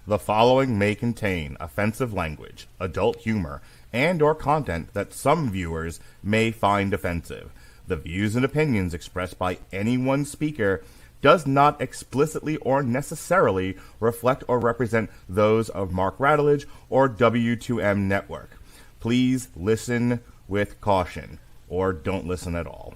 The following may contain offensive language, adult humor, and or content that some viewers may find offensive. The views and opinions expressed by any one speaker does not explicitly or necessarily reflect or represent those of Mark Radulich or W2M Network. Please listen with caution, or don't listen at all.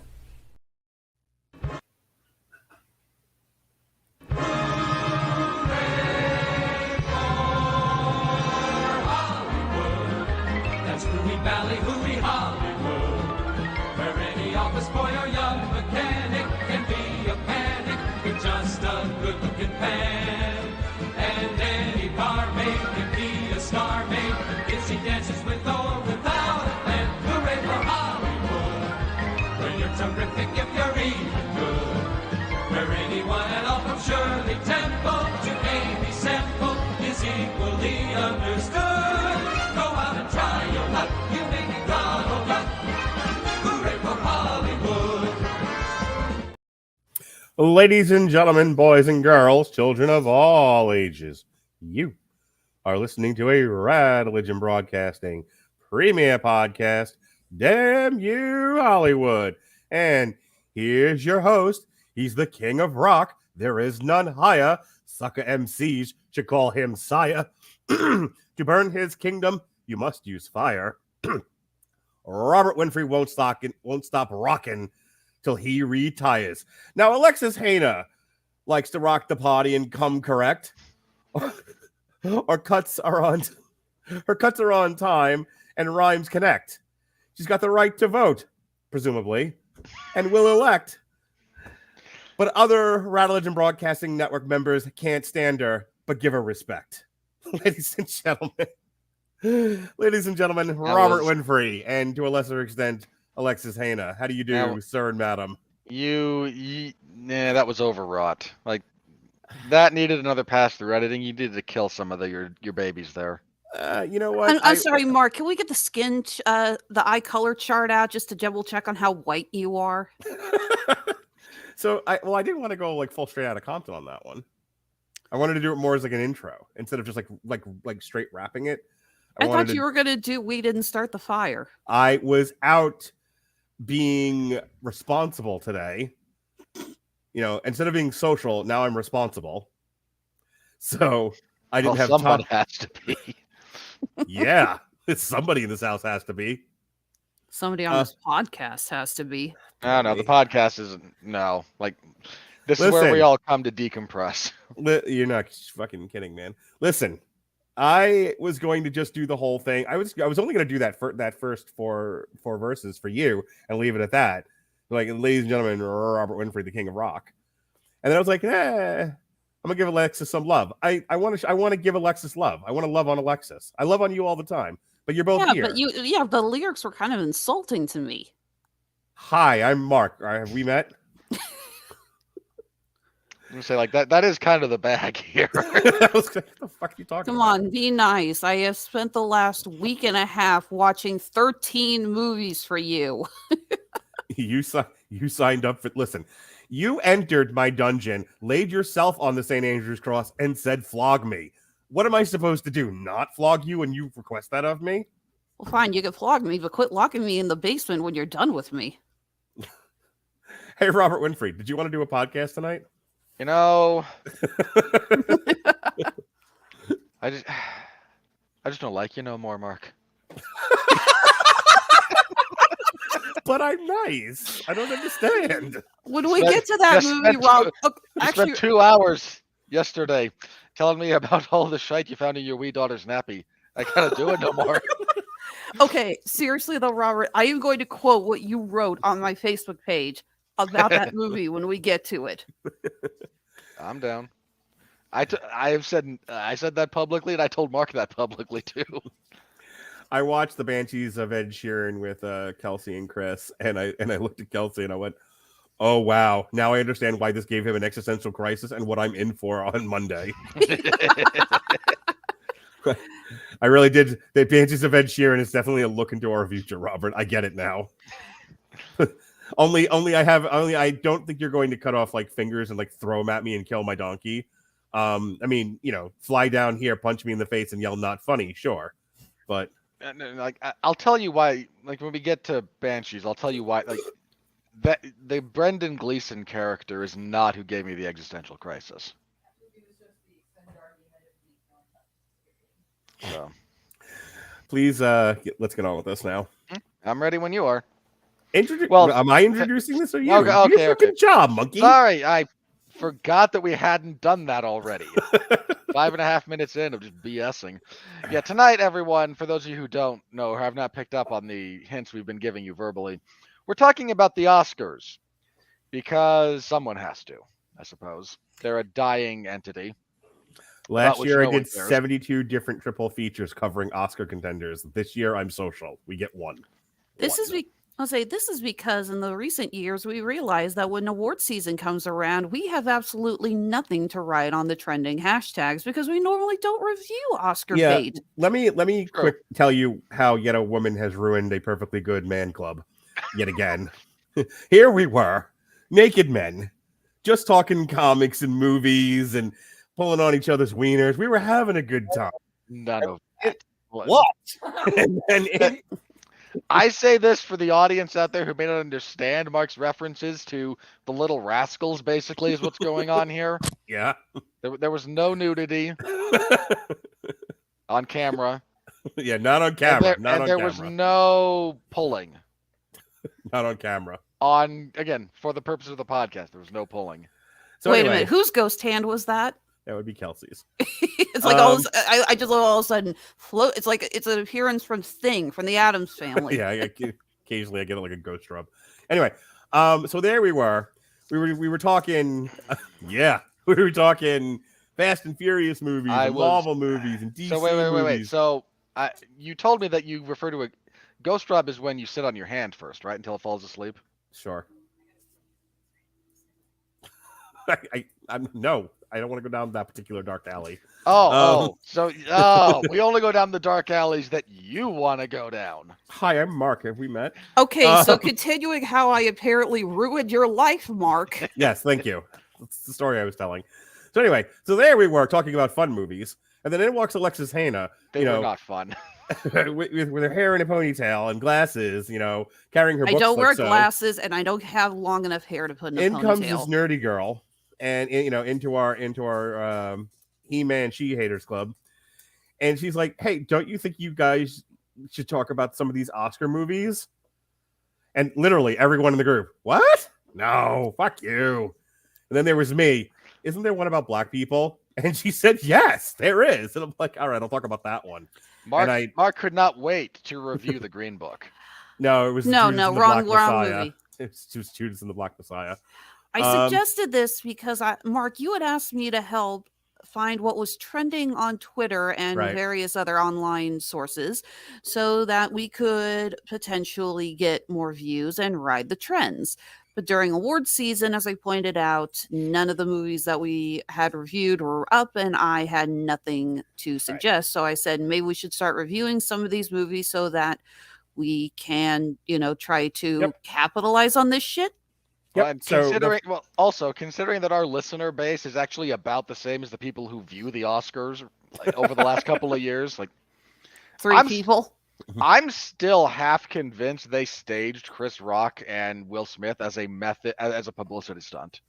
Valley, hooey, Hollywood, where any office boy or young mechanic can be a panic with just a good-looking pan. And any barmaid can be a star maid if she dances with or without a plan. Hooray for Hollywood, where you're terrific if you're even good. Where anyone at all from Shirley Temple to Amy Semple is equally understood. Go out and try your luck. You may be Donald Duck. Hooray for Hollywood. Ladies and gentlemen, boys and girls, children of all ages, you are listening to a Radulich Broadcasting premiere podcast, Damn You Hollywood. And here's your host. He's the king of rock. There is none higher. Sucker MCs should call him sire. To burn his kingdom, you must use fire. Robert Winfree won't stop rocking till he retires. Now, Alexis Hejna likes to rock the party and come correct. Her cuts are on time and rhymes connect. She's got the right to vote, presumably, and will elect. But other Radulich and Broadcasting Network members can't stand her, but give her respect. Ladies and gentlemen, Robert Winfree, and to a lesser extent, Alexis Hejna. How do you do, sir and madam? That was overwrought. Like, that needed another pass through editing. You needed to kill some of your babies there. You know what? I'm sorry, Mark. Can we get the eye color chart out just to double check on how white you are? So, I didn't want to go like full straight out of Compton on that one. I wanted to do it more as like an intro instead of just like straight rapping it. I thought you were going to do We Didn't Start the Fire. I was out being responsible today. You know, instead of being social, now I'm responsible. So I didn't have somebody time. Has to be. Yeah, somebody in this house has to be. Somebody on this podcast has to be. No, the podcast isn't. No, like this is where we all come to decompress. You're not fucking kidding, man. Listen, I was going to just do the whole thing. I was only going to do that first four verses for you and leave it at that. Like, ladies and gentlemen, Robert Winfree, the king of rock. And then I was like, I'm gonna give Alexis some love. I want to give Alexis love. I want to love on Alexis. I love on you all the time. But you're both here. But the lyrics were kind of insulting to me. Hi, I'm Mark. Have we met? I'm gonna say like that is kind of the bag here. What the fuck are you talking Come about? on, be nice. I have spent the last week and a half watching 13 movies for you. You signed up for. Listen, you entered my dungeon, laid yourself on the St. Andrew's cross, and said, "Flog me." What am I supposed to do? Not flog you when you request that of me? Well, fine, you can flog me, but quit locking me in the basement when you're done with me. Hey, Robert Winfree, did you want to do a podcast tonight? You know, I just don't like you no more, Mark. But I'm nice. I don't understand. When we get to that movie, Rob, spent 2 hours yesterday telling me about all the shite you found in your wee daughter's nappy. I can't do it no more. Okay, seriously though, Robert, I am going to quote what you wrote on my Facebook page about that movie when we get to it. I'm down. I said that publicly, and I told Mark that publicly too. I watched the Banshees of Ed Sheeran with Kelsey and Chris, and I looked at Kelsey and I went, "Oh wow! Now I understand why this gave him an existential crisis and what I'm in for on Monday." I really did. The Banshees of Ed Sheeran is definitely a look into our future, Robert. I get it now. I don't think you're going to cut off like fingers and like throw them at me and kill my donkey. I mean, fly down here, punch me in the face, and yell "not funny," sure, but And, I'll tell you why. Like when we get to Banshees, I'll tell you why. Like that the Brendan Gleeson character is not who gave me the existential crisis. So please, let's get on with this now. I'm ready when you are. Well, am I introducing this or you? Okay, Do your fucking job, monkey. Sorry, I forgot that we hadn't done that already. 5.5 minutes in of just BSing. Yeah, tonight, everyone, for those of you who don't know or have not picked up on the hints we've been giving you verbally, we're talking about the Oscars because someone has to, I suppose. They're a dying entity. Last year, I did 72 different triple features covering Oscar contenders. This year, I'm social. We get one. This is because in the recent years, we realized that when award season comes around, we have absolutely nothing to write on the trending hashtags because we normally don't review Oscar bait. Let me quick tell you how yet a woman has ruined a perfectly good man club yet again. Here we were, naked men, just talking comics and movies and pulling on each other's wieners. We were having a good time. None of that. What? and I say this for the audience out there who may not understand Mark's references to the Little Rascals, basically, is what's going on here. Yeah. There was no nudity on camera. Yeah, not on camera. There was no pulling. Not on camera. Again, for the purpose of the podcast, there was no pulling. So Wait a minute, whose ghost hand was that? That would be Kelsey's. It's like I just all of a sudden float. It's like it's an appearance from Sting from the Addams Family. Yeah, occasionally I get like a ghost rub. Anyway, so there we were. We were talking. We were talking Fast and Furious movies, and Marvel movies, and DC. So wait. So you told me that you refer to a ghost rub is when you sit on your hand first, right, until it falls asleep. Sure. No, I don't want to go down that particular dark alley. So we only go down the dark alleys that you want to go down. Hi, I'm Mark. Have we met? Okay, so continuing how I apparently ruined your life, Mark. Yes, thank you. That's the story I was telling. So anyway, so there we were talking about fun movies, and then in walks Alexis Hejna. They were not fun. with her hair in a ponytail and glasses, carrying her books. I don't wear glasses, and I don't have long enough hair to put in a ponytail. In comes this nerdy girl, and into our He-Man She-Haters Club, and she's like, "Hey, don't you think you guys should talk about some of these Oscar movies?" And literally everyone in the group, "What? No, fuck you." And then there was me. Isn't there one about black people? And she said, "Yes, there is." And I'm like, "All right, I'll talk about that one." Mark could not wait to review the Green Book. No, it was wrong movie. It was Judas and the Black Messiah. I suggested this because Mark, you had asked me to help find what was trending on Twitter and various other online sources so that we could potentially get more views and ride the trends. But during award season, as I pointed out, none of the movies that we had reviewed were up, and I had nothing to suggest. So I said, maybe we should start reviewing some of these movies so that we can, try to capitalize on this shit. Yep. Considering that our listener base is actually about the same as the people who view the Oscars over the last couple of years, like three people. I'm still half convinced they staged Chris Rock and Will Smith as a publicity stunt.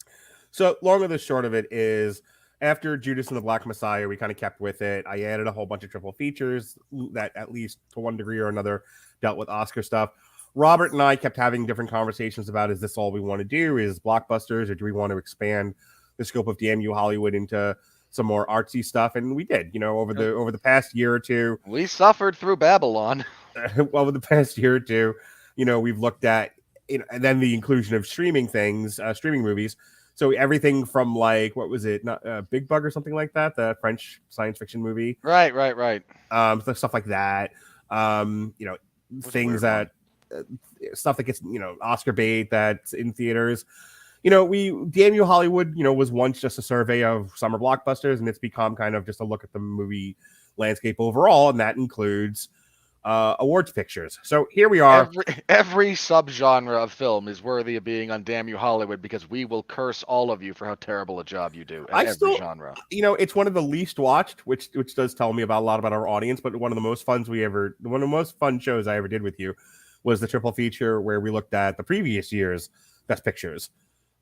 So long and the short of it is, after Judas and the Black Messiah, we kind of kept with it. I added a whole bunch of triple features that at least to one degree or another dealt with Oscar stuff. Robert and I kept having different conversations about, is this all we want to do? Is blockbusters, or do we want to expand the scope of DMU Hollywood into some more artsy stuff? And we did, over the past year or two. We suffered through Babylon. Over the past year or two, we've looked at, and then the inclusion of streaming movies. So everything from like, what was it? Not Big Bug or something like that, the French science fiction movie. Right. Stuff like that. Things that stuff that gets Oscar bait that's in theaters. DMU Hollywood was once just a survey of summer blockbusters, and it's become kind of just a look at the movie landscape overall, and that includes awards pictures. So here we are. Every subgenre of film is worthy of being on Damn You Hollywood, because we will curse all of you for how terrible a job you do in every genre. It's one of the least watched, which does tell me a lot about our audience. But one of the most fun shows I ever did with you was the triple feature where we looked at the previous year's Best Pictures.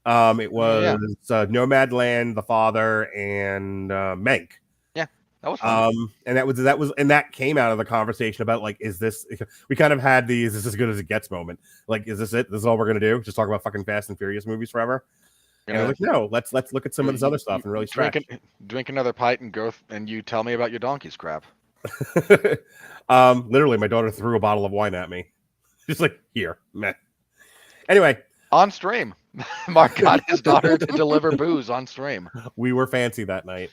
It was Nomadland, The Father, and Mank. Yeah, that was fun. And that came out of the conversation about, like, is this? We kind of had the "is this as good as it gets" moment. Like, is this it? This is all we're gonna do? Just talk about fucking Fast and Furious movies forever? And I was like, no, let's look at some of this other stuff and really drink another pint and go and you tell me about your donkey's crap. Literally, my daughter threw a bottle of wine at me. She's like, here, meh. Anyway, on stream. Mark got his daughter to deliver booze on stream. We were fancy that night.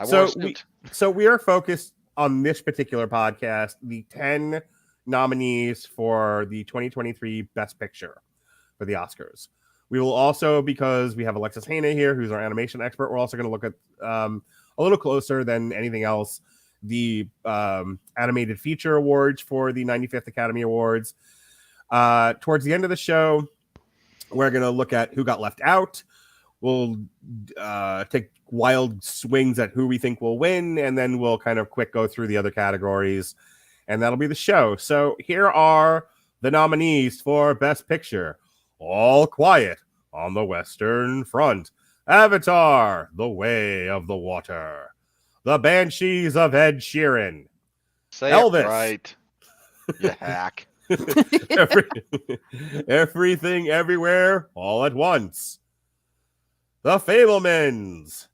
So we are focused on this particular podcast, the 10 nominees for the 2023 Best Picture for the Oscars. We will also, because we have Alexis Hejna here, who's our animation expert, we're also going to look at a little closer than anything else, the animated feature awards for the 95th Academy Awards. Towards the end of the show, we're going to look at who got left out. We'll take wild swings at who we think will win, and then we'll kind of quick go through the other categories, and that'll be the show. So here are the nominees for Best Picture. All Quiet on the Western Front, Avatar, The Way of the Water, The Banshees of Ed Sheeran, Say Elvis. It right, you hack. Everything Everywhere All at Once, The Fabelmans,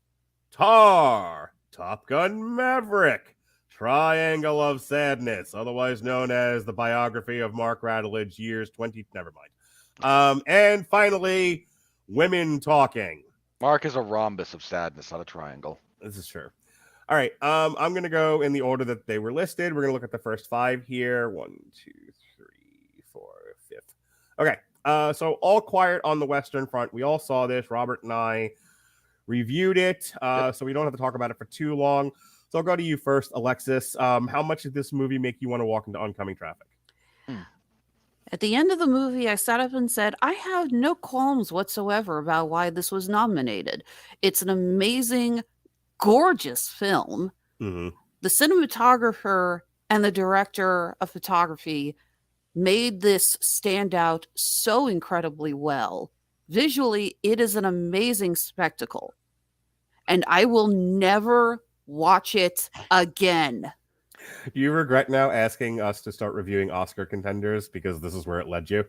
Tar, Top Gun Maverick, Triangle of Sadness, otherwise known as the biography of Mark Radulich, years 20. Never mind. And finally, Women Talking. Mark is a rhombus of sadness, not a triangle. This is true. All right. I'm going to go in the order that they were listed. We're going to look at the first 5 here. 1, 2, 3, 4, 5th. Okay. So All Quiet on the Western Front. We all saw this. Robert and I reviewed it. So we don't have to talk about it for too long. So I'll go to you first, Alexis. How much did this movie make you want to walk into oncoming traffic? At the end of the movie, I sat up and said, I have no qualms whatsoever about why this was nominated. It's an amazing, gorgeous film. Mm-hmm. The cinematographer and the director of photography made this stand out so incredibly well. Visually, it is an amazing spectacle. And I will never watch it again. Do you regret now asking us to start reviewing Oscar contenders because this is where it led you?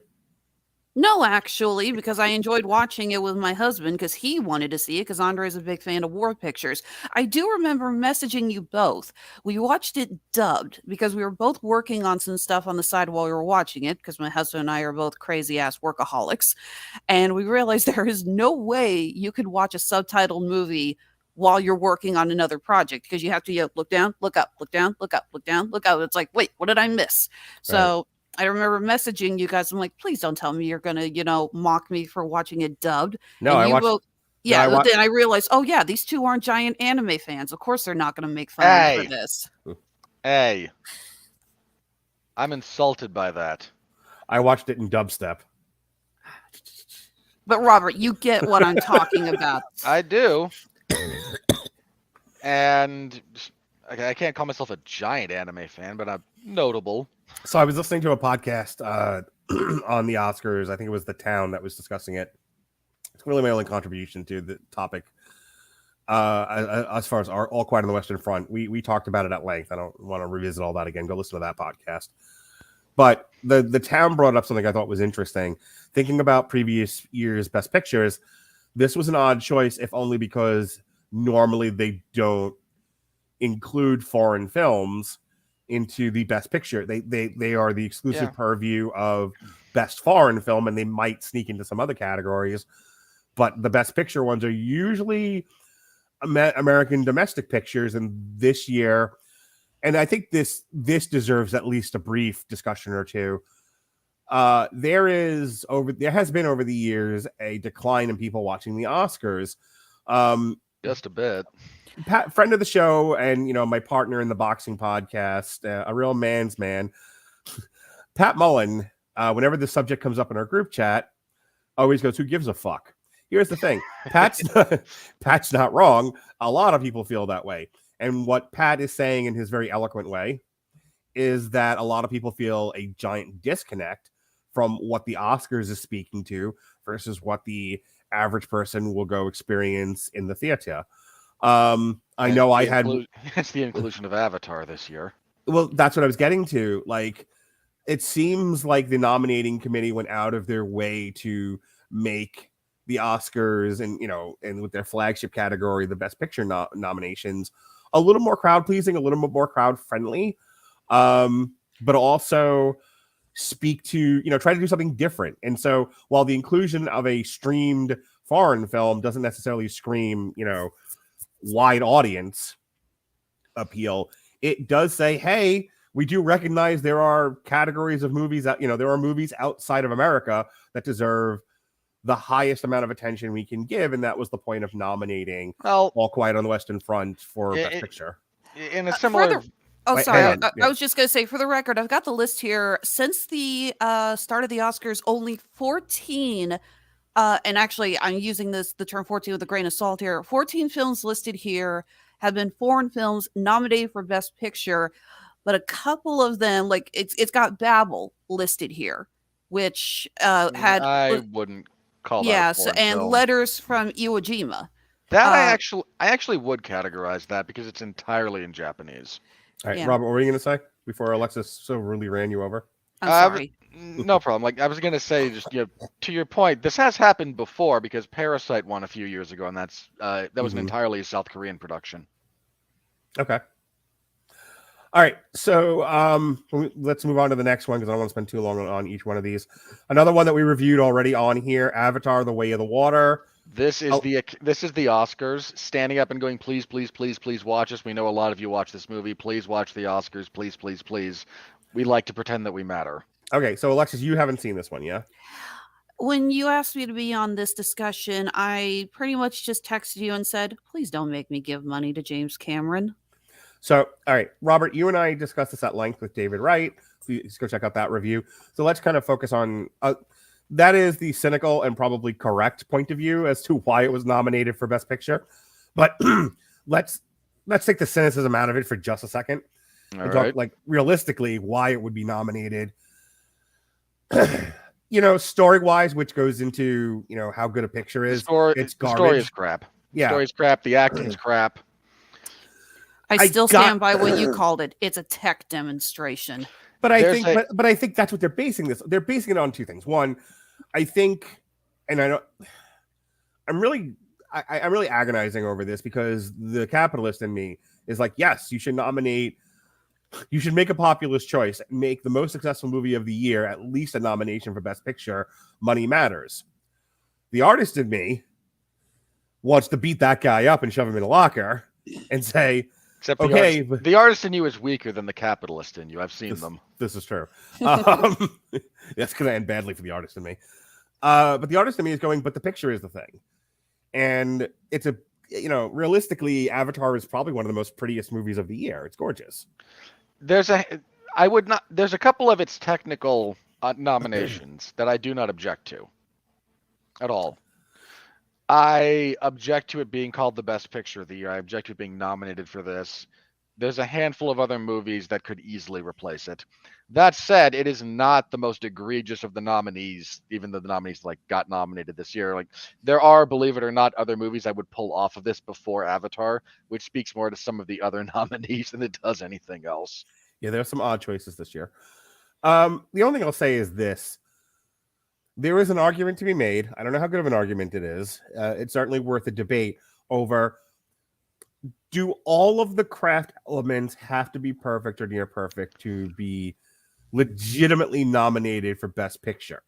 No, actually, because I enjoyed watching it with my husband because he wanted to see it because Andre's a big fan of war pictures. I do remember messaging you both. We watched it dubbed because we were both working on some stuff on the side while we were watching it because my husband and I are both crazy-ass workaholics. And we realized there is no way you could watch a subtitled movie while you're working on another project because you have to look down, look up, look down, look up, look down, look out. It's like, wait, what did I miss? So I remember messaging you guys. I'm like, please don't tell me you're going to, mock me for watching it dubbed. No, and I watched. Both, yeah, but then I realized, oh, yeah, these two aren't giant anime fans. Of course they're not going to make fun of me for this. Hey. I'm insulted by that. I watched it in dubstep. But, Robert, you get what I'm talking about. I do. And I can't call myself a giant anime fan, but I'm notable. So I was listening to a podcast on the Oscars. I think it was The Town that was discussing it. It's really my only contribution to the topic. As far as our All Quiet on the Western Front, we talked about it at length. I don't want to revisit all that again. Go listen to that podcast. But the Town brought up something I thought was interesting. Thinking about previous year's Best Pictures, this was an odd choice, if only because normally they don't include foreign films into the Best Picture. They are the exclusive purview of Best Foreign Film, and they might sneak into some other categories. But the Best Picture ones are usually American domestic pictures. And this year, and I think this deserves at least a brief discussion or two. There has been over the years a decline in people watching the Oscars. Just a bit. Pat, friend of the show, and my partner in the boxing podcast, a real man's man, Pat Mullen, whenever the subject comes up in our group chat, always goes, "Who gives a fuck?" Here's the thing. Pat's not wrong. A lot of people feel that way. And what Pat is saying in his very eloquent way is that a lot of people feel a giant disconnect from what the Oscars is speaking to versus what the average person will go experience in the theater. I know I had... It's the inclusion of Avatar this year. Well, that's what I was getting to. Like, it seems like the nominating committee went out of their way to make the Oscars and with their flagship category, the Best Picture nominations, a little more crowd pleasing, a little bit more crowd friendly, but also speak to, try to do something different. And so while the inclusion of a streamed foreign film doesn't necessarily scream, wide audience appeal, it does say, hey, we do recognize there are categories of movies that, there are movies outside of America that deserve the highest amount of attention we can give. And that was the point of nominating All Quiet on the Western Front for Best Picture. In a similar... sorry. I was just going to say, for the record, I've got the list here. Since the start of the Oscars, only 14, and actually I'm using the term 14 with a grain of salt here, 14 films listed here have been foreign films nominated for Best Picture, but a couple of them, like it's got Babel listed here, which had... I wouldn't call that yeah, a foreign film. Letters from Iwo Jima. That I actually would categorize that because it's entirely in Japanese. All right, Robert, what were you going to say before Alexis so really ran you over? I'm sorry. No problem. Like I was going to say, just to your point, this has happened before because Parasite won a few years ago, and that was an entirely South Korean production. Okay. All right, so let's move on to the next one because I don't want to spend too long on each one of these. Another one that we reviewed already on here, Avatar: The Way of the Water. This is the Oscars standing up and going, please, please, please, please watch us. We know a lot of you watch this movie. Please watch the Oscars. Please, please, please. We like to pretend that we matter. Okay, so Alexis, you haven't seen this one, yeah? When you asked me to be on this discussion, I pretty much just texted you and said, please don't make me give money to James Cameron. So, all right, Robert, you and I discussed this at length with David Wright. Please go check out that review. So let's kind of focus on... that is the cynical and probably correct point of view as to why it was nominated for Best Picture. But let's take the cynicism out of it for just a second. And talk, like, realistically, why it would be nominated. Story-wise, which goes into, how good a picture is. It's garbage. The story is crap. Yeah. The story's crap. The acting's crap. I still stand by what you called it. It's a tech demonstration. But I think that's what they're basing this. They're basing it on two things. One, I think, and I'm really agonizing over this because the capitalist in me is like, yes, you should nominate. You should make a populist choice. Make the most successful movie of the year at least a nomination for Best Picture. Money matters. The artist in me wants to beat that guy up and shove him in a locker and say, except the artist in you is weaker than the capitalist in you. I've seen them. This is true. That's going to end badly for the artist in me. But the artist in me is going, but the picture is the thing. And it's realistically, Avatar is probably one of the most prettiest movies of the year. It's gorgeous. There's a couple of its technical nominations that I do not object to at all. I object to it being called the Best Picture of the year. I object to it being nominated for this. There's a handful of other movies that could easily replace it. That said, it is not the most egregious of the nominees, even though the nominees got nominated this year. Like, there are, believe it or not, other movies I would pull off of this before Avatar, which speaks more to some of the other nominees than it does anything else. Yeah, there are some odd choices this year. The only thing I'll say is this. There is an argument to be made. I don't know how good of an argument it is. It's certainly worth a debate over, do all of the craft elements have to be perfect or near perfect to be legitimately nominated for Best Picture?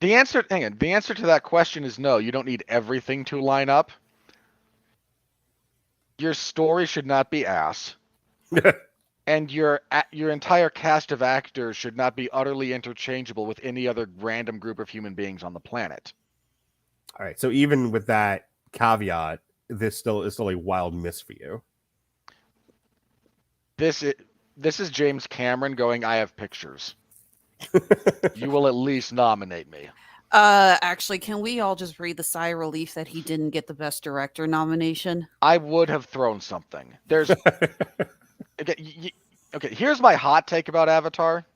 The answer to that question is no. You don't need everything to line up. Your story should not be ass. And your entire cast of actors should not be utterly interchangeable with any other random group of human beings on the planet. All right. So even with that caveat, this is still a wild miss for you. This is James Cameron going, I have pictures. You will at least nominate me. Actually, can we all just breathe a sigh of relief that he didn't get the Best Director nomination? I would have thrown something. There's okay, here's my hot take about Avatar.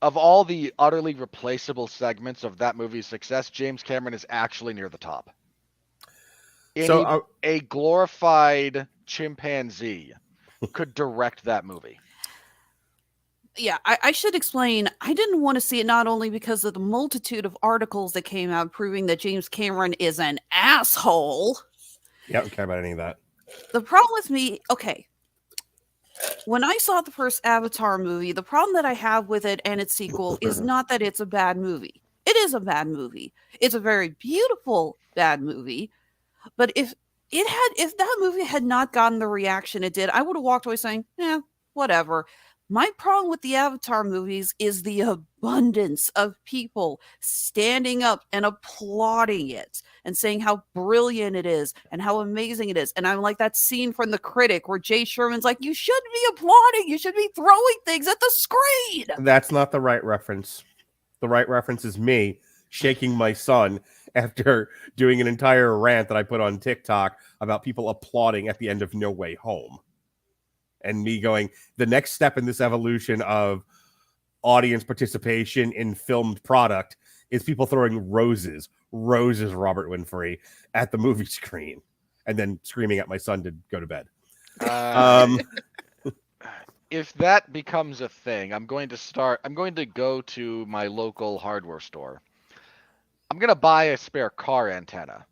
Of all the utterly replaceable segments of that movie's success, James Cameron is actually near the top. A glorified chimpanzee could direct that movie. Yeah, I should explain. I didn't want to see it not only because of the multitude of articles that came out proving that James Cameron is an asshole. Yeah, I don't care about any of that. The problem with me, okay, when I saw the first Avatar movie, the problem that I have with it and its sequel is not that it's a bad movie. It is a bad movie. It's a very beautiful bad movie. But if that movie had not gotten the reaction it did, I would have walked away saying, yeah, whatever. My problem with the Avatar movies is the abundance of people standing up and applauding it and saying how brilliant it is and how amazing it is. And I'm like that scene from The Critic where Jay Sherman's like, you shouldn't be applauding. You should be throwing things at the screen. That's not the right reference. The right reference is me shaking my son after doing an entire rant that I put on TikTok about people applauding at the end of No Way Home. And me going, the next step in this evolution of audience participation in filmed product is people throwing roses, Robert Winfree, at the movie screen, and then screaming at my son to go to bed. If that becomes a thing, I'm going to go to my local hardware store. I'm going to buy a spare car antenna.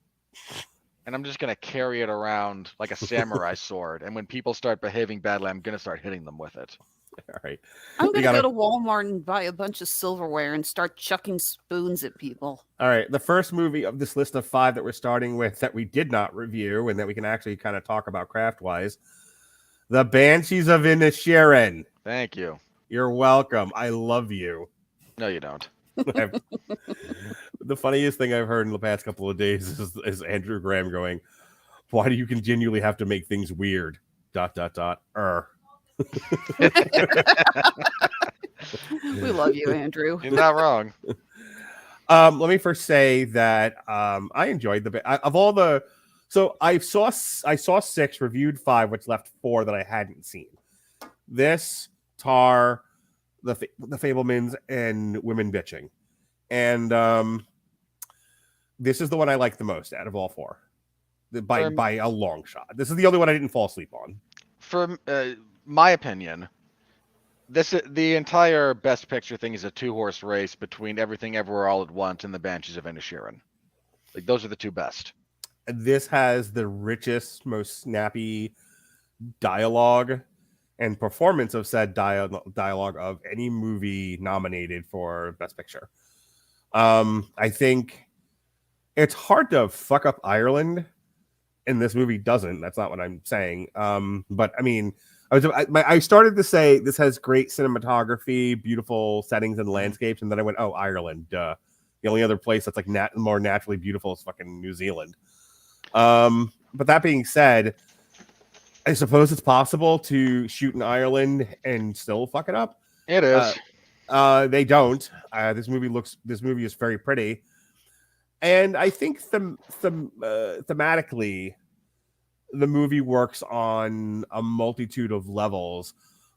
And I'm just going to carry it around like a samurai sword. And when people start behaving badly, I'm going to start hitting them with it. All right. I'm going to go to Walmart and buy a bunch of silverware and start chucking spoons at people. All right. The first movie of this list of 5 that we're starting with that we did not review and that we can actually kind of talk about craft-wise, The Banshees of Inisherin. Thank you. You're welcome. I love you. No, you don't. The funniest thing I've heard in the past couple of days is Andrew Graham going, why do you continually have to make things weird? ... We love you, Andrew. You're not wrong. Let me first say that I enjoyed of all the. So I saw 6, reviewed 5, which left 4 that I hadn't seen. This, Tar, the Fabelmans, and Women Bitching, and this is the one I like the most out of all 4, by a long shot. This is the only one I didn't fall asleep on. For my opinion, the entire Best Picture thing is a 2-horse race between Everything Everywhere All at Once and The Banshees of Inisherin. Like, those are the 2 best. This has the richest, most snappy dialogue and performance of said dialogue of any movie nominated for Best Picture. I think it's hard to fuck up Ireland, and this movie doesn't. That's not what I'm saying. But I mean, I started to say this has great cinematography, beautiful settings and landscapes, and then I went, oh, Ireland. Duh. The only other place that's like more naturally beautiful is fucking New Zealand. But that being said, I suppose it's possible to shoot in Ireland and still fuck it up. It is. They don't. This movie is very pretty, and I think thematically, the movie works on a multitude of levels.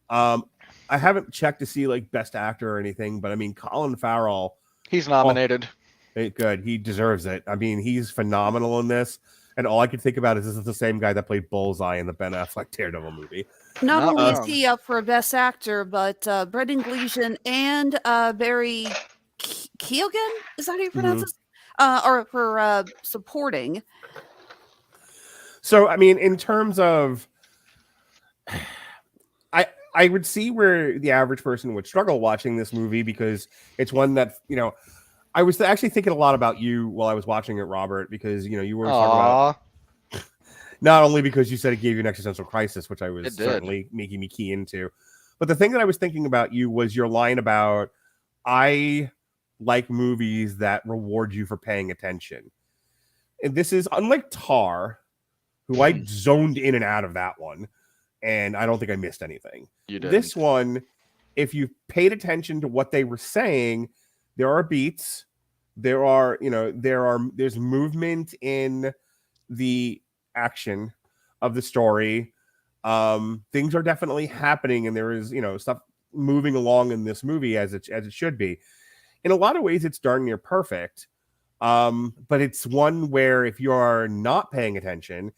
I haven't checked to see like Best Actor or anything, but I mean, Colin Farrell, he's nominated. Good, he deserves it. I mean, he's phenomenal in this. And all I can think about is this is the same guy that played Bullseye in the Ben Affleck Daredevil movie. Not only is he up for Best Actor, but Brendan Gleeson and Barry Keoghan, is that how you pronounce this? Or for supporting. So, I mean, in terms of, I would see where the average person would struggle watching this movie because it's one that, you know, I was actually thinking a lot about you while I was watching it, Robert, because, you know, you were talking about, not only because you said it gave you an existential crisis, which I was certainly making me key into, but the thing that I was thinking about you was your line about, I like movies that reward you for paying attention. And this is unlike Tar, who I zoned in and out of that one. and I don't think I missed anything. You didn't. This one, if you paid attention to what they were saying, there are beats, there's movement in the action of the story. Things are definitely happening, and there is, stuff moving along in this movie as it should be. In a lot of ways, it's darn near perfect. But it's one where if you're not paying attention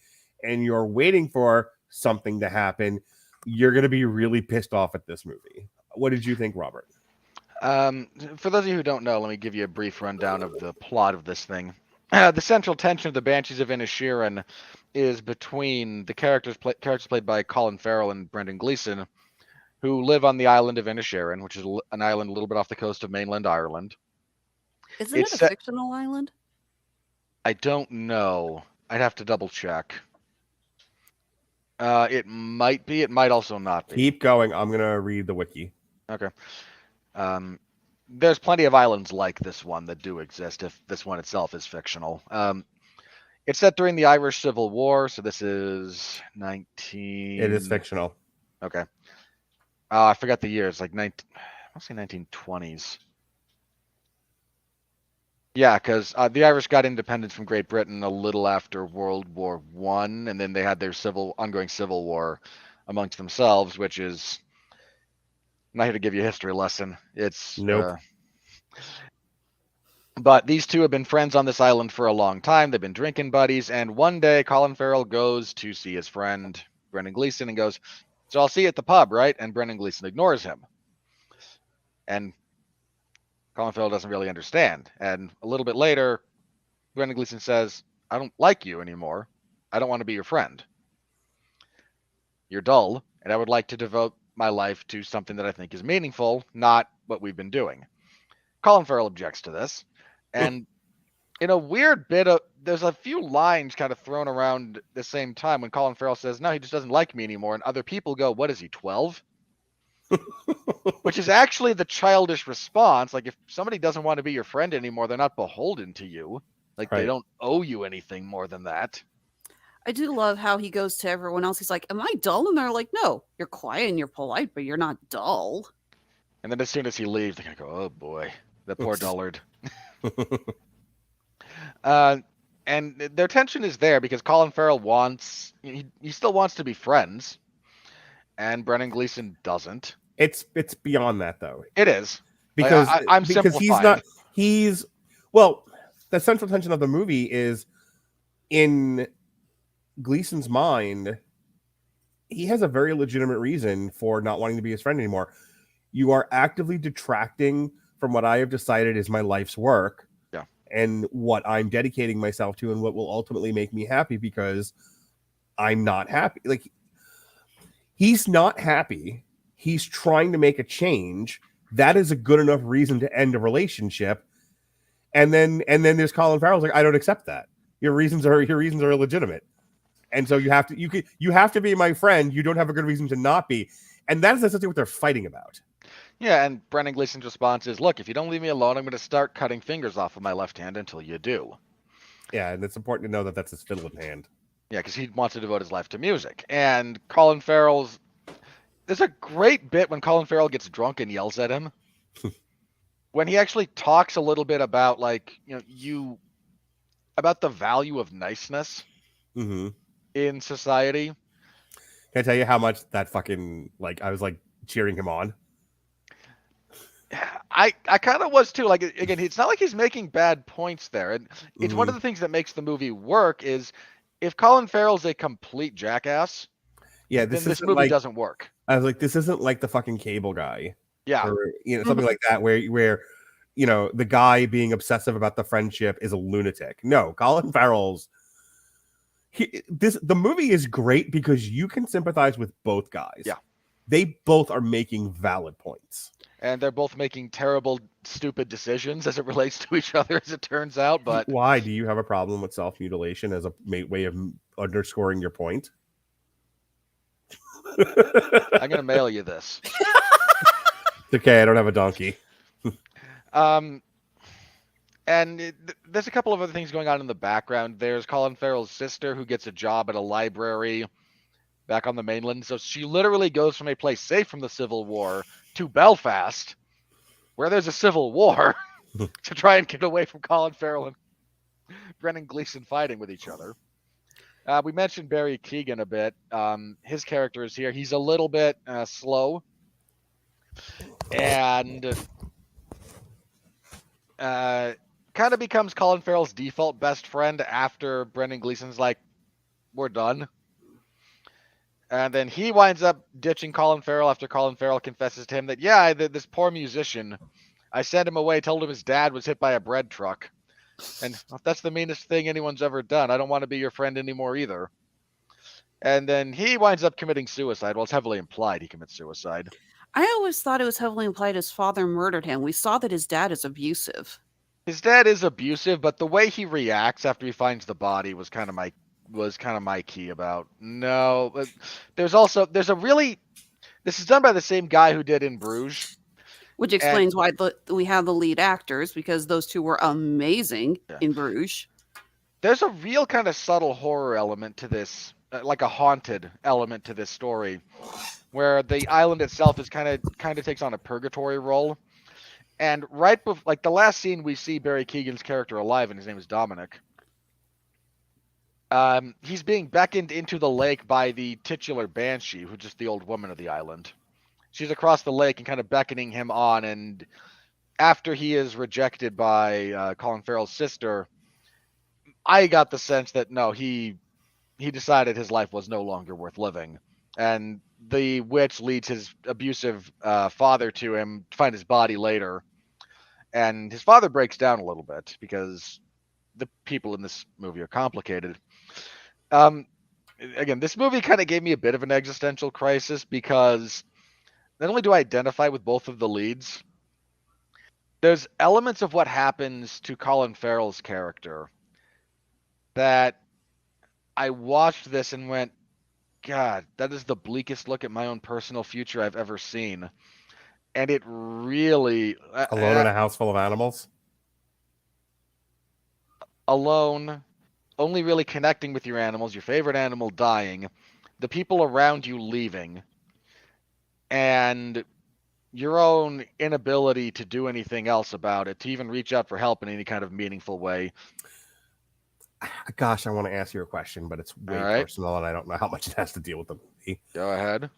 and you're waiting for something to happen, you're going to be really pissed off at this movie. What did you think, Robert? For those of you who don't know, let me give you a brief rundown of the plot of this thing. The central tension of the Banshees of Inisherin is between the characters played by Colin Farrell and Brendan Gleeson, who live on the island of Inisherin, which is an island a little bit off the coast of mainland Ireland. Isn't it a fictional island? I don't know. I'd have to double check. It might be. It might also not be. Keep going. I'm going to read the wiki. Okay. There's plenty of islands like this one that do exist, if this one itself is fictional. It's set during the Irish Civil War, so this is 19... It is fictional. Okay. I forgot the year. It's like I'll say 1920s. Yeah, because the Irish got independence from Great Britain a little after World War I, and then they had their ongoing civil war amongst themselves, which is... I'm not here to give you a history lesson. It's... Nope. But these two have been friends on this island for a long time. They've been drinking buddies, and one day Colin Farrell goes to see his friend, Brendan Gleeson, and goes, "So I'll see you at the pub, right?" And Brendan Gleeson ignores him. And Colin Farrell doesn't really understand. And a little bit later, Brendan Gleeson says, "I don't like you anymore. I don't want to be your friend. You're dull, and I would like to devote my life to something that I think is meaningful, not what we've been doing." Colin Farrell objects to this. And in a weird bit of, there's a few lines kind of thrown around the same time when Colin Farrell says, "No, he just doesn't like me anymore." And other people go, "What is he, 12? Which is actually the childish response. Like, if somebody doesn't want to be your friend anymore, they're not beholden to you. Like, Right. They don't owe you anything more than that. I do love how he goes to everyone else. He's like, "Am I dull?" And they're like, "No, you're quiet and you're polite, but you're not dull." And then as soon as he leaves, they're going to go, "Oh boy, the poor dullard." And their tension is there because Colin Farrell he still wants to be friends, and Brendan Gleeson doesn't. It's beyond that, though. It is. Because I'm because simplifying. The central tension of the movie is in Gleason's mind. He has a very legitimate reason for not wanting to be his friend anymore. You are actively detracting from what I have decided is my life's work, and what I'm dedicating myself to, and what will ultimately make me happy, because I'm not happy. Like, he's not happy. He's trying to make a change. That is a good enough reason to end a relationship. And then there's Colin Farrell's like, "I don't accept that. Your reasons are illegitimate. And so you have to be my friend. You don't have a good reason to not be." And that's essentially what they're fighting about. Yeah, and Brendan Gleeson's response is, "Look, if you don't leave me alone, I'm going to start cutting fingers off of my left hand until you do." Yeah, and it's important to know that that's his fiddle in hand. Yeah, because he wants to devote his life to music. And Colin Farrell's... There's a great bit when Colin Farrell gets drunk and yells at him. When he actually talks a little bit about, like, about the value of niceness in society. Can I tell you how much that fucking, like, I was like cheering him on? I kind of was too. Like, again, it's not like he's making bad points there. And it's one of the things that makes the movie work is if Colin Farrell's a complete jackass, then this movie doesn't work. I was like, this isn't like the fucking Cable Guy. Yeah. Or, something like that where the guy being obsessive about the friendship is a lunatic. No, Colin Farrell's... the movie is great because you can sympathize with both guys. Yeah. They both are making valid points. And they're both making terrible, stupid decisions as it relates to each other, as it turns out. But why do you have a problem with self-mutilation as a way of underscoring your point? I'm going to mail you this. It's okay, I don't have a donkey. And there's a couple of other things going on in the background. There's Colin Farrell's sister who gets a job at a library back on the mainland. So she literally goes from a place safe from the Civil War to Belfast, where there's a civil war, to try and get away from Colin Farrell and Brendan Gleeson fighting with each other. We mentioned Barry Keoghan a bit. His character is here. He's a little bit slow, and kind of becomes Colin Farrell's default best friend after Brendan Gleeson's like, we're done. And then he winds up ditching Colin Farrell after Colin Farrell confesses to him that, yeah, this poor musician, I sent him away, told him his dad was hit by a bread truck. And that's the meanest thing anyone's ever done. I don't want to be your friend anymore either. And then he winds up committing suicide. Well, it's heavily implied he commits suicide. I always thought it was heavily implied his father murdered him. We saw that his dad is abusive. His dad is abusive, but the way he reacts after he finds the body was kind of my key about. No, this is done by the same guy who did In Bruges. Which explains why we have the lead actors, because those two were amazing in Bruges. There's a real kind of subtle horror element to this, like a haunted element to this story, where the island itself is kind of takes on a purgatory role. And right before, like the last scene, we see Barry Keoghan's character alive, and his name is Dominic. He's being beckoned into the lake by the titular banshee, who's just the old woman of the island. She's across the lake and kind of beckoning him on, and after he is rejected by Colin Farrell's sister, I got the sense that no, he decided his life was no longer worth living, and the witch leads his abusive father to him to find his body later, and his father breaks down a little bit because the people in this movie are complicated. Again, this movie kind of gave me a bit of an existential crisis because not only do I identify with both of the leads, there's elements of what happens to Colin Farrell's character that I watched this and went, God, that is the bleakest look at my own personal future I've ever seen. And it really... Alone in a house full of animals? Alone, only really connecting with your animals, your favorite animal dying, the people around you leaving, and your own inability to do anything else about it, to even reach out for help in any kind of meaningful way. Gosh, I want to ask you a question, but it's way personal, and I don't know how much it has to deal with the movie. Go ahead.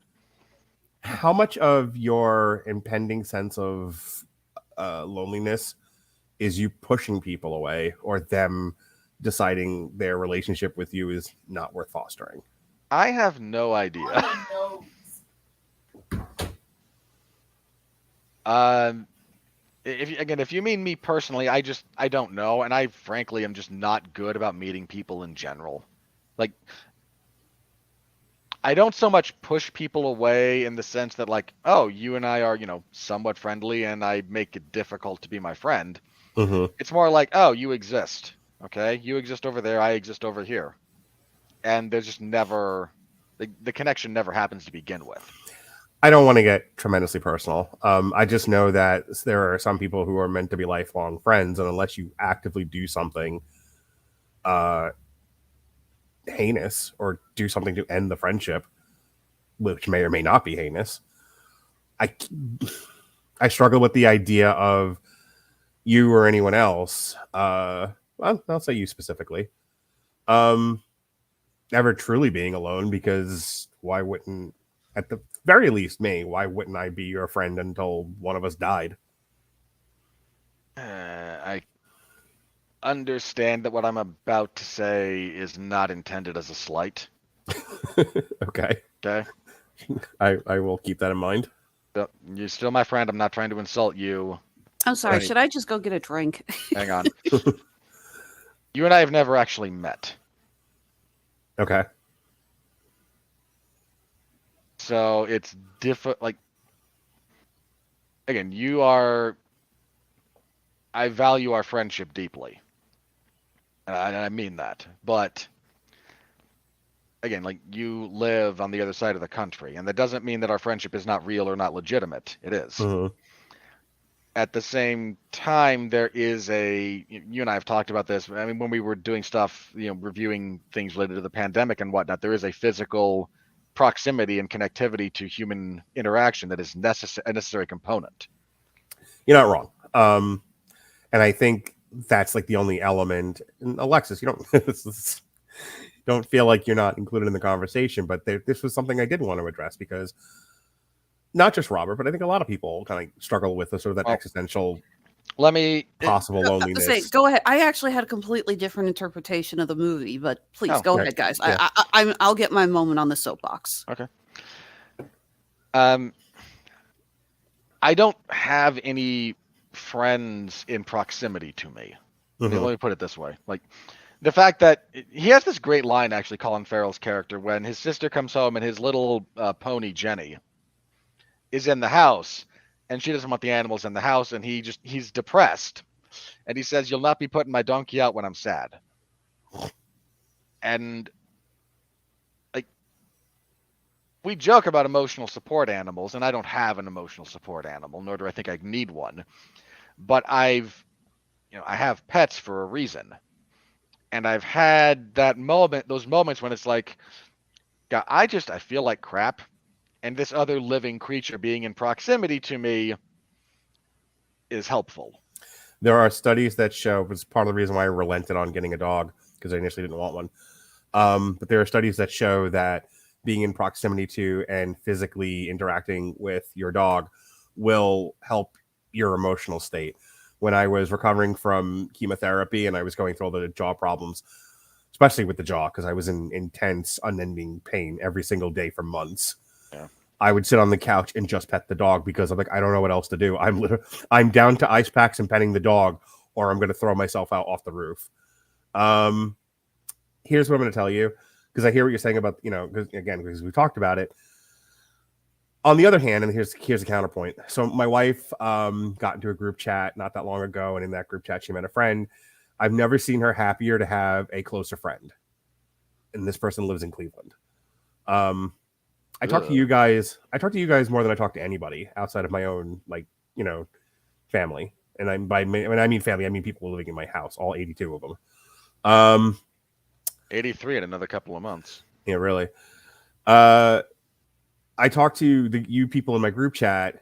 How much of your impending sense of loneliness is you pushing people away, or them deciding their relationship with you is not worth fostering? I have no idea. If you mean me personally, I don't know, and I frankly am just not good about meeting people in general. Like, I don't so much push people away in the sense that, like, oh, you and I are, somewhat friendly, and I make it difficult to be my friend. Mm-hmm. It's more like, oh, you exist, okay? You exist over there, I exist over here. And there's just never, the connection never happens to begin with. I don't want to get tremendously personal. I just know that there are some people who are meant to be lifelong friends, and unless you actively do something heinous or do something to end the friendship, which may or may not be heinous, I struggle with the idea of you or anyone else, well, I'll say you specifically, never truly being alone, because why wouldn't, at the very least me, why wouldn't I be your friend until one of us died? I understand that what I'm about to say is not intended as a slight. Okay. Okay. I will keep that in mind. You're still my friend. I'm not trying to insult you. I'm sorry. Should I just go get a drink? Hang on. You and I have never actually met. Okay. So it's different. Like, again, I value our friendship deeply. And I mean that. But again, like, you live on the other side of the country, and that doesn't mean that our friendship is not real or not legitimate. It is. Mm-hmm. At the same time, there is you and I have talked about this. I mean, when we were doing stuff, reviewing things related to the pandemic and whatnot, there is a physical proximity and connectivity to human interaction that is a necessary component. You're not wrong. And I think that's like the only element. And Alexis, you don't feel like you're not included in the conversation, but this was something I did want to address because not just Robert, but I think a lot of people kind of struggle with the sort of that existential possible loneliness. Say, go ahead. I actually had a completely different interpretation of the movie, but please go ahead, guys. Yeah. I'll get my moment on the soapbox. Okay. I don't have any friends in proximity to me. Let me put it this way. Like, the fact that he has this great line, actually, Colin Farrell's character, when his sister comes home and his little pony, Jenny, is in the house, and she doesn't want the animals in the house, and he's depressed. And he says, "You'll not be putting my donkey out when I'm sad." And, like, we joke about emotional support animals, and I don't have an emotional support animal, nor do I think I need one. But I have pets for a reason. And I've had those moments when it's like, God, I feel like crap. And this other living creature being in proximity to me is helpful. There are studies that show, it's part of the reason why I relented on getting a dog, because I initially didn't want one. But there are studies that show that being in proximity to and physically interacting with your dog will help your emotional state. When I was recovering from chemotherapy and I was going through all the jaw problems, especially with the jaw, because I was in intense, unending pain every single day for months. Yeah. I would sit on the couch and just pet the dog because I'm like, I don't know what else to do. I'm down to ice packs and petting the dog, or I'm going to throw myself out off the roof. Here's what I'm going to tell you, because I hear what you're saying about, because we talked about it. On the other hand, and here's a counterpoint. So my wife got into a group chat not that long ago, and in that group chat, she met a friend. I've never seen her happier to have a closer friend. And this person lives in Cleveland. I talk to you guys more than I talk to anybody outside of my own, family. And I mean family, I mean people living in my house, all 82 of them. 83 in another couple of months. Yeah, really. I talk to you people in my group chat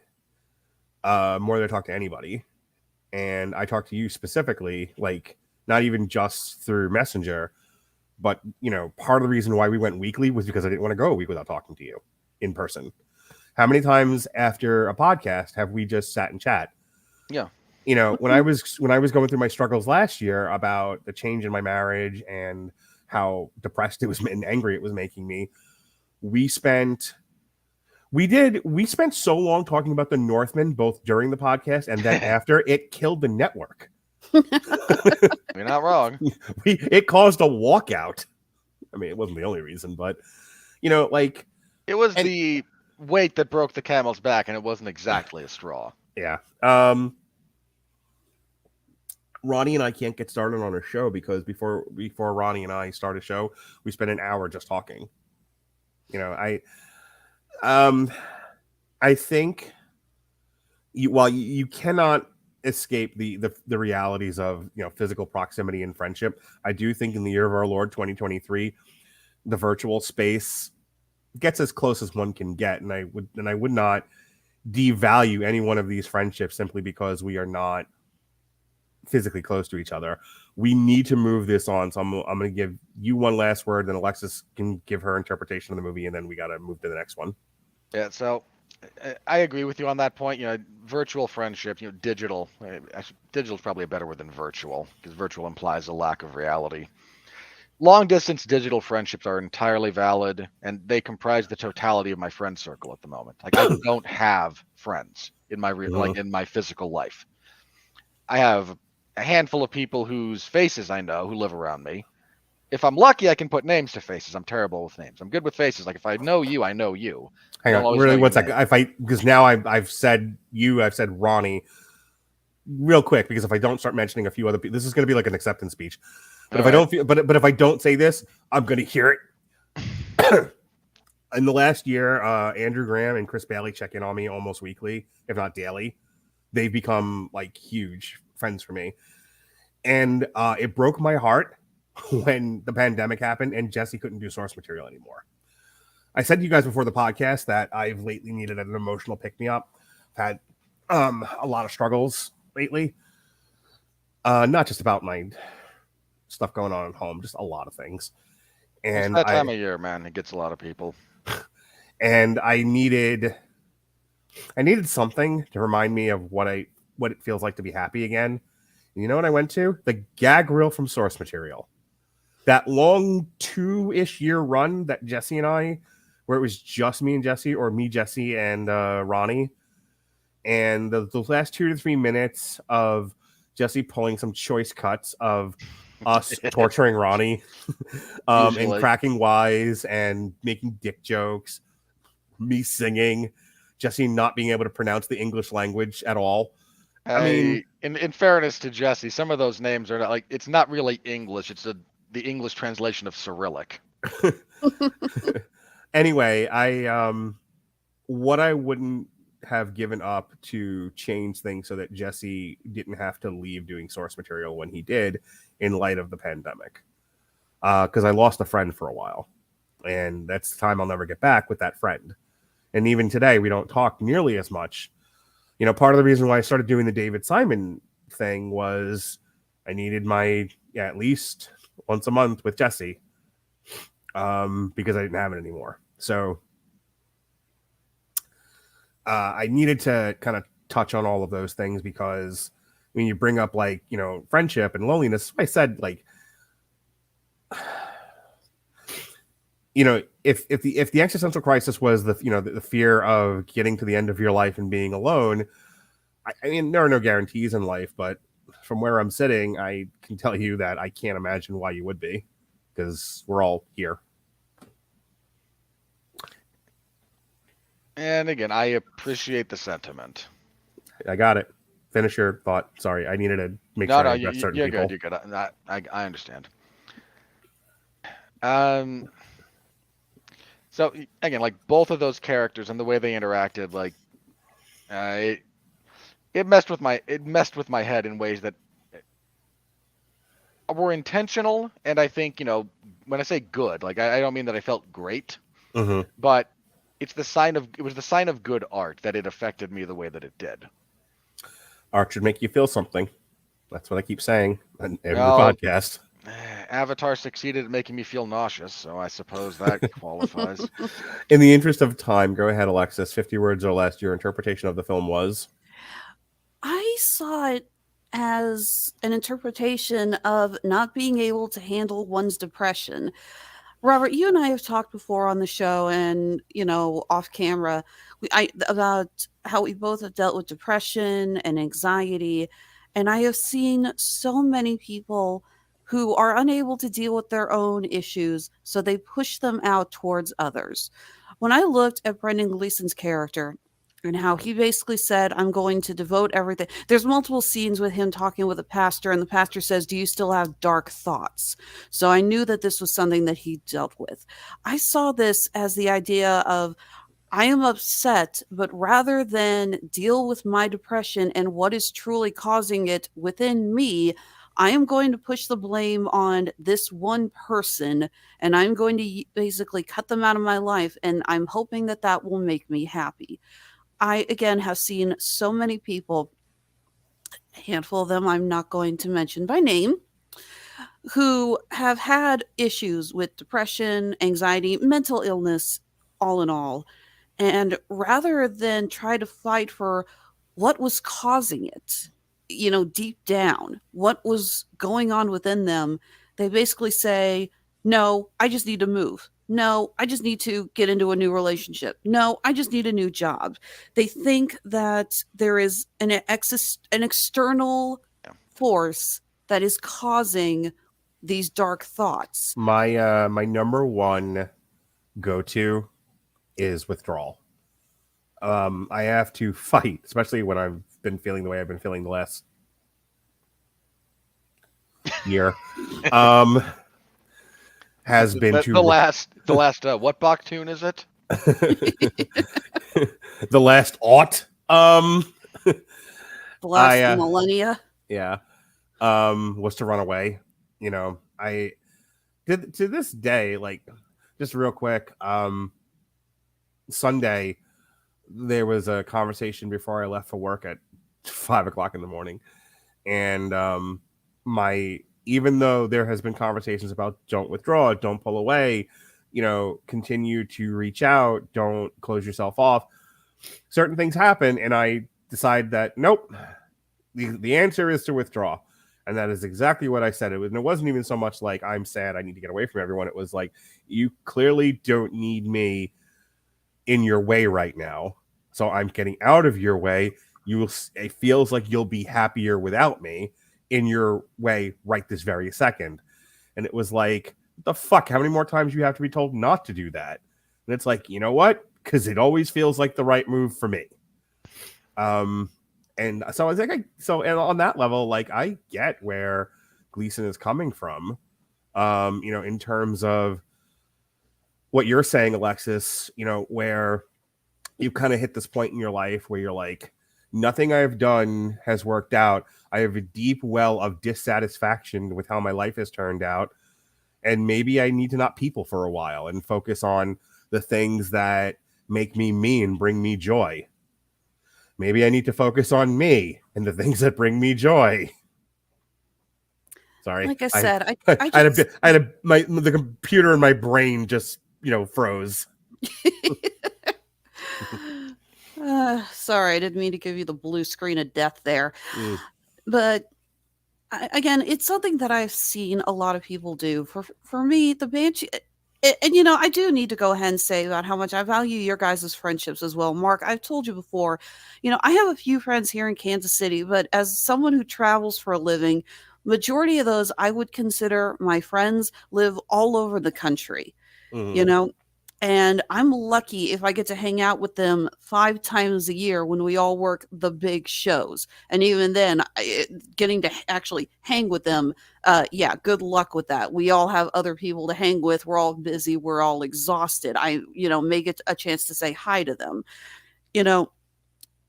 more than I talk to anybody. And I talk to you specifically, like, not even just through Messenger, but, part of the reason why we went weekly was because I didn't want to go a week without talking to you in person. How many times after a podcast have we just sat and chat? Yeah. When I was going through my struggles last year about the change in my marriage and how depressed it was and angry it was making me, we spent so long talking about the Northman, both during the podcast and then after. It killed the network. You're not wrong. It caused a walkout. I mean, it wasn't the only reason, but it was the weight that broke the camel's back, and it wasn't exactly a straw. Yeah. Ronnie and I can't get started on our show because before Ronnie and I start a show, we spend an hour just talking. I think while you cannot escape the realities of physical proximity and friendship, I do think in the year of our Lord 2023, the virtual space gets as close as one can get, and I would not devalue any one of these friendships simply because we are not physically close to each other. We need to move this on. So I'm going to give you one last word, then Alexis can give her interpretation of the movie, and then we got to move to the next one. Yeah, so I agree with you on that point. Virtual friendship, digital. Digital is probably a better word than virtual, because virtual implies a lack of reality. Long distance digital friendships are entirely valid, and they comprise the totality of my friend circle at the moment. Like, I don't have friends in my in my physical life. I have a handful of people whose faces I know who live around me. If I'm lucky, I can put names to faces. I'm terrible with names. I'm good with faces. Like, if I know you, I know you. Hang on, really, one second. Because now I've said you, I've said Ronnie, real quick. Because if I don't start mentioning a few other people, this is going to be like an acceptance speech. But if I don't say this, I'm going to hear it. In the last year, Andrew Graham and Chris Bailey check in on me almost weekly, if not daily. They've become like huge friends for me, and it broke my heart when the pandemic happened and Jesse couldn't do source material anymore. I said to you guys before the podcast that I've lately needed an emotional pick-me-up. I've had a lot of struggles lately. Not just about my stuff going on at home, just a lot of things. And it's that time of year, man. It gets a lot of people. And I needed something to remind me of what it feels like to be happy again. And you know what I went to? The gag reel from Source Material. That long 2-ish year run that Jesse and I, where it was just me and Jesse, or me, Jesse, and Ronnie. And the last 2 to 3 minutes of Jesse pulling some choice cuts of us torturing Ronnie and cracking Weiss and making dick jokes, me singing, Jesse not being able to pronounce the English language at all. I mean, in fairness to Jesse, some of those names are not like, it's not really English. It's the English translation of Cyrillic. Anyway, what I wouldn't have given up to change things so that Jesse didn't have to leave doing Source Material when he did in light of the pandemic. Because I lost a friend for a while, and that's the time I'll never get back with that friend. And even today, we don't talk nearly as much. You know, part of the reason why I started doing the David Simon thing was I needed my at least once a month with Jesse because I didn't have it anymore. So I needed to kind of touch on all of those things because when you bring up like, you know, friendship and loneliness, I said like, you know, if the existential crisis was the fear of getting to the end of your life and being alone, I mean, there are no guarantees in life, but from where I'm sitting, I can tell you that I can't imagine why you would be, because we're all here. And again, I appreciate the sentiment. I got it. Finish your thought. Sorry, I needed to make sure I addressed certain people. You're good. I understand. So again, like both of those characters and the way they interacted, like it messed with my head in ways that were intentional. And I think, you know, when I say good, like I don't mean that I felt great, but it was the sign of good art that it affected me the way that it did. Art should make you feel something. That's what I keep saying on every podcast. Avatar succeeded at making me feel nauseous, so I suppose that qualifies. In the interest of time, go ahead, Alexis. 50 words or less. Your interpretation of the film was? I saw it as an interpretation of not being able to handle one's depression. Robert, you and I have talked before on the show and, you know, off camera, about how we both have dealt with depression and anxiety. And I have seen so many people who are unable to deal with their own issues, so they push them out towards others. When I looked at Brendan Gleeson's character and how he basically said, I'm going to devote everything. There's multiple scenes with him talking with a pastor, and the pastor says, do you still have dark thoughts? So I knew that this was something that he dealt with. I saw this as the idea of, I am upset, but rather than deal with my depression and what is truly causing it within me, I am going to push the blame on this one person, and I'm going to basically cut them out of my life, and I'm hoping that that will make me happy. I, again, have seen so many people, a handful of them I'm not going to mention by name, who have had issues with depression, anxiety, mental illness, all in all. And rather than try to fight for what was causing it, you know, deep down, what was going on within them, they basically say, no, I just need to move. No, I just need to get into a new relationship. No, I just need a new job. They think that there is an external force that is causing these dark thoughts. My number one go-to is withdrawal. I have to fight, especially when I've been feeling the way I've been feeling the last year. Has been the last what Bach tune is it? The last aught. The last millennia. Yeah. Was to run away. You know, I did to this day, like, just real quick. Sunday, there was a conversation before I left for work at 5:00 in the morning. And even though there has been conversations about don't withdraw, don't pull away, continue to reach out, don't close yourself off, certain things happen. And I decide that, nope, the answer is to withdraw. And that is exactly what I said. It wasn't even so much like I'm sad, I need to get away from everyone. It was like, you clearly don't need me in your way right now. So I'm getting out of your way. It feels like you'll be happier without me in your way right this very second. And it was like, the fuck, how many more times you have to be told not to do that? And it's like, you know what? Because it always feels like the right move for me. And so I was like, and on that level, like, I get where Gleason is coming from, in terms of what you're saying, Alexis, where you kind of hit this point in your life where you're like, nothing I've done has worked out. I have a deep well of dissatisfaction with how my life has turned out. And maybe I need to not people for a while and focus on the things that make me and bring me joy. Maybe I need to focus on me and the things that bring me joy. Sorry. Like I said, the computer in my brain just, froze. Sorry, I didn't mean to give you the blue screen of death there. But again, it's something that I've seen a lot of people do. For me, the Banshee, and I do need to go ahead and say about how much I value your guys' friendships as well. Mark, I've told you before, I have a few friends here in Kansas City, but as someone who travels for a living, majority of those I would consider my friends live all over the country, and I'm lucky if I get to hang out with them 5 times a year when we all work the big shows. And even then, getting to actually hang with them, good luck with that. We all have other people to hang with. We're all busy. We're all exhausted. I may get a chance to say hi to them.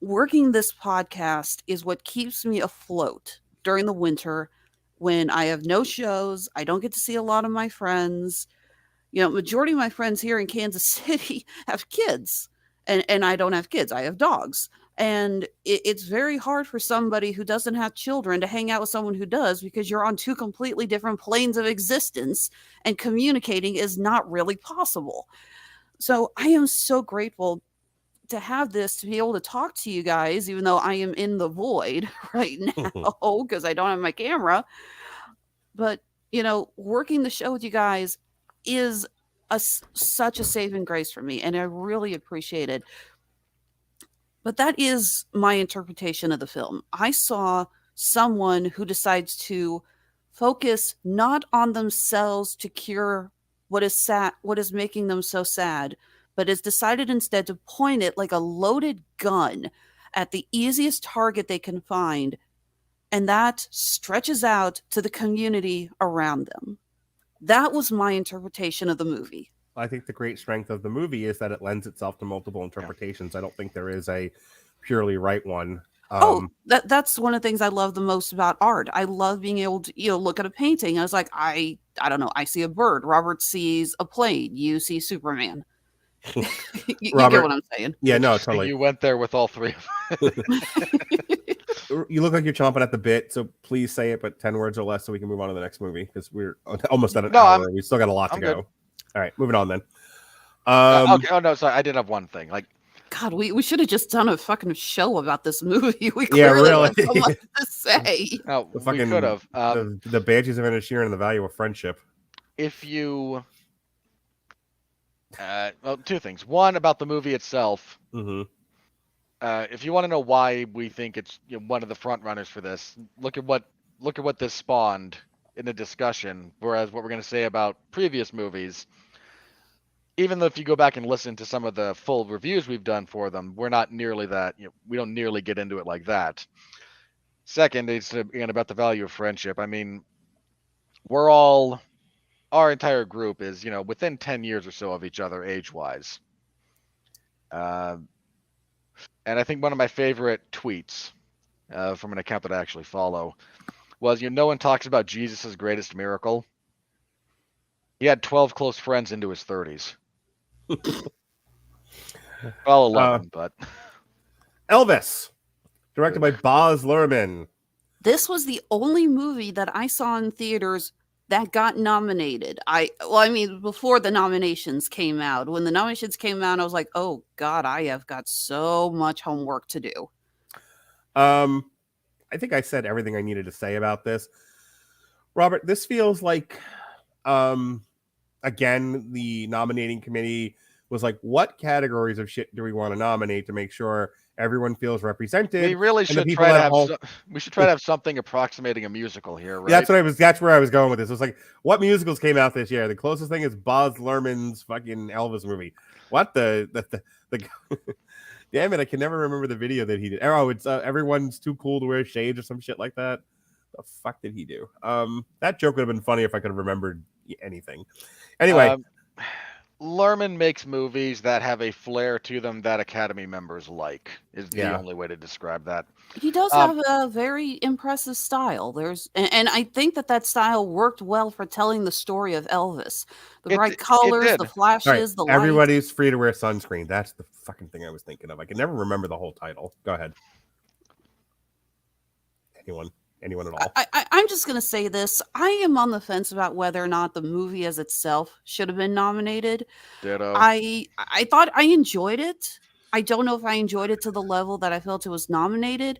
Working this podcast is what keeps me afloat during the winter when I have no shows. I don't get to see a lot of my friends. Majority of my friends here in Kansas City have kids, and I don't have kids. I have dogs. And it's very hard for somebody who doesn't have children to hang out with someone who does, because you're on 2 completely different planes of existence and communicating is not really possible. So I am so grateful to have this, to be able to talk to you guys, even though I am in the void right now because I don't have my camera. But, working the show with you guys is such a saving grace for me, and I really appreciate it. But that is my interpretation of the film. I saw someone who decides to focus not on themselves to cure what is sad, what is making them so sad, but has decided instead to point it like a loaded gun at the easiest target they can find, and that stretches out to the community around them. That was my interpretation of the movie. I think the great strength of the movie is that it lends itself to multiple interpretations. I don't think there is a purely right one. That's one of the things I love the most about art. I love being able to, look at a painting. I was like, I don't know. I see a bird. Robert sees a plane. You see Superman. you Robert, get what I'm saying? Yeah, no, totally. You went there with all 3 of them. You look like you're chomping at the bit, so please say it, but 10 words or less so we can move on to the next movie, because we're almost at an hour. We still got a lot to go. Good. All right, moving on then. Okay. Oh, no, sorry. I did have one thing. God, we should have just done a fucking show about this movie. We really have so much to say. Oh, we could have. The Banshees of Inisherin and the value of friendship. If you... 2 things. One, about the movie itself. Mm-hmm. If you want to know why we think it's one of the front runners for this, look at what this spawned in the discussion. Whereas what we're going to say about previous movies, even though if you go back and listen to some of the full reviews we've done for them, we're not nearly that. We don't nearly get into it like that. Second, it's again about the value of friendship. I mean, our entire group is within 10 years or so of each other age-wise. And I think one of my favorite tweets from an account that I actually follow was, no one talks about Jesus' greatest miracle. He had 12 close friends into his 30s. Well, 11, but Elvis, directed by Baz Luhrmann. This was the only movie that I saw in theaters that got nominated. Before the nominations came out. When the nominations came out, I was like, oh God, I have got so much homework to do. I think I said everything I needed to say about this. Robert, this feels like, again, the nominating committee was like, what categories of shit do we want to nominate to make sure everyone feels represented? we really should try to have we should try to have something approximating a musical here, right? That's where I was going with this. It was like, what musicals came out this year? The closest thing is Baz Luhrmann's fucking Elvis movie. What the damn it, I can never remember the video that he did. Oh, it's Everyone's Too Cool to Wear Shades or some shit like that. The fuck did he do? That joke would have been funny if I could have remembered anything. Anyway, Luhrmann makes movies that have a flair to them that Academy members like, is the only way to describe that. He does have a very impressive style. And I think that style worked well for telling the story of Elvis. The bright colors, the flashes, the lights. Everybody's free to wear sunscreen. That's the fucking thing I was thinking of. I can never remember the whole title. Go ahead. Anyone at all? I'm just going to say this. I am on the fence about whether or not the movie as itself should have been nominated. Ditto. I thought I enjoyed it. I don't know if I enjoyed it to the level that I felt it was nominated.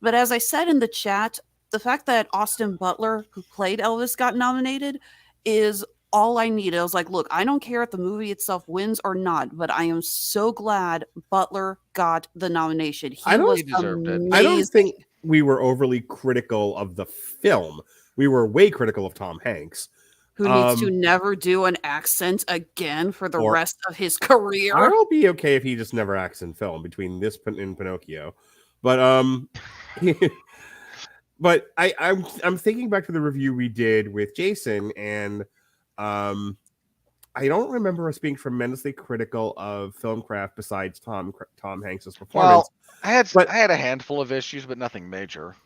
But as I said in the chat, the fact that Austin Butler, who played Elvis, got nominated is all I needed. I was like, look, I don't care if the movie itself wins or not, but I am so glad Butler got the nomination. He deserved it. I don't think we were overly critical of the film. We were way critical of Tom Hanks, who needs to never do an accent again for the rest of his career. I'll be okay if he just never acts in film between this and Pinocchio. But but I'm thinking back to the review we did with Jason, and I don't remember us being tremendously critical of Filmcraft besides Tom Hanks's performance. Well, I had a handful of issues, but nothing major.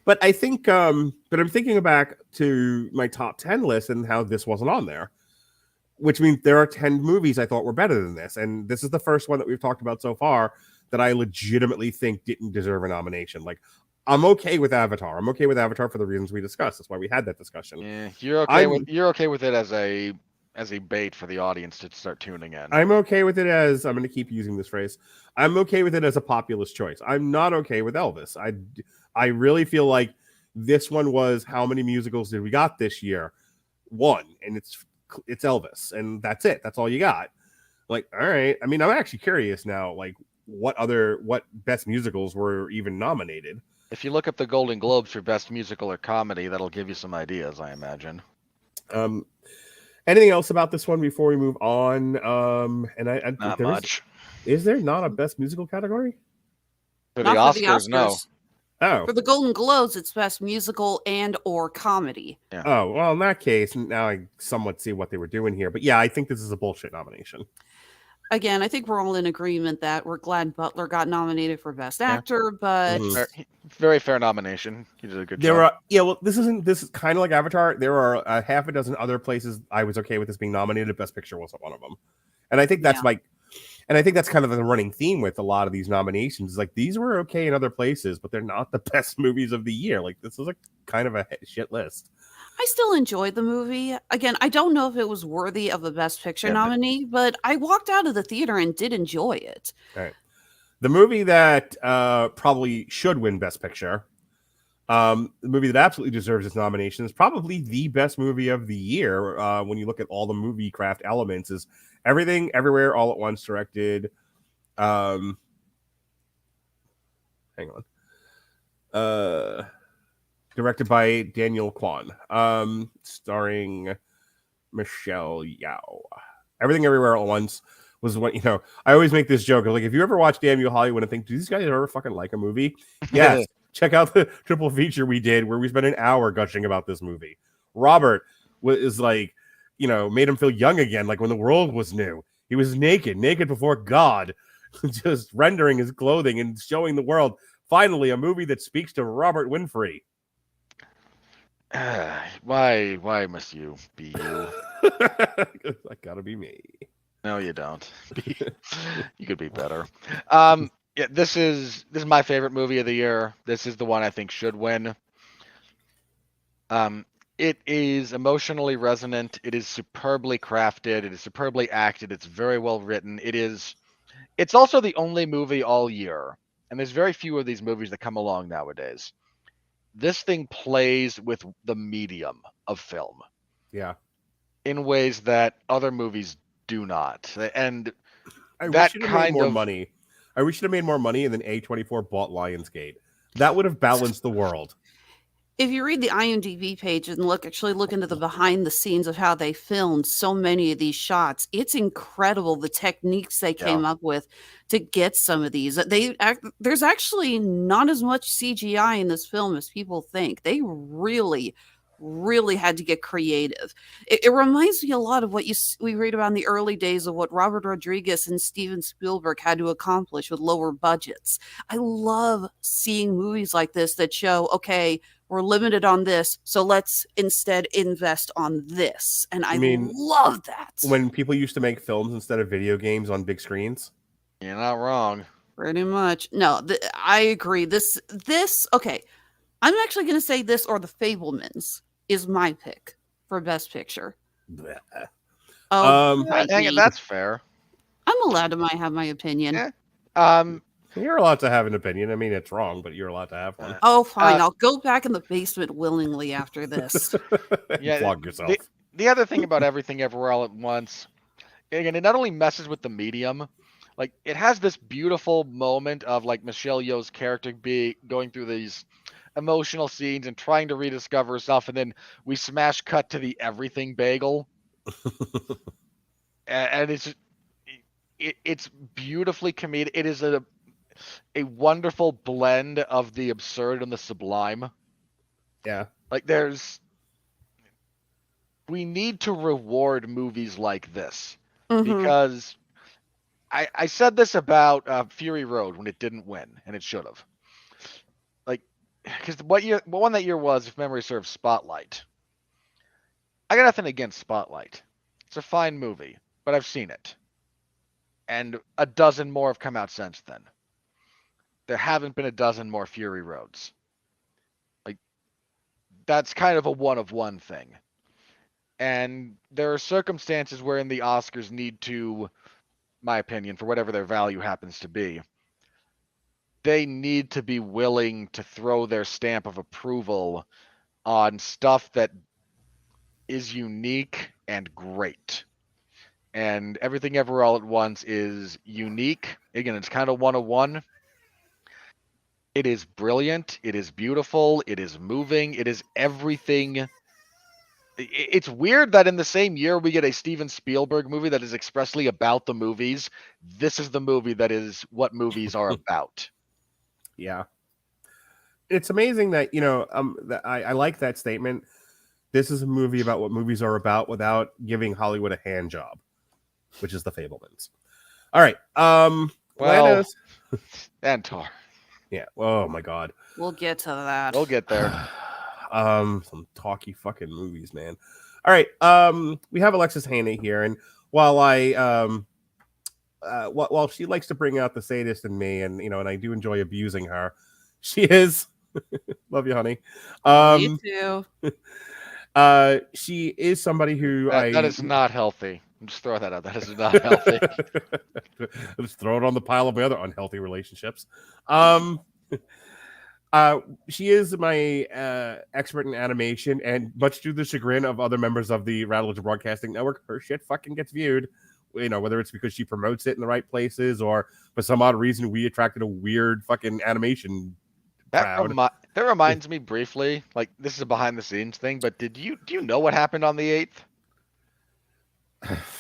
But I think, but I'm thinking back to my top 10 list and how this wasn't on there, which means there are 10 movies I thought were better than this. And this is the first one that we've talked about so far that I legitimately think didn't deserve a nomination. Like, I'm okay with Avatar. I'm okay with Avatar for the reasons we discussed. That's why we had that discussion. Yeah, you're okay with it as a bait for the audience to start tuning in. I'm okay with it as, I'm going to keep using this phrase, I'm okay with it as a populist choice. I'm not okay with Elvis. I really feel like this one was, how many musicals did we got this year? One, and it's Elvis, and that's it. That's all you got. Like, all right. I mean, I'm actually curious now, like, what best musicals were even nominated. If you look up the Golden Globes for best musical or comedy, that'll give you some ideas, I imagine. Anything else about this one before we move on? Not much. Is there not a best musical category? For the Oscars, no. Oh. For the Golden Globes, it's best musical and or comedy. Yeah. Oh, well, in that case, now I somewhat see what they were doing here. But yeah, I think this is a bullshit nomination. Again, I think we're all in agreement that we're glad Butler got nominated for Best Actor, but very fair nomination. He did a good job. This is kind of like Avatar. There are a half a dozen other places I was okay with this being nominated. Best Picture wasn't one of them, and I think that's that's kind of the running theme with a lot of these nominations. Like, these were okay in other places, but they're not the best movies of the year. Like, this is a kind of a shit list. I still enjoyed the movie. Again, I don't know if it was worthy of a Best Picture nominee, but I walked out of the theater and did enjoy it. All right. The movie that probably should win Best Picture, the movie that absolutely deserves its nomination, is probably the best movie of the year when you look at all the movie craft elements, is Everything, Everywhere, All at Once, directed. Hang on. Directed by Daniel Kwan, starring Michelle Yeoh. Everything Everywhere All at Once was what, I always make this joke of, like, if you ever watch Damn You Hollywood and think, do these guys ever fucking like a movie? Yes. Check out the triple feature we did where we spent an hour gushing about this movie. Robert was like, made him feel young again, like when the world was new. He was naked before God, just rendering his clothing and showing the world, finally, a movie that speaks to Robert Winfree. Why must you be you? That gotta be me. No, you don't. You could be better. Yeah, this is my favorite movie of the year. This is the one I think should win. It is emotionally resonant. It is superbly crafted. It is superbly acted. It's very well written. It's also the only movie all year, and there's very few of these movies that come along nowadays. This thing plays with the medium of film. Yeah. In ways that other movies do not. And I that wish it had kind made more of money. I wish it had made more money and then A24 bought Lionsgate. That would have balanced the world. If you read the IMDb page and look into the behind the scenes of how they filmed so many of these shots, it's incredible the techniques they came up with to get some of these. There's actually not as much CGI in this film as people think. They really had to get creative. It reminds me a lot of what we read about in the early days of what Robert Rodriguez and Steven Spielberg had to accomplish with lower budgets. I love seeing movies like this that show, okay, we're limited on this, so let's instead invest on this. And I love that. When people used to make films instead of video games on big screens. You're not wrong. Pretty much. No, I agree. This, okay. I'm actually going to say this or The Fabelmans is my pick for Best Picture. That's fair. I'm allowed to have my opinion. You're allowed to have an opinion. I mean, it's wrong, but you're allowed to have one. Oh, fine. I'll go back in the basement willingly after this. Flog yourself. The other thing about Everything Everywhere All at Once, again, it not only messes with the medium, like it has this beautiful moment of like Michelle Yeoh's character going through these emotional scenes and trying to rediscover herself, and then we smash cut to the everything bagel, and it's beautifully comedic. It is a wonderful blend of the absurd and the sublime. Yeah. Like we need to reward movies like this because I said this about Fury Road when it didn't win, and it should have. Like, because what one that year was, if memory serves, Spotlight. I got nothing against Spotlight. It's a fine movie, but I've seen it. And a dozen more have come out since then. There haven't been a dozen more Fury Roads. Like, that's kind of a one-of-one thing. And there are circumstances wherein the Oscars need to, my opinion, for whatever their value happens to be, they need to be willing to throw their stamp of approval on stuff that is unique and great. And Everything Everywhere All at Once is unique. Again, it's kind of one-of-one. It is brilliant. It is beautiful. It is moving. It is everything. It's weird that in the same year we get a Steven Spielberg movie that is expressly about the movies. This is the movie that is what movies are about. Yeah. It's amazing that, that I like that statement. This is a movie about what movies are about without giving Hollywood a hand job, which is The Fabelmans. All right. Well, Antar. Yeah. Oh my God. We'll get to that. We'll get there. Some talky fucking movies, man. All right. We have Alexis Hejna here, and while while she likes to bring out the sadist in me, and and I do enjoy abusing her, she is love you, honey. Me too. She is somebody who that is not healthy. Just throw that out. That is not healthy. Just throw it on the pile of my other unhealthy relationships. She is my expert in animation, and much to the chagrin of other members of the Radulich Broadcasting Network, her shit fucking gets viewed. Whether it's because she promotes it in the right places or for some odd reason we attracted a weird fucking animation crowd. That reminds me briefly, like this is a behind the scenes thing, but do you know what happened on the 8th?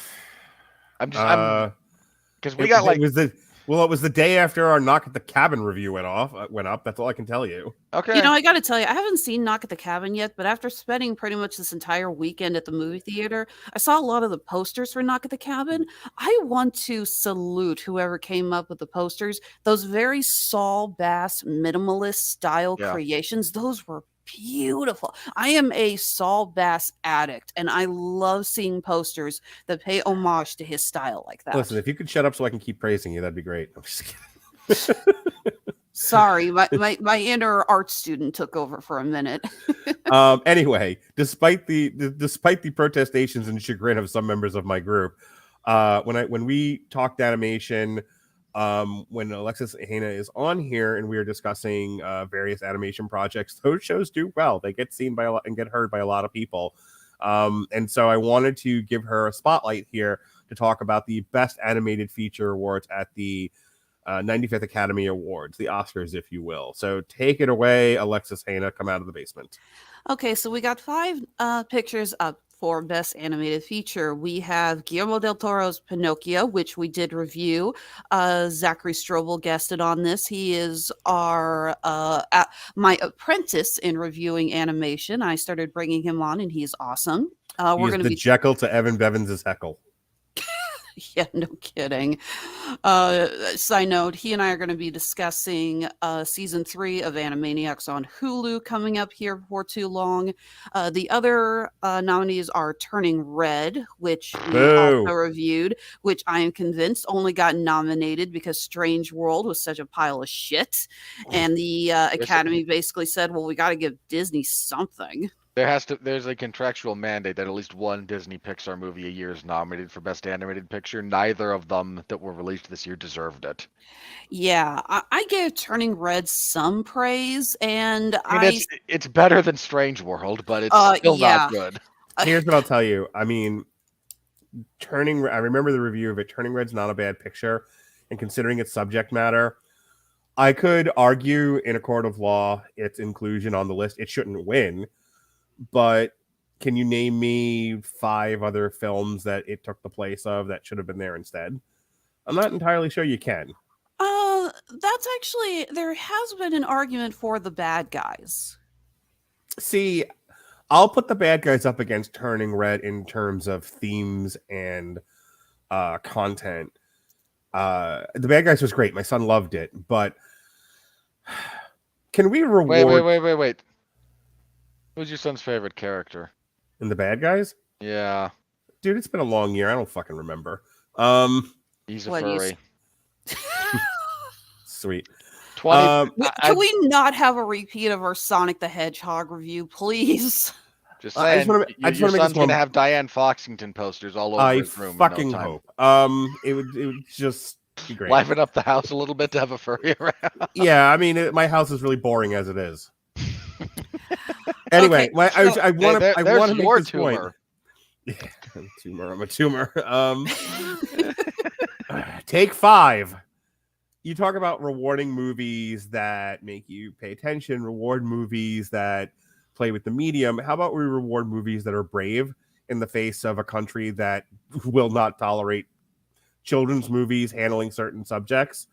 Because we got it was the day after our Knock at the Cabin review went up. That's all I can tell you. Okay. I got to tell you, I haven't seen Knock at the Cabin yet, but after spending pretty much this entire weekend at the movie theater, I saw a lot of the posters for Knock at the Cabin. I want to salute whoever came up with the posters. Those very Saul Bass minimalist style creations, those were beautiful. I am a Saul Bass addict, and I love seeing posters that pay homage to his style like that. Listen, if you could shut up so I can keep praising you, that'd be great. I'm just kidding. Sorry, my inner art student took over for a minute. Anyway, despite the protestations and chagrin of some members of my group, when we talked animation, when Alexis and Hejna is on here and we are discussing various animation projects, those shows do well. They get seen by a lot and get heard by a lot of people. And so I wanted to give her a spotlight here to talk about the Best Animated Feature Awards at the 95th Academy Awards, the Oscars, if you will. So take it away, Alexis, Hejna, come out of the basement. Okay, so we got 5 pictures up for Best Animated Feature. We have Guillermo del Toro's Pinocchio, which we did review. Zachary Strobel guested on this. He is our my apprentice in reviewing animation. I started bringing him on, and he's awesome. We're going to be Jekyll to Evan Bevins' Heckle. Yeah, no kidding. Side note, he and I are going to be discussing season 3 of Animaniacs on Hulu coming up here before too long. The other nominees are Turning Red, which we also reviewed, which I am convinced only got nominated because Strange World was such a pile of shit. And the Academy basically said, well, we got to give Disney something. There's a contractual mandate that at least one Disney Pixar movie a year is nominated for Best Animated Picture. Neither of them that were released this year deserved it. Yeah, I gave Turning Red some praise, and it's better than Strange World, but it's still not good. Here's what I'll tell you. I mean, I remember the review of it. Turning Red's not a bad picture, and considering its subject matter, I could argue in a court of law its inclusion on the list. It shouldn't win. But can you name me 5 other films that it took the place of that should have been there instead? I'm not entirely sure you can. That's actually, there has been an argument for The Bad Guys. See, I'll put The Bad Guys up against Turning Red in terms of themes and content. The Bad Guys was great. My son loved it. But can we reward... Wait. Who's your son's favorite character? In The Bad Guys? Yeah. Dude, it's been a long year. I don't fucking remember. He's a furry. Sweet. Can we not have a repeat of our Sonic the Hedgehog review, please? Just saying, your son's going to have Diane Foxington posters all over his room. I fucking hope. It would just be great. Liven up the house a little bit to have a furry around. Yeah, I mean, my house is really boring as it is. Anyway, okay, I want to make this point. Yeah, I'm a tumor. Take 5. You talk about rewarding movies that make you pay attention, reward movies that play with the medium. How about we reward movies that are brave in the face of a country that will not tolerate children's movies handling certain subjects?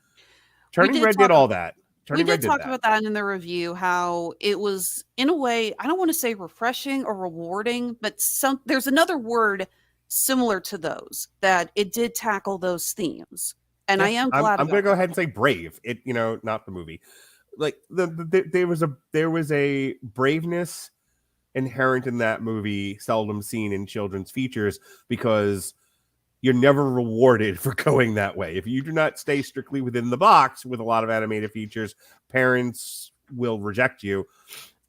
Turning Red did all that. We did talk about that in the review, how it was, in a way, I don't want to say refreshing or rewarding, but there's another word similar to those, that it did tackle those themes. And I am glad I'm going to go ahead and say brave. It, not the movie. Like there was a braveness inherent in that movie, seldom seen in children's features, because you're never rewarded for going that way. If you do not stay strictly within the box with a lot of animated features, parents will reject you.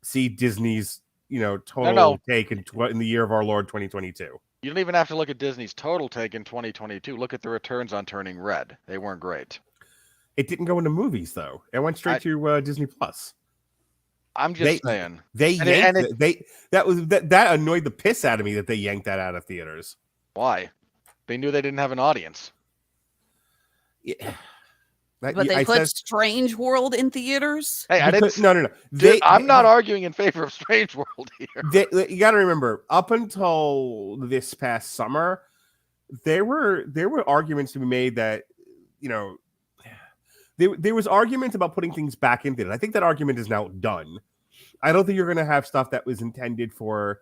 See Disney's, total take in the year of our Lord 2022. You don't even have to look at Disney's total take in 2022. Look at the returns on Turning Red. They weren't great. It didn't go into movies though. It went straight to Disney Plus. I'm just saying. That annoyed the piss out of me that they yanked that out of theaters. Why? They knew they didn't have an audience. Yeah. But they put Strange World in theaters? Hey, I didn't. No. I'm not arguing in favor of Strange World here. You got to remember, up until this past summer, there were arguments to be made that, there was arguments about putting things back into it. I think that argument is now done. I don't think you're going to have stuff that was intended for,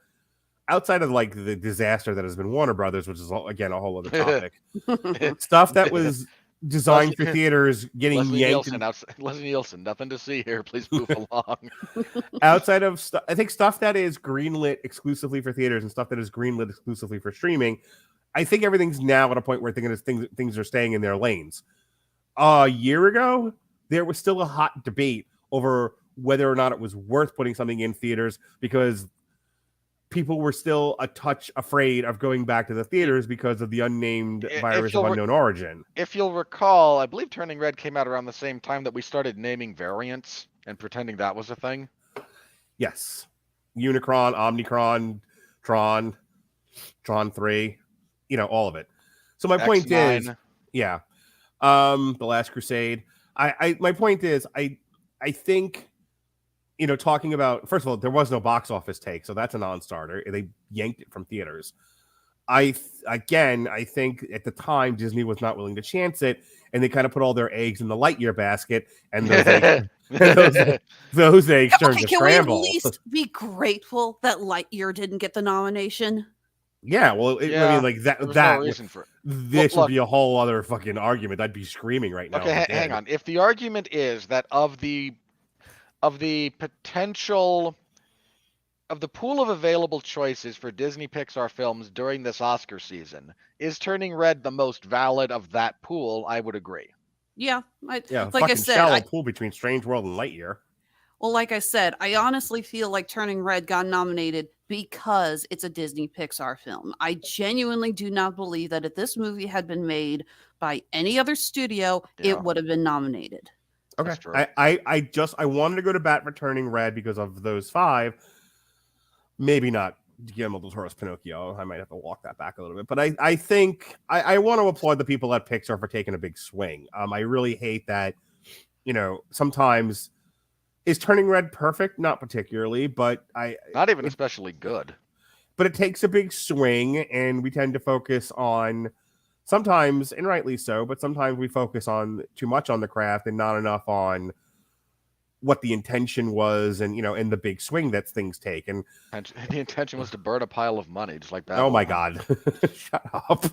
outside of like the disaster that has been Warner Brothers, which is again a whole other topic. Stuff that was designed for theaters getting Leslie yanked. Leslie Nielsen, nothing to see here. Please move along. Outside of I think stuff that is greenlit exclusively for theaters and stuff that is greenlit exclusively for streaming, I think everything's now at a point where things are staying in their lanes. A year ago, there was still a hot debate over whether or not it was worth putting something in theaters because people were still a touch afraid of going back to the theaters because of the unnamed virus of unknown origin. If you'll recall, I believe Turning Red came out around the same time that we started naming variants and pretending that was a thing. Yes. Unicron, Omnicron, Tron 3, all of it. So my point is, The Last Crusade. My point is, I think, talking about, first of all, there was no box office take, so that's a non-starter. They yanked it from theaters. I think at the time Disney was not willing to chance it, and they kind of put all their eggs in the Lightyear basket, and those eggs turned to scramble. Can we at least be grateful that Lightyear didn't get the nomination? Yeah, well, I mean, like that. No reason for it. This would be a whole other fucking argument. I'd be screaming right now. Okay, hang on. If the argument is that of the potential of the pool of available choices for Disney Pixar films during this Oscar season, is Turning Red the most valid of that pool? I would agree. Yeah, like I said, shallow pool between Strange World and Lightyear. Well, like I said, I honestly feel like Turning Red got nominated because it's a Disney Pixar film. I genuinely do not believe that if this movie had been made by any other studio, it would have been nominated. Okay. I wanted to go to bat for Turning Red because of those 5. Maybe not Guillermo del Toro's Pinocchio. I might have to walk that back a little bit. But I think I want to applaud the people at Pixar for taking a big swing. I really hate that, sometimes is Turning Red perfect? Not particularly, but not even especially good. But it takes a big swing, and we tend to focus on sometimes, and rightly so, but sometimes we focus on too much on the craft and not enough on what the intention was, and in the big swing that things take. And the intention was to burn a pile of money, just like that. Oh my God! Shut up.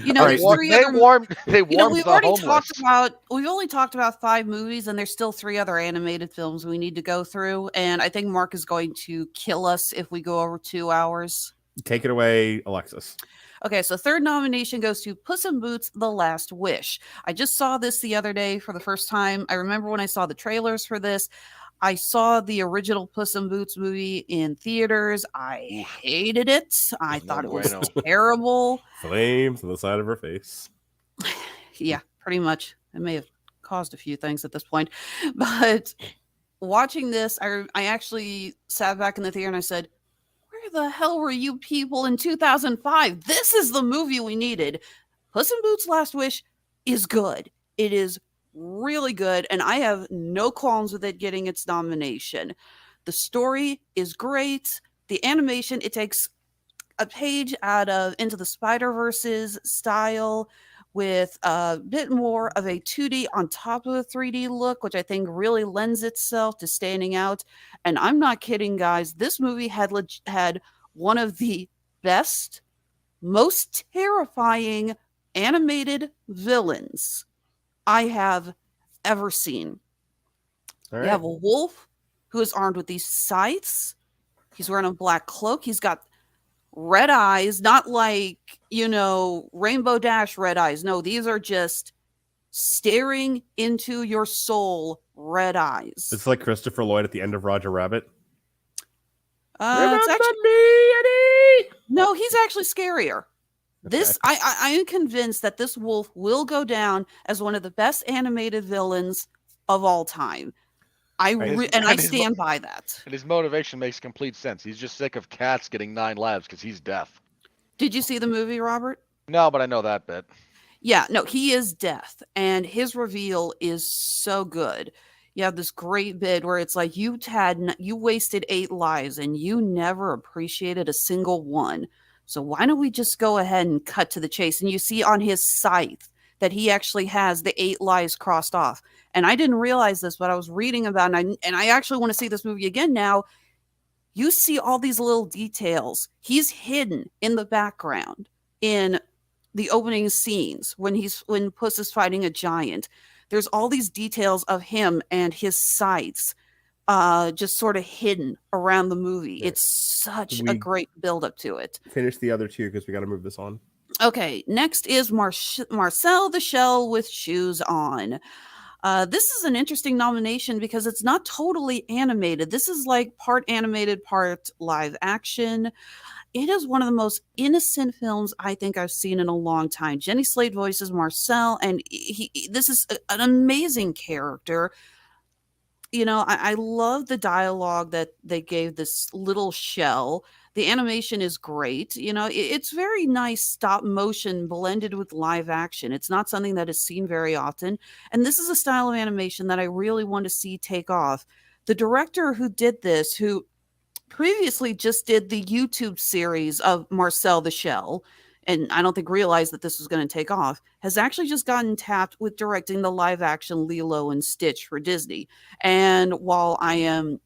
They warmed the homeless. We've only talked about 5 movies, and there's still 3 other animated films we need to go through. And I think Mark is going to kill us if we go over 2 hours. Take it away, Alexis. Okay, so third nomination goes to Puss in Boots: The Last Wish. I just saw this the other day for the first time. I remember when I saw the trailers for this. I saw the original Puss in Boots movie in theaters. I hated it. I thought it was terrible. Flames on the side of her face. Yeah, pretty much. It may have caused a few things at this point. But watching this, I actually sat back in the theater and I said, where the hell were you people in 2005? This is the movie we needed. Puss in Boots: Last Wish is good. It is really good, and I have no qualms with it getting its nomination. The story is great. The animation, it takes a page out of Into the Spider-Verse's style with a bit more of a 2D on top of a 3D look, which I think really lends itself to standing out. And I'm not kidding, guys. This movie had one of the best, most terrifying animated villains I have ever seen. You have a wolf who is armed with these scythes. He's wearing a black cloak. He's got red eyes, not like, Rainbow Dash red eyes. No, these are just staring into your soul red eyes. It's like Christopher Lloyd at the end of Roger Rabbit. It's actually me, Eddie. No, he's actually scarier. This, I am convinced that this wolf will go down as one of the best animated villains of all time. I stand by that. And his motivation makes complete sense. He's just sick of cats getting 9 lives because he's deaf. Did you see the movie, Robert? No, but I know that bit. Yeah, no, he is deaf, and his reveal is so good. You have this great bit where it's like you wasted 8 lives and you never appreciated a single one. So why don't we just go ahead and cut to the chase? And you see on his scythe that he actually has the 8 lives crossed off. And I didn't realize this, but I was reading about it, and I actually want to see this movie again now. You see all these little details. He's hidden in the background in the opening scenes when Puss is fighting a giant. There's all these details of him and his sights just sort of hidden around the movie. Yeah. It's such a great build up to it. Finish the other two because we got to move this on. Okay, next is Marcel the Shell with Shoes On. This is an interesting nomination because it's not totally animated. This is like part animated, part live action. It is one of the most innocent films I think I've seen in a long time. Jenny Slate voices Marcel, and this is an amazing character. You know, I love the dialogue that they gave this little shell. The animation is great. You know, it's very nice stop motion blended with live action. It's not something that is seen very often. And this is a style of animation that I really want to see take off. The director who did this, who previously just did the YouTube series of Marcel the Shell, and I don't think realized that this was going to take off, has actually just gotten tapped with directing the live action Lilo and Stitch for Disney. And while I am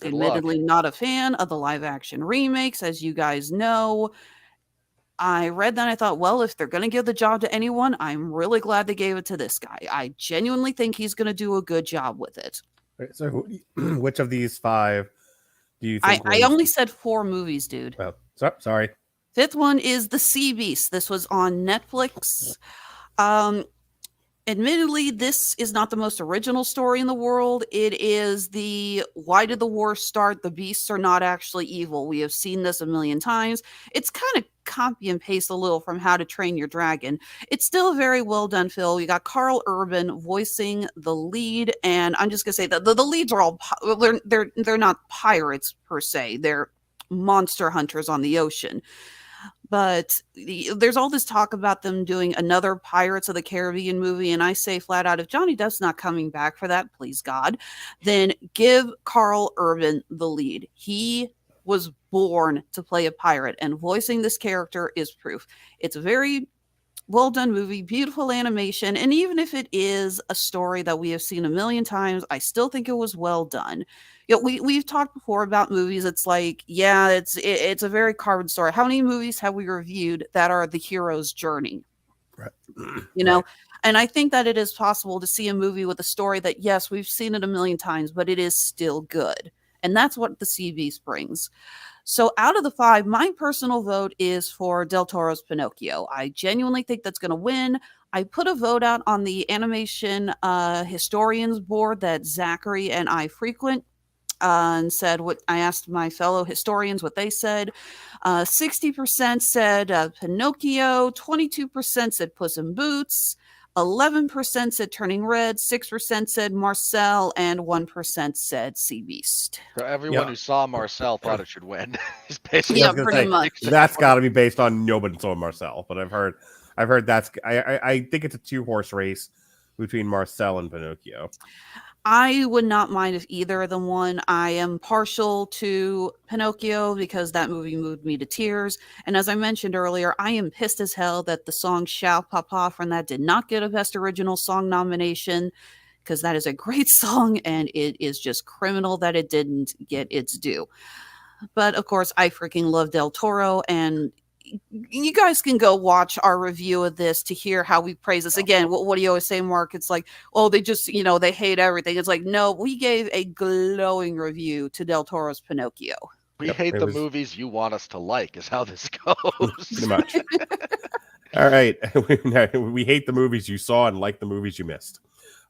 admittedly not a fan of the live action remakes, as you guys know, I read that and I thought, well, if they're going to give the job to anyone, I'm really glad they gave it to this guy. I genuinely think he's going to do a good job with it. Right, so which of these 5 do you think? I only said 4 movies, dude. Well, sorry. 5th one is The Sea Beast. This was on Netflix. Admittedly, this is not the most original story in the world. It is why did the war start? The beasts are not actually evil. We have seen this a million times. It's kind of copy and paste a little from How to Train Your Dragon. It's still a very well done film. You got Carl Urban voicing the lead, and I'm just gonna say that the leads are all they're not pirates per se. They're monster hunters on the ocean. But there's all this talk about them doing another Pirates of the Caribbean movie, and I say flat out, if Johnny Depp's not coming back for that, please God, then give Carl Urban the lead. He was born to play a pirate, and voicing this character is proof. It's a very well done movie, beautiful animation, and even if it is a story that we have seen a million times, I still think it was well done. You know, we've talked before about movies. It's like, yeah, it's a very carbon story. How many movies have we reviewed that are the hero's journey? Right. You know, and I think that it is possible to see a movie with a story that, yes, we've seen it a million times, but it is still good. And that's what The Sea Beast brings. So out of the 5, my personal vote is for Del Toro's Pinocchio. I genuinely think that's going to win. I put a vote out on the animation historians board that Zachary and I frequent. And said what I asked my fellow historians what they said. 60% said Pinocchio, 22% said Puss in Boots, 11% said Turning Red, 6% said Marcel, and 1% said Sea Beast. So everyone who saw Marcel thought it should win. Basically, yeah, pretty much. That's got to be based on nobody saw Marcel, but I've heard that's. I think it's a 2-horse race between Marcel and Pinocchio. I would not mind if either of them won. I am partial to Pinocchio because that movie moved me to tears. And as I mentioned earlier, I am pissed as hell that the song Ciao Papa from that did not get a Best Original Song nomination, because that is a great song and it is just criminal that it didn't get its due. But of course, I freaking love Del Toro, and you guys can go watch our review of this to hear how we praise this. Again, what do you always say, Mark? It's like, oh, they just, they hate everything. It's like, no, we gave a glowing review to Del Toro's Pinocchio. We hate the movies you want us to like, is how this goes. Pretty much. All right. We hate the movies you saw and like the movies you missed.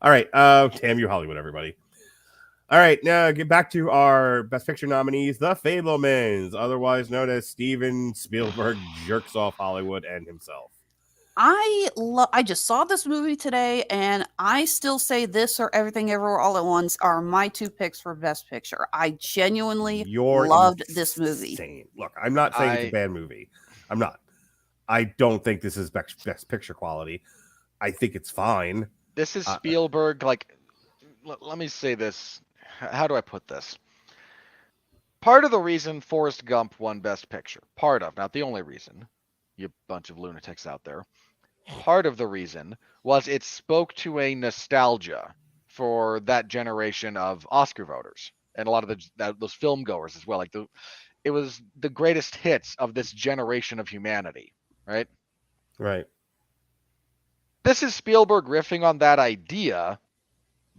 All right. Damn you, Hollywood, everybody. All right, now get back to our Best Picture nominees, The Fabelmans, otherwise known as Steven Spielberg jerks off Hollywood and himself. I just saw this movie today, and I still say this or Everything Everywhere All at Once are my 2 picks for Best Picture. I genuinely loved this movie. Look, I'm not saying it's a bad movie. I'm not. I don't think this is Best Picture quality. I think it's fine. This is Spielberg, let me say this. How do I put this? Part of the reason Forrest Gump won Best Picture, part of, not the only reason, you bunch of lunatics out there, part of the reason was it spoke to a nostalgia for that generation of Oscar voters and a lot of those film goers as well. It was the greatest hits of this generation of humanity, right? Right. This is Spielberg riffing on that idea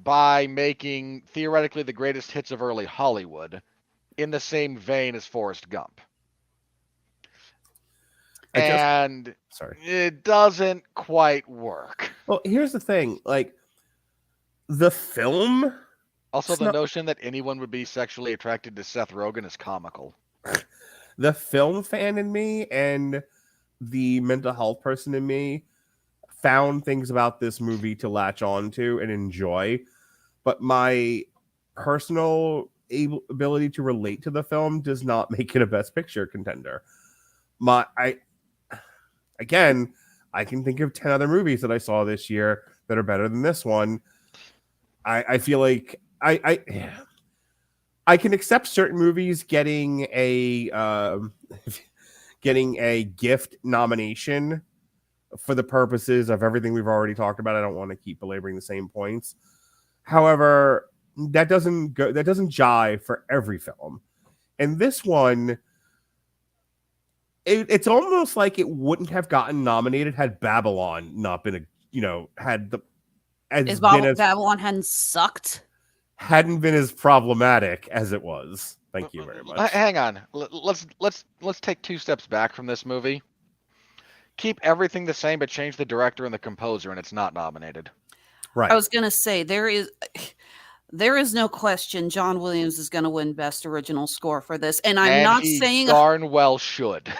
by making theoretically the greatest hits of early Hollywood in the same vein as Forrest Gump. It doesn't quite work. Well, here's the thing. Like, the film... Also, the notion that anyone would be sexually attracted to Seth Rogen is comical. The film fan in me and the mental health person in me found things about this movie to latch on to and enjoy. But my personal ability to relate to the film does not make it a Best Picture contender. I can think of 10 other movies that I saw this year that are better than this one. I feel like I can accept certain movies getting a gift nomination for the purposes of everything we've already talked about. I don't want to keep belaboring the same points. However, that doesn't jive for every film. And this one, it's almost like it wouldn't have gotten nominated had Babylon not been Babylon hadn't been as problematic as it was. Thank you very much. Hang on. Let's take 2 steps back from this movie. Keep everything the same, but change the director and the composer, and it's not nominated. Right. I was gonna say there is no question John Williams is gonna win Best Original Score for this, and he darn well should.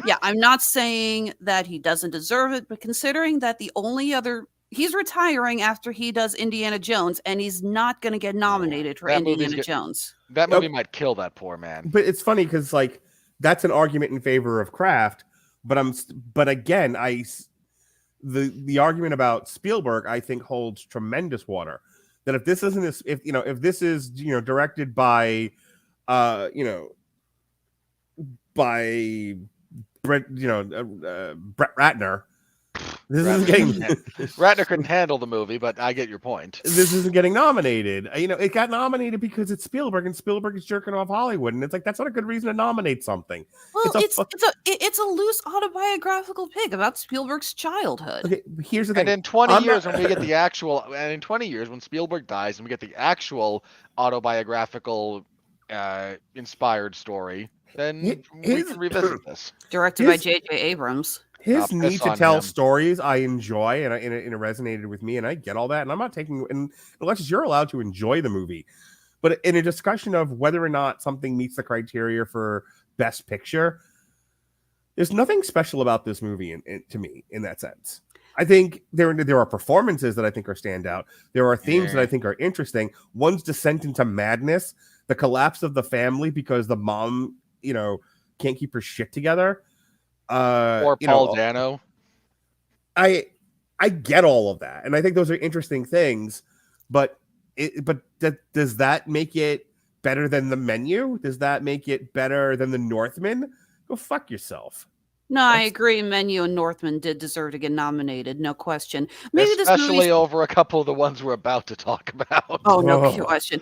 Yeah, I'm not saying that he doesn't deserve it, but considering that the only other he's retiring after he does Indiana Jones, and he's not going to get nominated for Indiana Jones. That movie might kill that poor man. But it's funny because like that's an argument in favor of Kraft. But again, the argument about Spielberg I think holds tremendous water. That if this is directed by Brett Ratner. Ratner couldn't handle the movie, but I get your point. This isn't getting nominated. It got nominated because it's Spielberg, and Spielberg is jerking off Hollywood, and it's like that's not a good reason to nominate something. Well, it's a loose autobiographical pick about Spielberg's childhood. Okay, here's the thing. And in 20 years, when we get the actual, and in 20 years when Spielberg dies, and we get the actual autobiographical inspired story, then we can revisit this. Directed by J.J. Abrams. His need to tell stories I enjoy, and it resonated with me, and I get all that. And I'm not taking, and Alexis, you're allowed to enjoy the movie, but in a discussion of whether or not something meets the criteria for Best Picture, there's nothing special about this movie to me in that sense. I think there are performances that I think are standout. There are themes that I think are interesting. One's descent into madness, the collapse of the family because the mom, can't keep her shit together. Or Paul Dano. I get all of that, and I think those are interesting things. But does that make it better than The Menu? Does that make it better than The Northman? Go fuck yourself. No, I agree. Menu and Northman did deserve to get nominated, no question. Especially over a couple of the ones we're about to talk about. Oh, no question.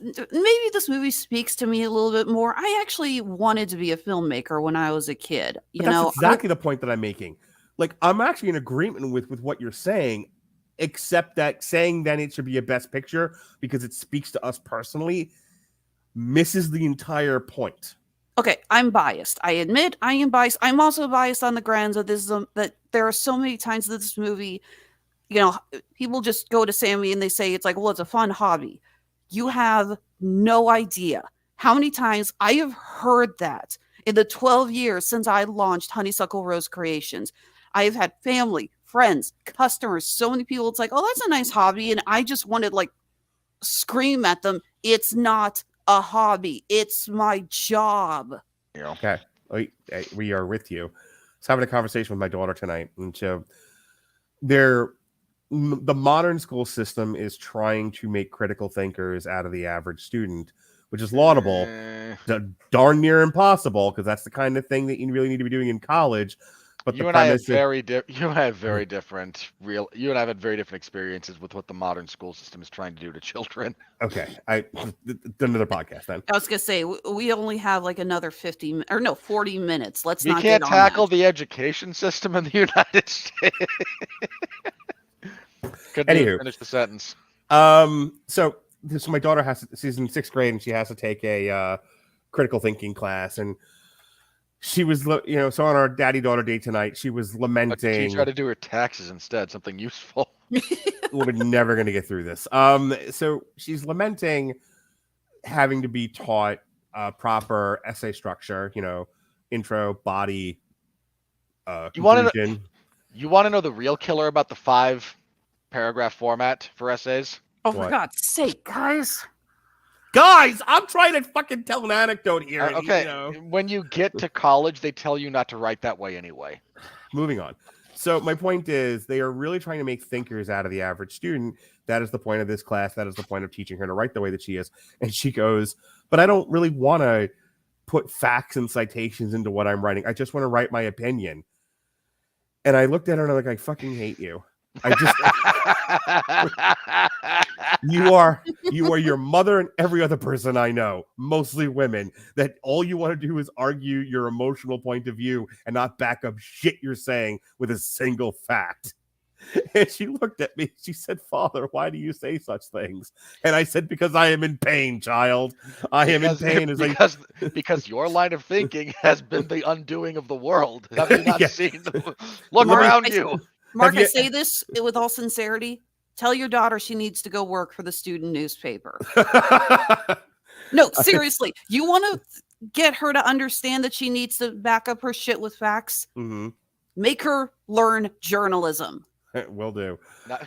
Maybe this movie speaks to me a little bit more. I actually wanted to be a filmmaker when I was a kid. That's exactly the point that I'm making. Like, I'm actually in agreement with what you're saying, except that saying that it should be a Best Picture because it speaks to us personally misses the entire point. Okay, I'm biased. I admit I am biased. I'm also biased on the grounds of this that there are so many times that this movie, people just go to Sammy and they say it's like, well, it's a fun hobby. You have no idea how many times I have heard that in the 12 years since I launched Honeysuckle Rose Creations. I have had family, friends, customers, so many people. It's like, oh, that's a nice hobby. And I just wanted scream at them. It's not a hobby. It's my job. Okay. We are with you. I was having a conversation with my daughter tonight, and so the modern school system is trying to make critical thinkers out of the average student, which is laudable, darn near impossible, because that's the kind of thing that you really need to be doing in college. But you and I have very different experiences with what the modern school system is trying to do to children. Okay, another podcast then. I was gonna say we only have another 40 minutes. We can't tackle the education system in the United States. Anywho. Finish the sentence. So my daughter she's in 6th grade and she has to take a critical thinking class, and she was, so on our daddy-daughter date tonight, she was lamenting. Teach her how to do her taxes instead, something useful. We're never going to get through this. So she's lamenting having to be taught proper essay structure, intro, body, conclusion. You want to know the real killer about the 5-paragraph format for essays? Oh, for God's sake, guys. Guys, I'm trying to fucking tell an anecdote here. Okay, when you get to college, they tell you not to write that way anyway. Moving on. So my point is, they are really trying to make thinkers out of the average student. That is the point of this class. That is the point of teaching her to write the way that she is. And she goes, but I don't really want to put facts and citations into what I'm writing. I just want to write my opinion. And I looked at her and I'm like, I fucking hate you. You are your mother and every other person I know, mostly women, that all you want to do is argue your emotional point of view and not back up shit you're saying with a single fact. And she looked at me. She said, Father, why do you say such things? And I said, because I am in pain, child. I am in pain. Because your line of thinking has been the undoing of the world. Have you not seen? Look Mark, around you. Mark, I say this with all sincerity. Tell your daughter she needs to go work for the student newspaper. No, seriously. You want to get her to understand that she needs to back up her shit with facts? Mm-hmm. Make her learn journalism. Will do.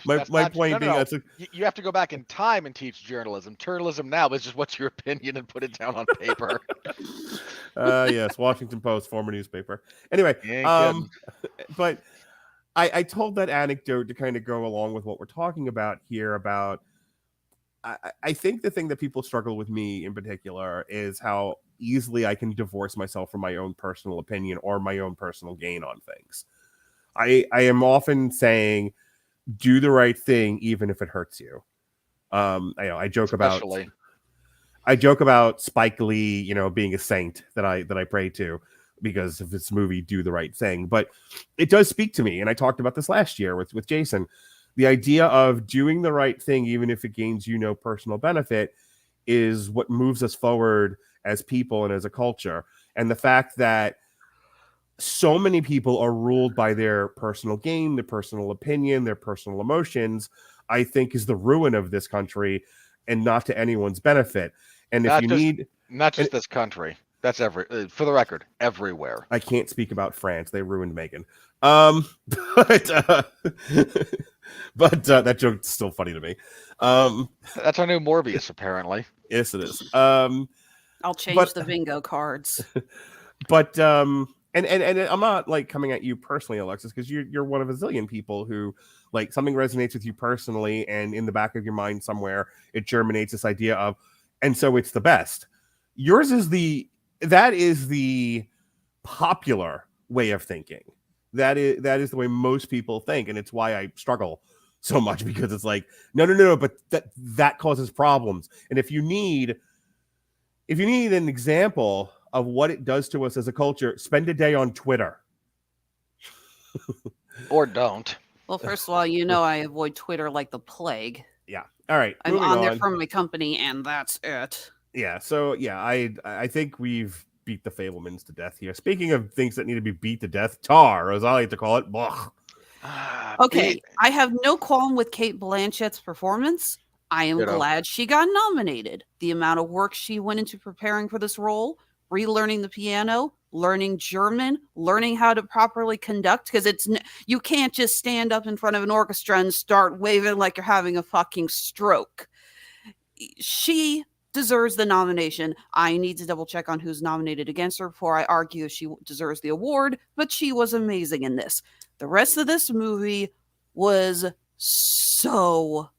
My point being, you have to go back in time and teach journalism. Journalism now is just what's your opinion and put it down on paper. Yes, Washington Post, former newspaper. Anyway, but I told that anecdote to kind of go along with what we're talking about here. About I think the thing that people struggle with me in particular is how easily I can divorce myself from my own personal opinion or my own personal gain on things. I am often saying, do the right thing, even if it hurts you. I joke about Spike Lee, being a saint that I pray to because of this movie, Do the Right Thing. But it does speak to me. And I talked about this last year with Jason. The idea of doing the right thing, even if it gains you no personal benefit, is what moves us forward as people and as a culture. And the fact that so many people are ruled by their personal gain, their personal opinion, their personal emotions, I think is the ruin of this country and not to anyone's benefit. And not just this country, that's for the record, everywhere. I can't speak about France. They ruined Megan. But that joke's still funny to me. That's our new Morbius, apparently. Yes, it is. I'll change the bingo cards. But And I'm not like coming at you personally, Alexis, because you're one of a zillion people who like something resonates with you personally, and in the back of your mind somewhere it germinates this idea of, and so it's the best. Yours is that is the popular way of thinking. That is the way most people think, and it's why I struggle so much, because it's like no, but that causes problems. And if you need an example of what it does to us as a culture, spend a day on Twitter. Or don't. Well, first of all, I avoid Twitter like the plague. Yeah. All right. I'm on there from my company, and that's it. Yeah. So, yeah, I think we've beat the Fablemans to death here. Speaking of things that need to be beat to death, tar, as I like to call it. Okay. I have no qualm with Cate Blanchett's performance. I am glad she got nominated. The amount of work she went into preparing for this role, relearning the piano, learning German, learning how to properly conduct, because you can't just stand up in front of an orchestra and start waving like you're having a fucking stroke. She deserves the nomination. I need to double check on who's nominated against her before I argue if she deserves the award, but she was amazing in this. The rest of this movie was so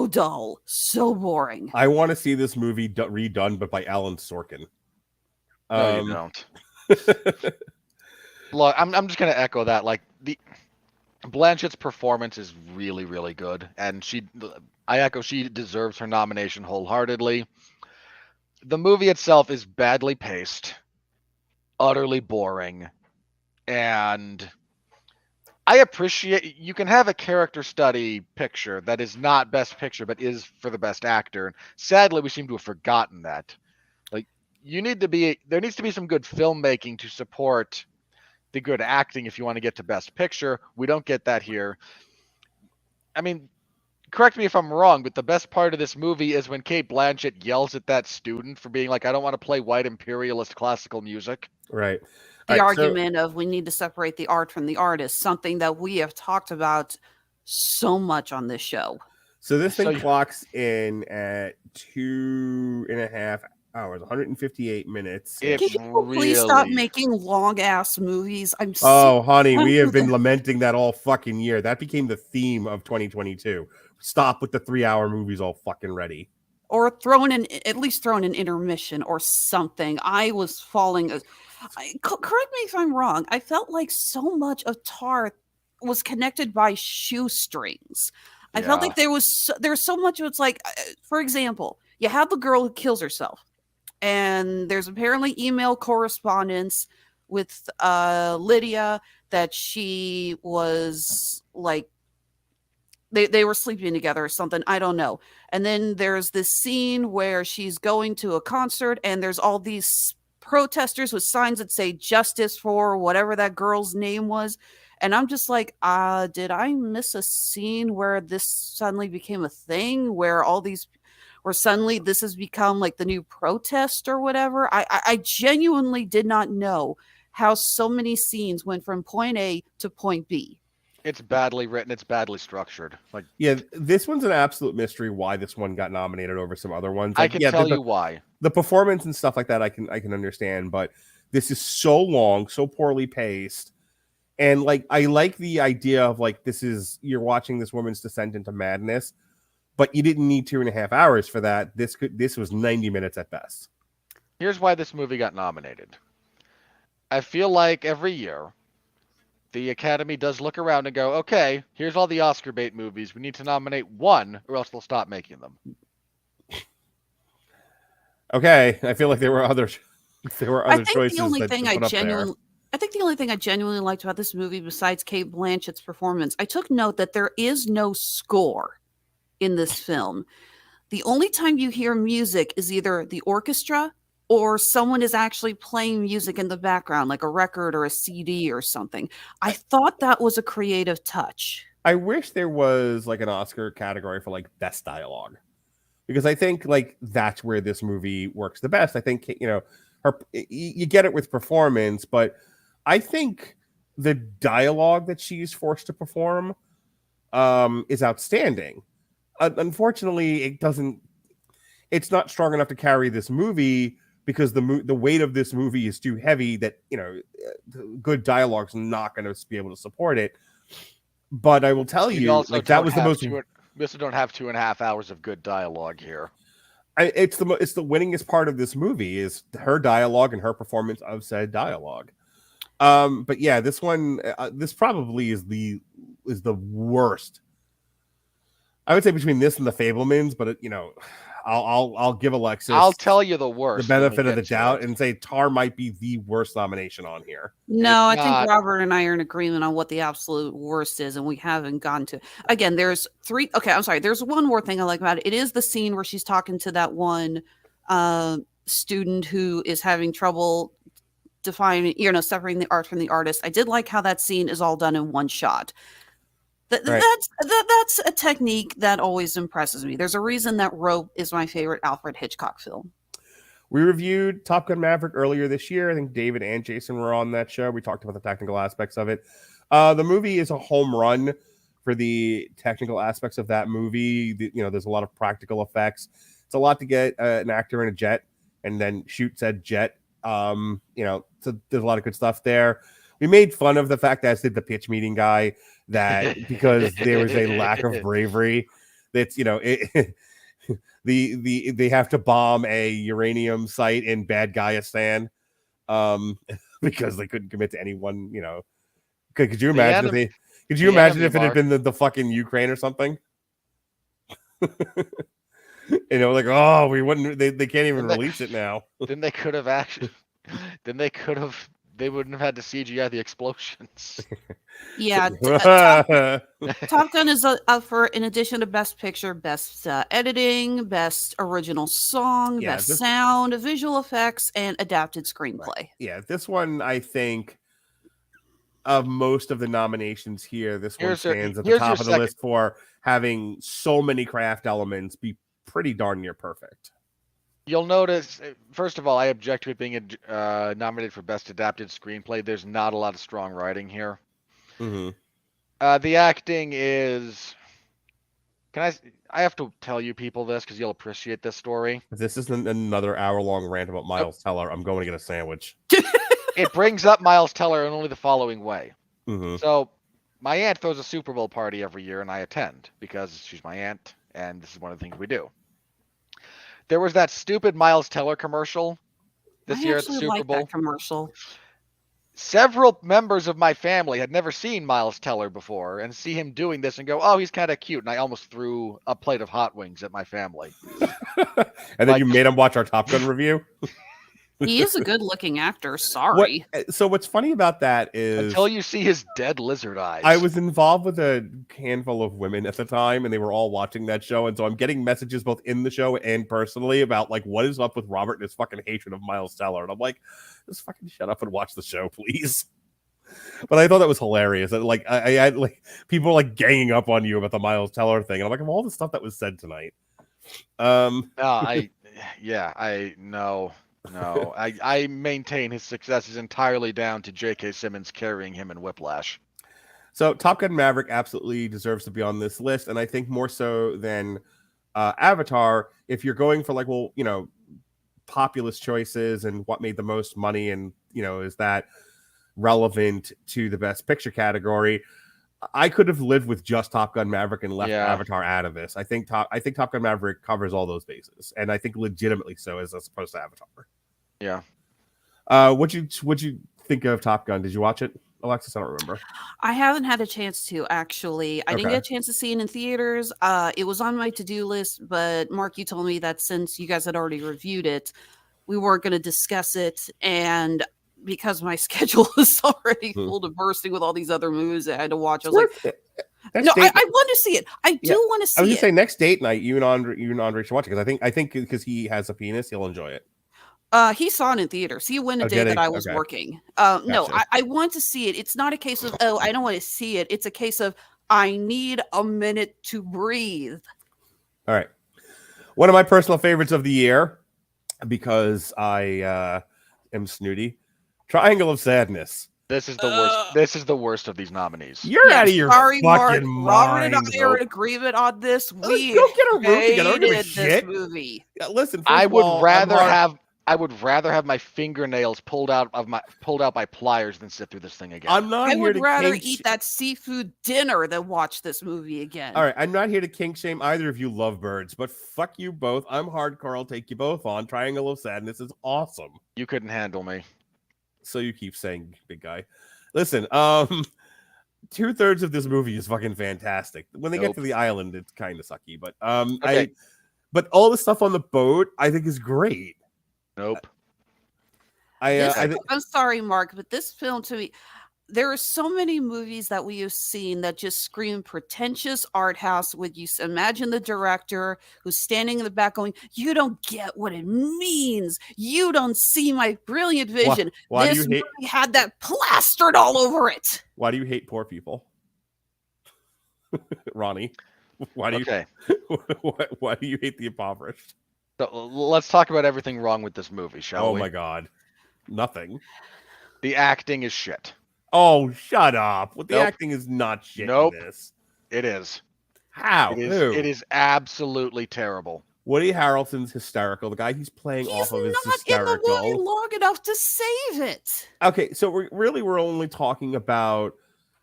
dull, so boring. I want to see this movie redone, but by Alan Sorkin. No, you don't. Look, I'm just gonna echo that. Like, the Blanchett's performance is really, really good, and I echo, she deserves her nomination wholeheartedly. The movie itself is badly paced, utterly boring, and I appreciate you can have a character study picture that is not best picture but is for the best actor. Sadly, we seem to have forgotten that. Like there needs to be some good filmmaking to support the good acting if you want to get to best picture. We don't get that here. I mean, correct me if I'm wrong, but the best part of this movie is when Cate Blanchett yells at that student for being like, I don't want to play white imperialist classical music. Right. The argument of we need to separate the art from the artist, something that we have talked about so much on this show. So this thing clocks in at 2.5 hours, 158 minutes. Can you please stop making long-ass movies? Honey, we have been lamenting that all fucking year. That became the theme of 2022. Stop with the 3-hour movies all fucking ready. Or at least throw in an intermission or something. I was falling. Correct me if I'm wrong. I felt like so much of Tar was connected by shoestrings. I felt like there was so much of it's like, for example, you have the girl who kills herself, and there's apparently email correspondence with Lydia that she was like, they were sleeping together or something. I don't know. And then there's this scene where she's going to a concert and there's all these protesters with signs that say justice for whatever that girl's name was. And I'm just like, did I miss a scene where this suddenly became a thing where suddenly this has become like the new protest or whatever? I genuinely did not know how so many scenes went from point A to point B. It's badly written. It's badly structured. Like, yeah, this one's an absolute mystery why this one got nominated over some other ones. Like, I can tell you why. The performance and stuff like that, I can understand, but this is so long, so poorly paced, and like I like the idea of like you're watching this woman's descent into madness, but you didn't need 2.5 hours for that. This was 90 minutes at best. Here's why this movie got nominated. I feel like every year, the Academy does look around and go, okay, here's all the Oscar bait movies. We need to nominate one or else they'll stop making them. Okay. I feel like there were other choices. I think the only thing I genuinely liked about this movie, besides Cate Blanchett's performance, I took note that there is no score in this film. The only time you hear music is either the orchestra or someone is actually playing music in the background, like a record or a CD or something. I thought that was a creative touch. I wish there was like an Oscar category for like best dialogue, because I think like that's where this movie works the best. I think, you get it with performance, but I think the dialogue that she's forced to perform is outstanding. Unfortunately, it's not strong enough to carry this movie, because the weight of this movie is too heavy that, good dialogue's not going to be able to support it. But I will tell you, like, that was the most... We also don't have 2.5 hours of good dialogue here. It's the winningest part of this movie is her dialogue and her performance of said dialogue. But yeah, this one, this probably is the worst. I would say between this and The Fabelmans, but I'll give Alexis. I'll tell you the worst. The benefit of the doubt and say Tar might be the worst nomination on here. No, I think Robert and I are in agreement on what the absolute worst is, and we haven't gotten to. Again, there's three. Okay, I'm sorry. There's one more thing I like about it. It is the scene where she's talking to that one student who is having trouble defining, separating the art from the artist. I did like how that scene is all done in one shot. Right. That's a technique that always impresses me. There's a reason that Rope is my favorite Alfred Hitchcock film. We reviewed Top Gun Maverick earlier this year. I think David and Jason were on that show. We talked about the technical aspects of it. The movie is a home run for the technical aspects of that movie. There's a lot of practical effects. It's a lot to get an actor in a jet and then shoot said jet. So there's a lot of good stuff there. We made fun of the fact, as did the pitch meeting guy, that because there was a lack of bravery, that's they have to bomb a uranium site in Badguyistan because they couldn't commit to anyone. Could you imagine if it had been the fucking Ukraine or something? We wouldn't. They can't even release it now. Then they could have they wouldn't have had to CGI the explosions. Yeah, Top Gun is up for, in addition to Best Picture, Best Editing, Best Original Song, Best Sound, Visual Effects, and Adapted Screenplay. Right. Yeah, this one, I think, of most of the nominations here, this one stands at the top of the list for having so many craft elements be pretty darn near perfect. You'll notice, first of all, I object to it being nominated for Best Adapted Screenplay. There's not a lot of strong writing here. Mm-hmm. The acting is... I have to tell you people this because you'll appreciate this story. If this isn't another hour-long rant about Miles Teller, I'm going to get a sandwich. It brings up Miles Teller in only the following way. Mm-hmm. So, my aunt throws a Super Bowl party every year, and I attend because she's my aunt, and this is one of the things we do. There was that stupid Miles Teller commercial this year at the Super Bowl. That commercial. Several members of my family had never seen Miles Teller before and see him doing this and go, "Oh, he's kind of cute." And I almost threw a plate of hot wings at my family. And then you made him watch our Top Gun review? He is a good-looking actor. Sorry. So what's funny about that is... Until you see his dead lizard eyes. I was involved with a handful of women at the time, and they were all watching that show, and so I'm getting messages both in the show and personally about, like, what is up with Robert and his fucking hatred of Miles Teller? And I'm like, just fucking shut up and watch the show, please. But I thought that was hilarious. That, like, I had, like, people, like, ganging up on you about the Miles Teller thing, and I'm like, of all the stuff that was said tonight. No, I maintain his success is entirely down to J.K. Simmons carrying him in Whiplash. So Top Gun Maverick absolutely deserves to be on this list, and I think more so than Avatar, if you're going for, like, well, you know, populist choices and what made the most money, and, you know, is that relevant to the Best Picture category, I could have lived with just Top Gun Maverick and left Avatar out of this. I think Top Gun Maverick covers all those bases, and I think legitimately so, as opposed to Avatar. Yeah. What'd you think of Top Gun? Did you watch it, Alexis? I don't remember. I haven't had a chance to, actually. I didn't get a chance to see it in theaters. It was on my to-do list, but Mark, you told me that since you guys had already reviewed it, we weren't going to discuss it, and because my schedule is already full to bursting with all these other movies I had to watch, I was like, I want to see it. I do want to see it. I was going to say, next date night, you and Andre should watch it, because I think because he has a penis, he'll enjoy it. He saw it in theaters. He went a day that I was working. Gotcha. No, I want to see it. It's not a case of, I don't want to see it. It's a case of, I need a minute to breathe. All right. One of my personal favorites of the year, because I am snooty, Triangle of Sadness. This is the worst. This is the worst of these nominees. You're out of your fucking Mark, mind. Robert and I are in agreement on this. We don't get a room together. Don't give a hated shit. this movie. Yeah, listen, I would rather have my fingernails pulled out by pliers than sit through this thing again. I would rather eat that seafood dinner than watch this movie again. All right, I'm not here to kink shame either of you lovebirds, but fuck you both. I'm hardcore. I'll take you both on. Triangle of Sadness is awesome. You couldn't handle me. So you keep saying, big guy. Listen, 2/3 of this movie is fucking fantastic. When they get to the island, it's kind of sucky, but but all the stuff on the boat, I think, is great. Nope. I'm sorry, Mark, but this film, to me, there are so many movies that we have seen that just scream pretentious art house. Would you imagine the director who's standing in the back going, "You don't get what it means. You don't see my brilliant vision." Why this movie had that plastered all over it. Why do you hate poor people? Ronnie, why do you hate the impoverished? So let's talk about everything wrong with this movie, shall we? Oh my God. Nothing. The acting is shit. Oh, shut up. The acting is not shit in this. It is. How? It is absolutely terrible. Woody Harrelson's hysterical. The guy he's playing off of is hysterical. He's not in the movie long enough to save it. Okay, so we're only talking about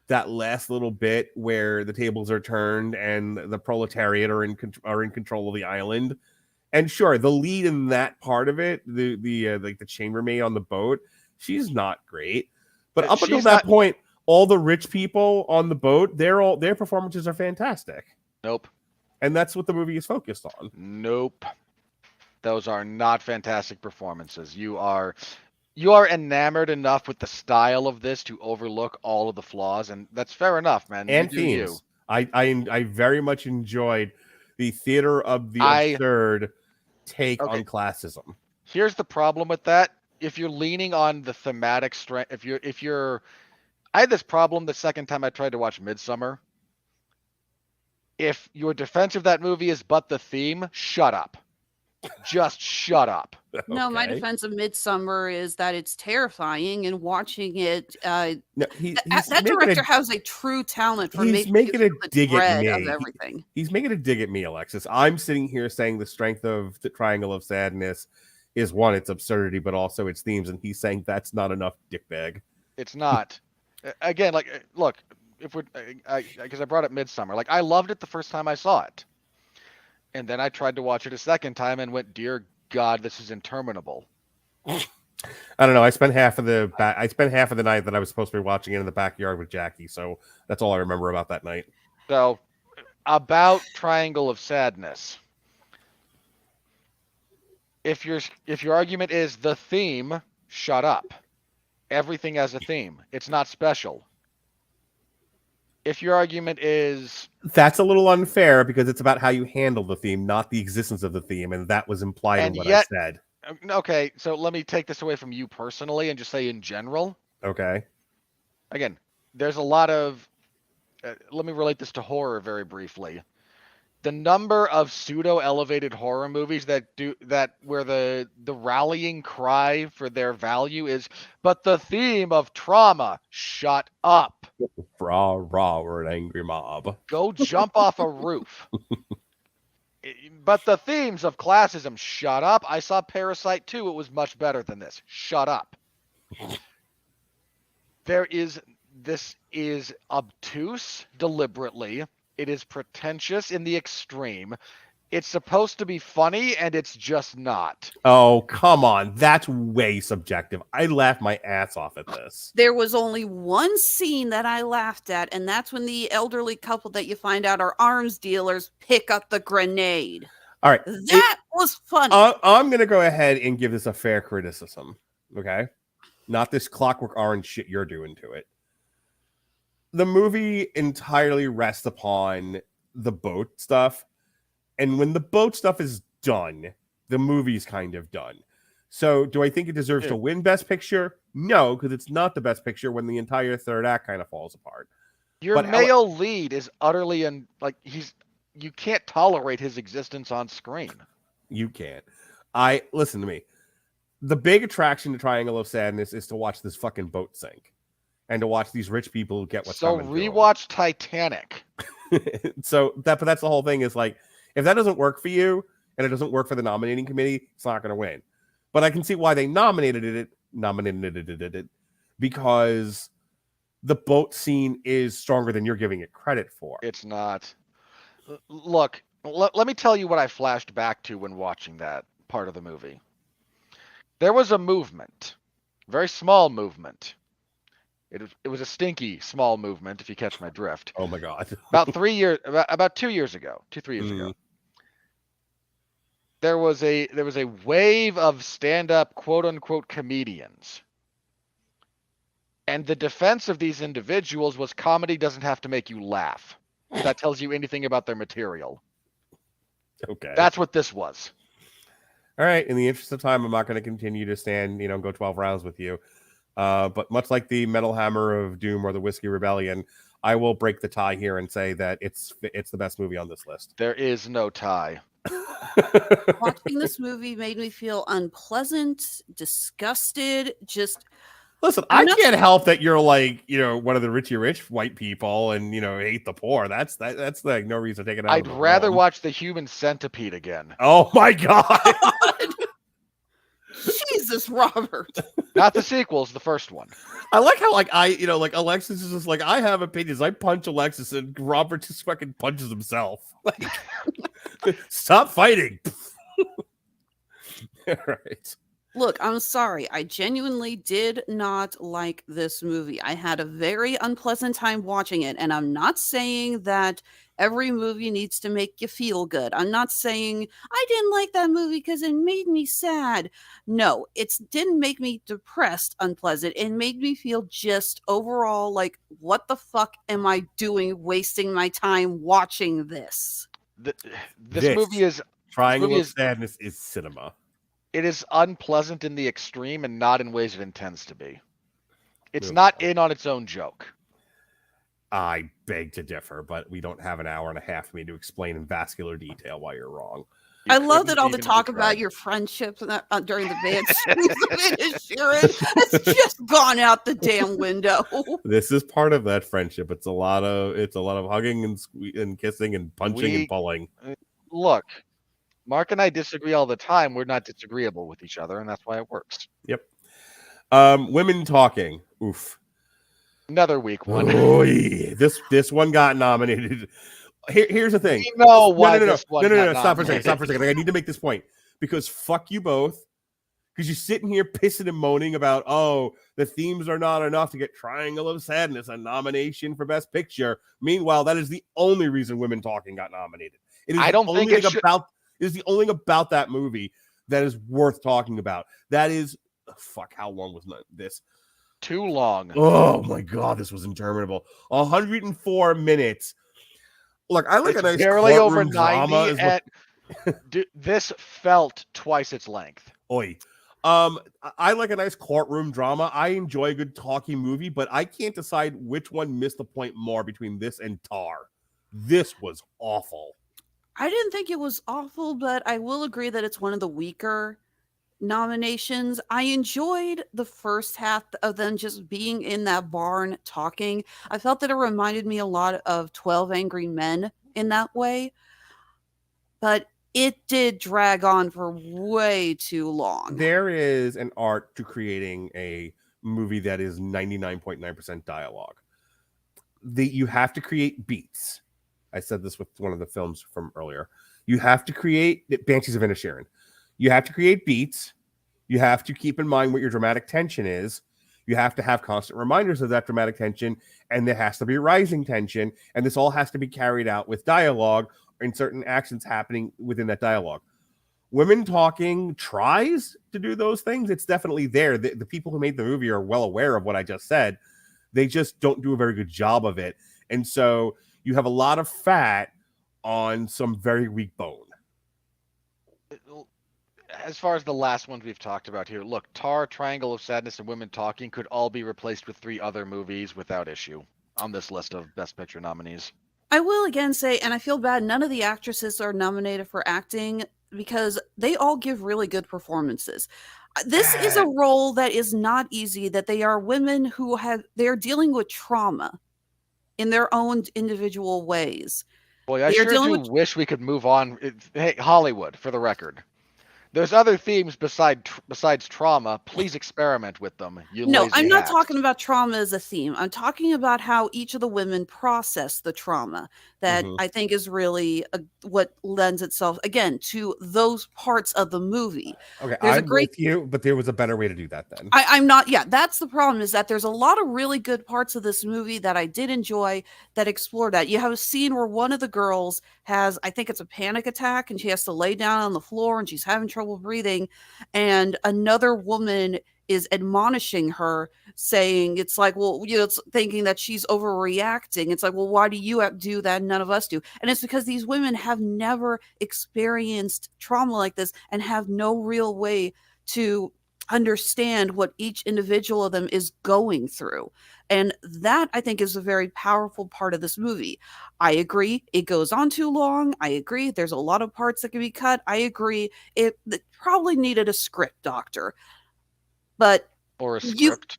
that last little bit where the tables are turned and the proletariat are in control of the island. And sure, the lead in that part of it, the chambermaid on the boat, she's not great. But up until that point, all the rich people on the boat, their performances are fantastic. Nope. And that's what the movie is focused on. Nope. Those are not fantastic performances. You you are enamored enough with the style of this to overlook all of the flaws, and that's fair enough, man. And you do you. themes. I very much enjoyed the theater of the absurd take on classism. Here's the problem with that. If you're leaning on the thematic strength, I had this problem the second time I tried to watch Midsummer. If your defense of that movie is but the theme, shut up. Just shut up. No, my defense of Midsummer is that it's terrifying, and watching it. That director has a true talent for making a dig at me. Of everything. He's making a dig at me, Alexis. I'm sitting here saying the strength of the Triangle of Sadness is one, its absurdity, but also its themes, and he's saying that's not enough, dickbag. It's not. Again, like, look, if we're because I brought up Midsummer, like I loved it the first time I saw it. And then I tried to watch it a second time and went, dear God, this is interminable. I don't know. I spent half of the night that I was supposed to be watching it in the backyard with Jackie. So that's all I remember about that night. So about Triangle of Sadness. If your argument is the theme, shut up. Everything has a theme. It's not special. If your argument is... That's a little unfair because it's about how you handle the theme, not the existence of the theme, and that was implied in what I said. Okay, so let me take this away from you personally and just say in general. Okay. Again, there's a lot of... let me relate this to horror very briefly. The number of pseudo-elevated horror movies where the rallying cry for their value is, but the theme of trauma, shut up. Rah, rah, we're an angry mob. Go jump off a roof. But the themes of classism, shut up. I saw Parasite 2. It was much better than this. Shut up. This is obtuse deliberately. It is pretentious in the extreme. It's supposed to be funny, and it's just not. Oh, come on. That's way subjective. I laughed my ass off at this. There was only one scene that I laughed at, and that's when the elderly couple that you find out are arms dealers pick up the grenade. All right. That was funny. I'm going to go ahead and give this a fair criticism, okay? Not this Clockwork Orange shit you're doing to it. The movie entirely rests upon the boat stuff. And when the boat stuff is done, the movie's kind of done. So do I think it deserves to win Best Picture? No, because it's not the Best Picture when the entire third act kind of falls apart. Your male lead is utterly you can't tolerate his existence on screen. You can't. Listen to me. The big attraction to Triangle of Sadness is to watch this fucking boat sink. And to watch these rich people get what's coming. So rewatch Titanic. But that's the whole thing is like, if that doesn't work for you and it doesn't work for the nominating committee, it's not going to win. But I can see why they nominated it because the boat scene is stronger than you're giving it credit for. It's not. Look, let me tell you what I flashed back to when watching that part of the movie. There was a movement, very small movement. It was a stinky small movement, if you catch my drift. Oh my God! About 3 years ago, 3 years ago, there was a wave of stand-up quote unquote comedians, and the defense of these individuals was comedy doesn't have to make you laugh. If that tells you anything about their material. Okay, that's what this was. All right. In the interest of time, I'm not going to continue to go 12 rounds with you. But much like the Metal Hammer of Doom or the Whiskey Rebellion, I will break the tie here and say that it's the best movie on this list. There is no tie. Watching this movie made me feel unpleasant, disgusted, just... Listen, I can't help that you're like, one of the rich white people and, hate the poor. That's like no reason to take it out. I'd rather watch The Human Centipede again. Oh my God. Jesus, Robert. Not the sequels, the first one. I like how Alexis is just like, I have opinions. I punch Alexis and Robert just fucking punches himself. Like, stop fighting. All right. Look, I'm sorry. I genuinely did not like this movie. I had a very unpleasant time watching it, and I'm not saying that Every movie needs to make you feel good. I'm not saying I didn't like that movie because it made me sad. No, it didn't make me depressed, unpleasant. It made me feel just overall like, what the fuck am I doing wasting my time watching this? This movie is... Triangle of Sadness is cinema. It is unpleasant in the extreme and not in ways it intends to be. It's not in on its own joke. I beg to differ, but we don't have an hour and a half for me to explain in vascular detail why you're wrong. I love that all the talk about your friendships during the band it's just gone out the damn window. This is part of that friendship. It's a lot of hugging and kissing and punching and pulling. Look, Mark and I disagree all the time. We're not disagreeable with each other, and that's why it works. Yep. Women talking. Oof. Another weak one. Oy. This one got nominated. Here's the thing. We know why no. Stop for a second. I need to make this point because fuck you both. Because you're sitting here pissing and moaning about, oh, the themes are not enough to get Triangle of Sadness a nomination for Best Picture. Meanwhile, that is the only reason Women Talking got nominated. It is the only thing about that movie that is worth talking about. That is, fuck, how long was this? Too long. Oh my God, this was interminable. 104 minutes. Look, I like a nice barely over drama. 90. This felt twice its length. Oi. I like a nice courtroom drama. I enjoy a good talking movie, but I can't decide which one missed the point more between this and Tar. This was awful. I didn't think it was awful, but I will agree that it's one of the weaker nominations. I enjoyed the first half of them just being in that barn talking. I felt that it reminded me a lot of 12 Angry Men in that way, but it did drag on for way too long. There is an art to creating a movie that is 99.9% dialogue. You have to create beats. I said this with one of the films from earlier. You have to create Banshees of Inisherin. You have to create beats. You have to keep in mind what your dramatic tension is. You have to have constant reminders of that dramatic tension, and there has to be rising tension, and this all has to be carried out with dialogue and certain actions happening within that dialogue. Women Talking tries to do those things. It's definitely there. The people who made the movie are well aware of what I just said. They just don't do a very good job of it. And so you have a lot of fat on some very weak bone. As far as the last ones we've talked about here, look, Tar, Triangle of Sadness, and Women Talking could all be replaced with 3 other movies without issue on this list of Best Picture nominees. I will again say, and I feel bad, none of the actresses are nominated for acting because they all give really good performances. This is a role that is not easy, that they are women who they're dealing with trauma in their own individual ways. Boy, I sure do wish we could move on. Hey, Hollywood, for the record. There's other themes besides trauma. Please experiment with them. No, I'm not talking about trauma as a theme. I'm talking about how each of the women process the trauma. That I think is really what lends itself, again, to those parts of the movie. Okay, I'm with you, but there was a better way to do that then. I'm not, that's the problem, is that there's a lot of really good parts of this movie that I did enjoy that explore that. You have a scene where one of the girls has, I think it's a panic attack, and she has to lay down on the floor, and she's having trouble breathing, and another woman is admonishing her, saying, it's like, well, it's thinking that she's overreacting. It's like, well, why do you do that and none of us do? And it's because these women have never experienced trauma like this and have no real way to understand what each individual of them is going through. And that, I think, is a very powerful part of this movie. I agree it goes on too long. I agree there's a lot of parts that can be cut. I agree it probably needed a script doctor. But or a script.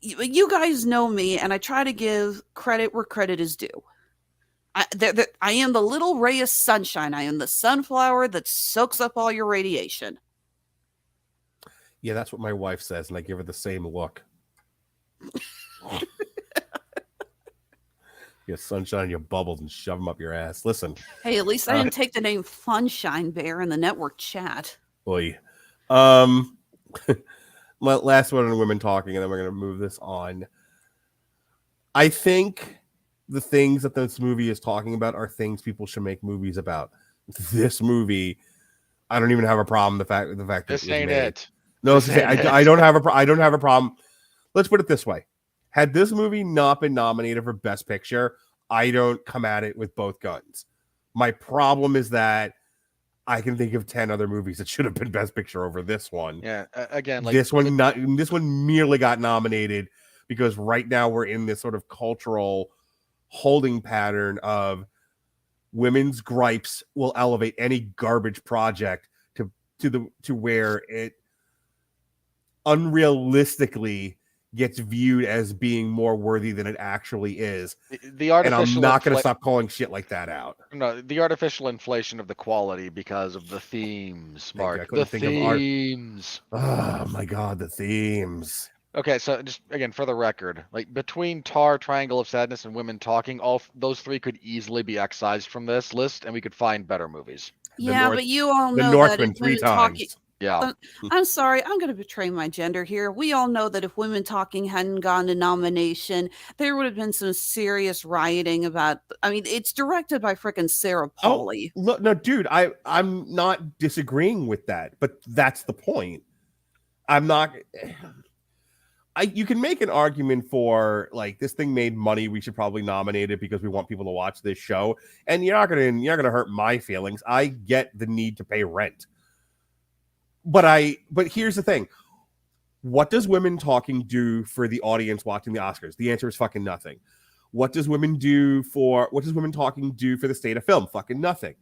You guys know me, and I try to give credit where credit is due. I am the little ray of sunshine. I am the sunflower that soaks up all your radiation. Yeah, that's what my wife says, and I give her the same look. You sunshine your bubbles and shove them up your ass. Listen. Hey, at least I didn't take the name Funshine Bear in the network chat. Boy. Last one on Women Talking, and then we're going to move this on. I think the things that this movie is talking about are things people should make movies about. This movie, I don't even have a problem. The fact that This it was ain't made. it. No, This ain't it. I don't have a problem. Let's put it this way: had this movie not been nominated for Best Picture, I don't come at it with both guns. My problem is that I can think of 10 other movies that should have been Best Picture over this one. Yeah, again, like this one merely got nominated because right now we're in this sort of cultural holding pattern of women's gripes will elevate any garbage project to where it unrealistically gets viewed as being more worthy than it actually is. the artificial. And I'm not going to stop calling shit like that out. No, the artificial inflation of the quality because of the themes, Mark. The themes. Oh my God, the themes. Okay, so just again for the record, like between Tar, Triangle of Sadness, and Women Talking, all those three could easily be excised from this list, and we could find better movies. But you all know the Northman that 3 times. Yeah. I'm sorry, I'm going to betray my gender here. We all know that if Women Talking hadn't gotten a nomination, there would have been some serious rioting about. I mean, it's directed by frickin' Sarah Polley. Oh, look, no, dude, I'm not disagreeing with that, but that's the point. I'm not. You can make an argument for like this thing made money. We should probably nominate it because we want people to watch this show, and you're not gonna hurt my feelings. I get the need to pay rent. But here's the thing. What does Women Talking do for the audience watching the Oscars? The answer is fucking nothing. What does Women Talking do for the state of film? Fucking nothing.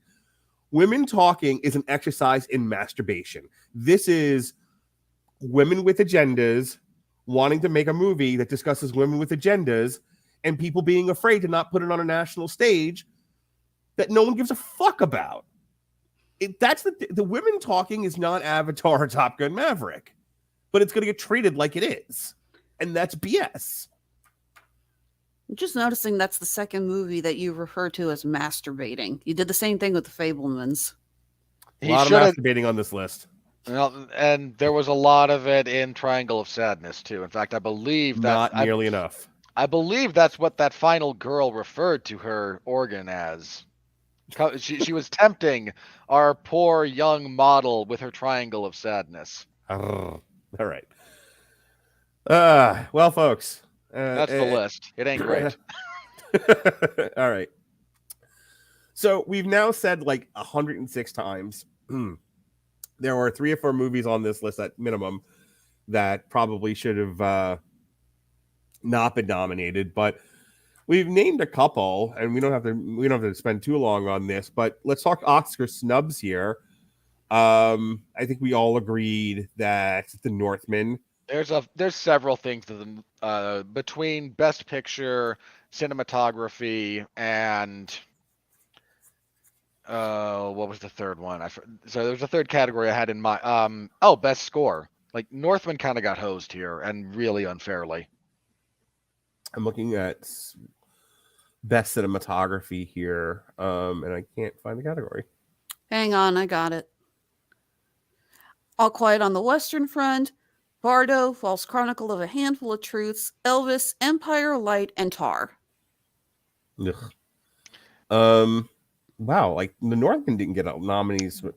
Women Talking is an exercise in masturbation. This is women with agendas wanting to make a movie that discusses women with agendas and people being afraid to not put it on a national stage that no one gives a fuck about. That's the Women Talking is not Avatar or Top Gun Maverick, but it's going to get treated like it is. And that's BS. I'm just noticing that's the second movie that you refer to as masturbating. You did the same thing with The Fabelmans. A lot of masturbating on this list. Well, and there was a lot of it in Triangle of Sadness, too. In fact, I believe that... Not nearly enough. I believe that's what that final girl referred to her organ as. She was tempting our poor young model with her Triangle of Sadness. Oh, all right. Well, folks. That's the list. It ain't great. All right. So we've now said like 106 times. There are 3 or 4 movies on this list at minimum that probably should have not been nominated, but we've named a couple, and we don't have to spend too long on this. But let's talk Oscar snubs here. I think we all agreed that The Northman. There's several things between Best Picture, cinematography, and what was the third one? So there's a third category I had in my Best Score. Like Northman kind of got hosed here, and really unfairly. I'm looking at Best Cinematography here, and I can't find the category. Hang on, I got it. All Quiet on the Western Front, Bardo, False Chronicle of a Handful of Truths, Elvis, Empire, Light, and Tar. Ugh. Wow, like The Northman didn't get nominations for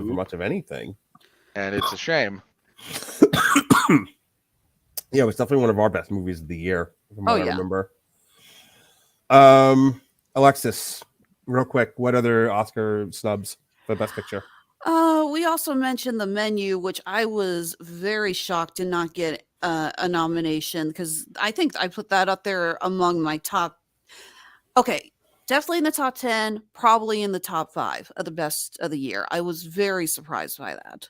much of anything. And it's a shame. Yeah, it was definitely one of our best movies of the year, from what I remember. Alexis, real quick, what other Oscar snubs for Best Picture? We also mentioned The Menu, which I was very shocked to not get a nomination, because I think I put that up there among my top. Okay, definitely in the top 10, probably in the top 5 of the best of the year. I was very surprised by that.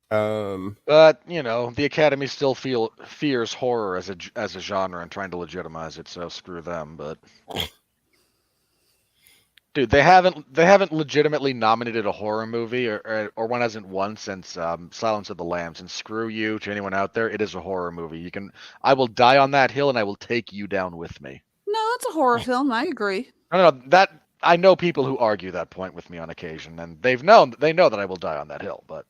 But the Academy still fears horror as a genre and trying to legitimize it. So screw them. But dude, they haven't legitimately nominated a horror movie, or one hasn't won since Silence of the Lambs. And screw you to anyone out there. It is a horror movie. I will die on that hill, and I will take you down with me. No, it's a horror film. I agree. No, I know people who argue that point with me on occasion, and they know that I will die on that hill. But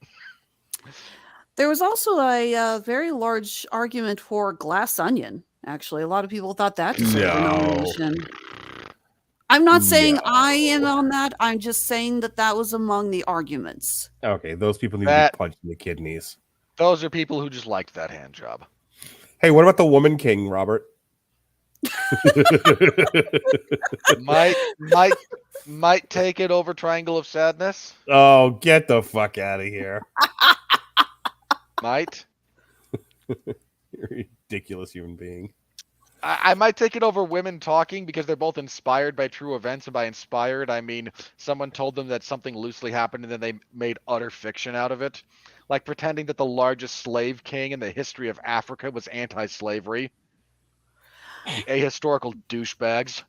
there was also a very large argument for Glass Onion. Actually, a lot of people thought that deserved a No. nomination. I'm not saying No. I am on that. I'm just saying that was among the arguments. Okay, those people need to be punched in the kidneys. Those are people who just liked that hand job. Hey, what about the Woman King, Robert? might take it over Triangle of Sadness. Oh, get the fuck out of here. Might. You're a ridiculous human being. I might take it over Women Talking because they're both inspired by true events, and by inspired, I mean someone told them that something loosely happened and then they made utter fiction out of it. Like pretending that the largest slave king in the history of Africa was anti-slavery. Ahistorical douchebags.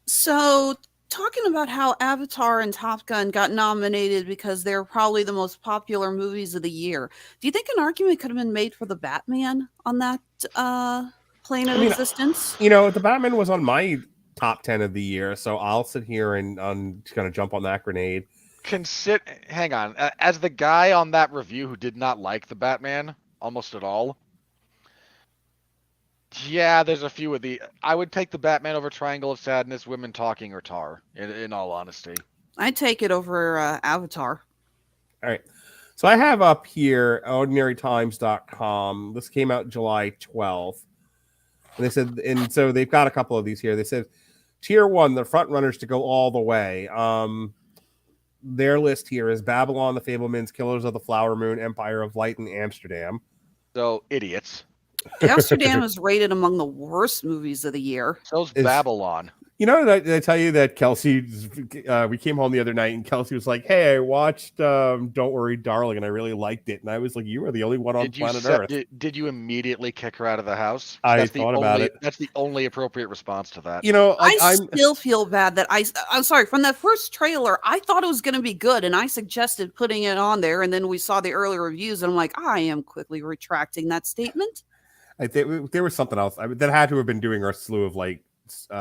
So, talking about how Avatar and Top Gun got nominated because they're probably the most popular movies of the year, do you think an argument could have been made for the Batman on that plane of existence? You know, the Batman was on my top 10 of the year, so I'll sit here and kind of jump on that grenade. Hang on. As the guy on that review who did not like the Batman almost at all, yeah, there's a few of the. I would take the Batman over Triangle of Sadness, Women Talking, or Tar, in all honesty. I'd take it over Avatar. All right. So I have up here ordinarytimes.com. This came out July 12th. And they said, and so they've got a couple of these here. They said, tier 1, the front runners to go all the way. Their list here is Babylon, The Fabelmans, Killers of the Flower Moon, Empire of Light, and Amsterdam. So, idiots. Amsterdam is rated among the worst movies of the year. So's Babylon. You know, did I tell you that Kelsey, we came home the other night and Kelsey was like, hey, I watched Don't Worry, Darling, and I really liked it. And I was like, you are the only one on planet Earth. Did you immediately kick her out of the house? I thought about it. That's the only appropriate response to that. You know, I still feel bad that I'm sorry, from that first trailer, I thought it was going to be good. And I suggested putting it on there. And then we saw the early reviews. And I'm like, I am quickly retracting that statement. I think there was something else that had to have been doing our slew of like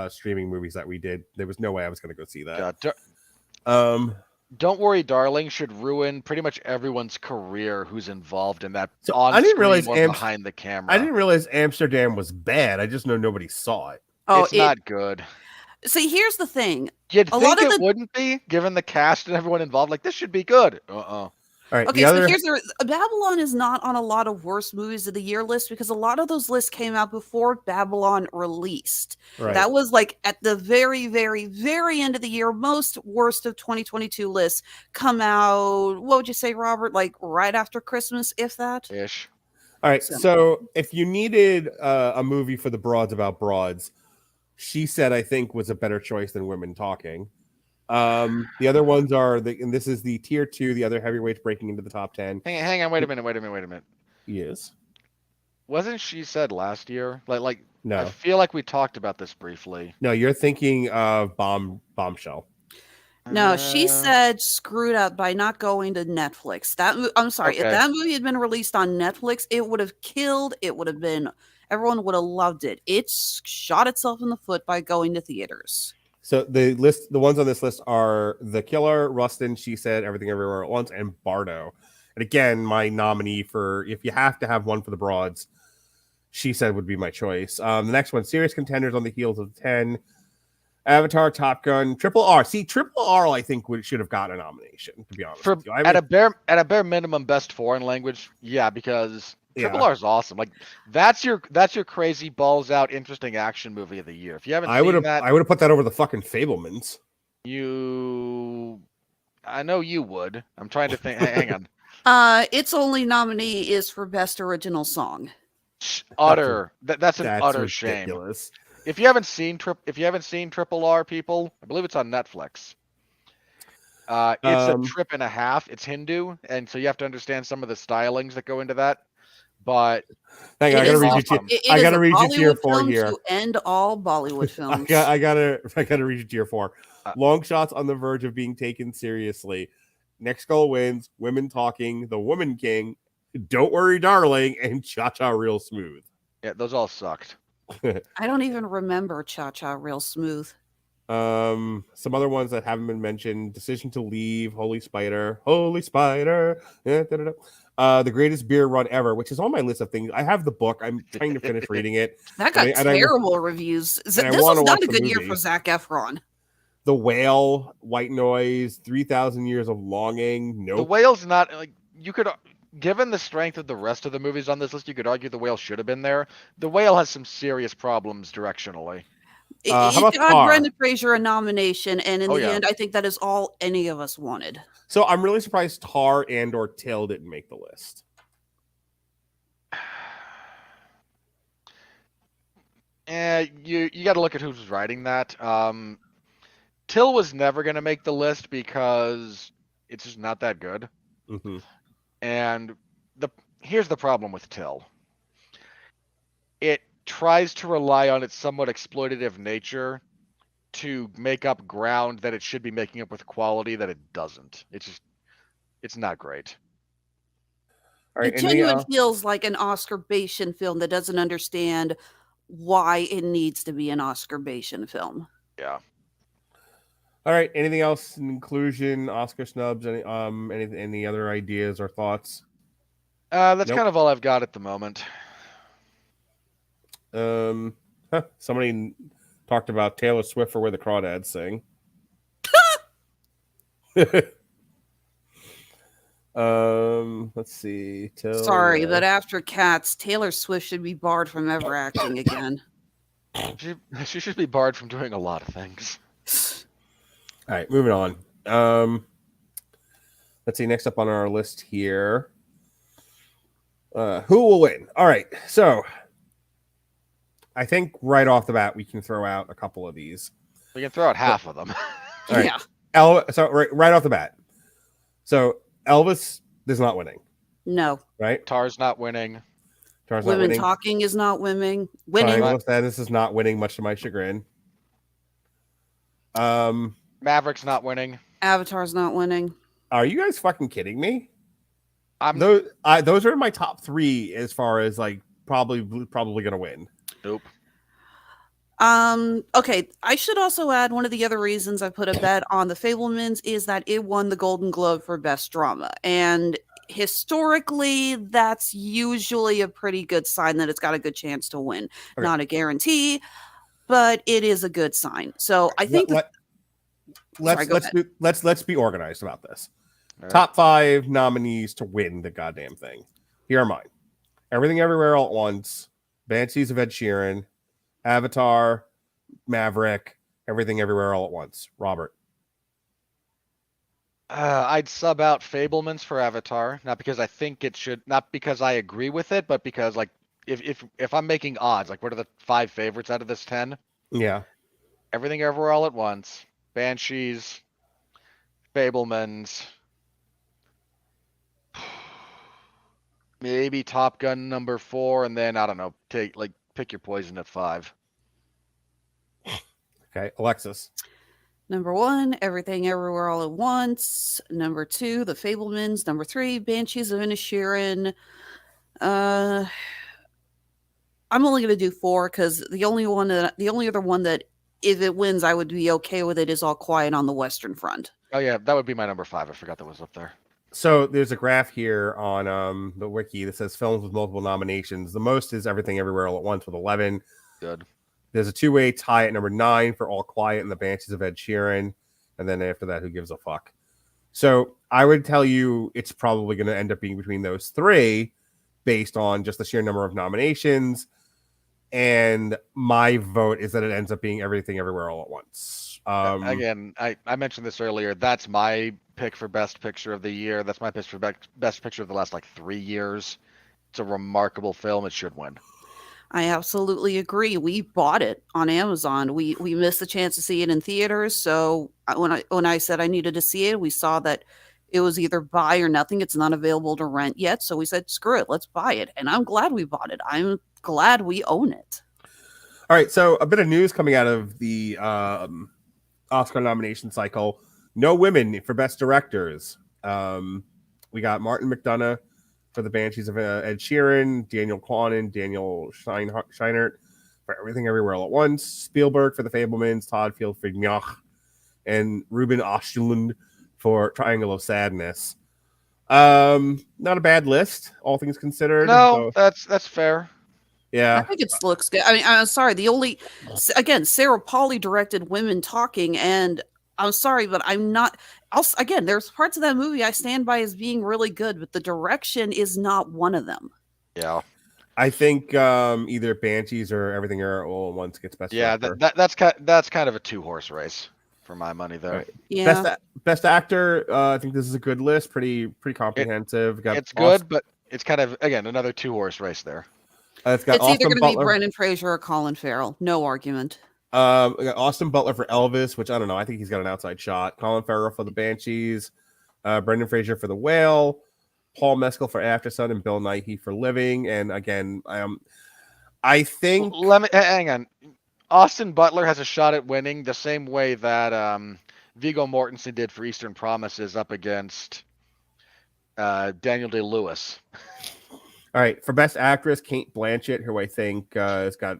streaming movies that we did. There was no way I was going to go see that. Don't Worry, Darling should ruin pretty much everyone's career who's involved in that. So I didn't realize behind the camera. I didn't realize Amsterdam was bad. I just know nobody saw it. Oh, it's not good. See, here's the thing. You'd think it wouldn't be, given the cast and everyone involved. Like, this should be good. All right, okay, so here's Babylon is not on a lot of worst movies of the year list because a lot of those lists came out before Babylon released. Right. That was like at the very, very, very end of the year. Most worst of 2022 lists come out, what would you say, Robert? Like right after Christmas, if that? Ish. All right, so if you needed a movie for the broads about broads, She Said, I think, was a better choice than Women Talking. The other ones are and this is the tier 2, the other heavyweights breaking into the top 10. Hang on, wait a minute. Yes. Wasn't She Said last year? Like no. I feel like we talked about this briefly. No, you're thinking of Bombshell. No, She Said screwed up by not going to Netflix. I'm sorry, if that movie had been released on Netflix, it would have killed. It would have been, everyone would have loved it. It shot itself in the foot by going to theaters. So the ones on this list are The Killer, Rustin, She Said, Everything Everywhere at Once, and Bardo. And again, my nominee for, if you have to have one for the broads, She Said would be my choice. The next one, serious contenders on the heels of 10. Avatar, Top Gun, Triple R. See, Triple R, I think should have gotten a nomination, to be honest with you. At a bare minimum, best foreign language, yeah, because Triple R is awesome. Like that's your crazy balls out interesting action movie of the year. If you haven't seen that, I would have put that over the fucking Fabelmans. I know you would. I'm trying to think. Hang on. Its only nominee is for best original song. That's an utter ridiculous. Shame. If you haven't seen Triple R, people, I believe it's on Netflix. It's a trip and a half. It's Hindu, and so you have to understand some of the stylings that go into that. But I gotta read you tier 4 here. To end all Bollywood films. I gotta read you tier 4. Long shots on the verge of being taken seriously. Next Goal Wins, Women Talking, The Woman King, Don't Worry, Darling, and Cha Cha Real Smooth. Yeah, those all sucked. I don't even remember Cha Cha Real Smooth. Some other ones that haven't been mentioned: Decision to Leave, Holy Spider, yeah, the Greatest Beer Run Ever, which is on my list of things. I have the book. I'm trying to finish reading it. That got terrible reviews. This was not a good year for Zac Efron. The Whale, White Noise, 3,000 Years of Longing. Nope. The Whale's not like you could. Given the strength of the rest of the movies on this list, you could argue The Whale should have been there. The Whale has some serious problems directionally. It got Brendan Fraser a nomination, and in the end, I think that is all any of us wanted. So I'm really surprised Tar and or Till didn't make the list. You got to look at who's writing that. Till was never going to make the list because it's just not that good. Mm-hmm. And here's the problem with Till. It tries to rely on its somewhat exploitative nature to make up ground that it should be making up with quality that it doesn't. It's not great. All right, it genuinely feels like an Oscar-Bation film that doesn't understand why it needs to be an Oscar-Bation film. Yeah. All right. Anything else in inclusion, Oscar snubs, any other ideas or thoughts? That's kind of all I've got at the moment. Somebody talked about Taylor Swift for Where the Crawdads Sing. Let's see. Sorry, but after Cats, Taylor Swift should be barred from ever acting again. She should be barred from doing a lot of things. All right, moving on. Let's see. Next up on our list here, who will win? All right, so I think right off the bat we can throw out a couple of these. We can throw out half of them. All right. Yeah. So right off the bat, so Elvis is not winning. No. Right. Tar's not winning. Women Talking is not winning. This is not winning, much to my chagrin. Maverick's not winning. Avatar's not winning. Are you guys fucking kidding me? Those are my top three as far as like probably gonna win. Nope. Okay, I should also add one of the other reasons I put a bet on The Fabelmans is that it won the Golden Globe for Best Drama. And historically, that's usually a pretty good sign that it's got a good chance to win. Okay. Not a guarantee, but it is a good sign. So I think let's be organized about this. Right. Top 5 nominees to win the goddamn thing. Here are mine: Everything Everywhere All at Once, Banshees of Ed Sheeran, Avatar, Maverick, Everything Everywhere All at Once. Robert. I'd sub out Fabelmans for Avatar, not because I think it should, not because I agree with it, but because like if I'm making odds, like what are the 5 favorites out of this 10? Yeah. Everything Everywhere All at Once, Banshees, Fabelmans, maybe Top Gun number 4, and then I don't know, pick your poison at 5. Okay, Alexis. Number 1, Everything Everywhere All at Once. Number 2, The Fabelmans. Number 3, Banshees of Inisherin. I'm only going to do 4 because the only other one that if it wins I would be okay with it is All Quiet on the Western Front. Oh yeah, that would be my number 5. I forgot that was up there. So there's a graph here on the wiki that says films with multiple nominations. The most is Everything Everywhere All at Once with 11. Good. There's a 2-way tie at number 9 for All Quiet and the Banshees of Ed Sheeran. And then after that, who gives a fuck? So I would tell you it's probably going to end up being between those 3 based on just the sheer number of nominations. And my vote is that it ends up being Everything Everywhere All at Once. Again, I mentioned this earlier. That's my pick for Best Picture of the year. That's my pick for Best Picture of the last 3 years. It's a remarkable film. It should win. I absolutely agree. We bought it on Amazon. We missed the chance to see it in theaters. So when I said I needed to see it, we saw that it was either buy or nothing. It's not available to rent yet. So we said, screw it, let's buy it. And I'm glad we bought it. I'm glad we own it. All right. So a bit of news coming out of the Oscar nomination cycle. No women for Best Directors. We got Martin McDonagh for the Banshees of Ed Sheeran, Daniel Kwan, Daniel Scheinert for Everything Everywhere All at Once, Spielberg for The Fabelmans, Todd Field for Gnocch, and Ruben Östlund for Triangle of Sadness. Not a bad list, all things considered. No, So, that's fair. yeah. I think it looks good. I mean, I'm sorry. Again, Sarah Polley directed Women Talking, and I'm sorry, but I'm not. Again, there's parts of that movie I stand by as being really good, but the direction is not one of them. Yeah. I think either Banshees or Everything Everywhere All at Once gets best. Yeah, director. that's kind of a 2-horse race for my money there. Right. Yeah. Best actor. I think this is a good list. Pretty comprehensive. It's good, but it's kind of again another 2-horse race there. It's got It's either Austin going to be Butler. Brendan Fraser or Colin Farrell. No argument. We got Austin Butler for Elvis, which I don't know. I think he's got an outside shot. Colin Farrell for the Banshees. Brendan Fraser for The Whale. Paul Mescal for After Sun, and Bill Nighy for Living. And again, I think. Let me hang on. Austin Butler has a shot at winning the same way that Viggo Mortensen did for Eastern Promises up against Daniel Day-Lewis. All right, for Best Actress, Cate Blanchett, who I think has got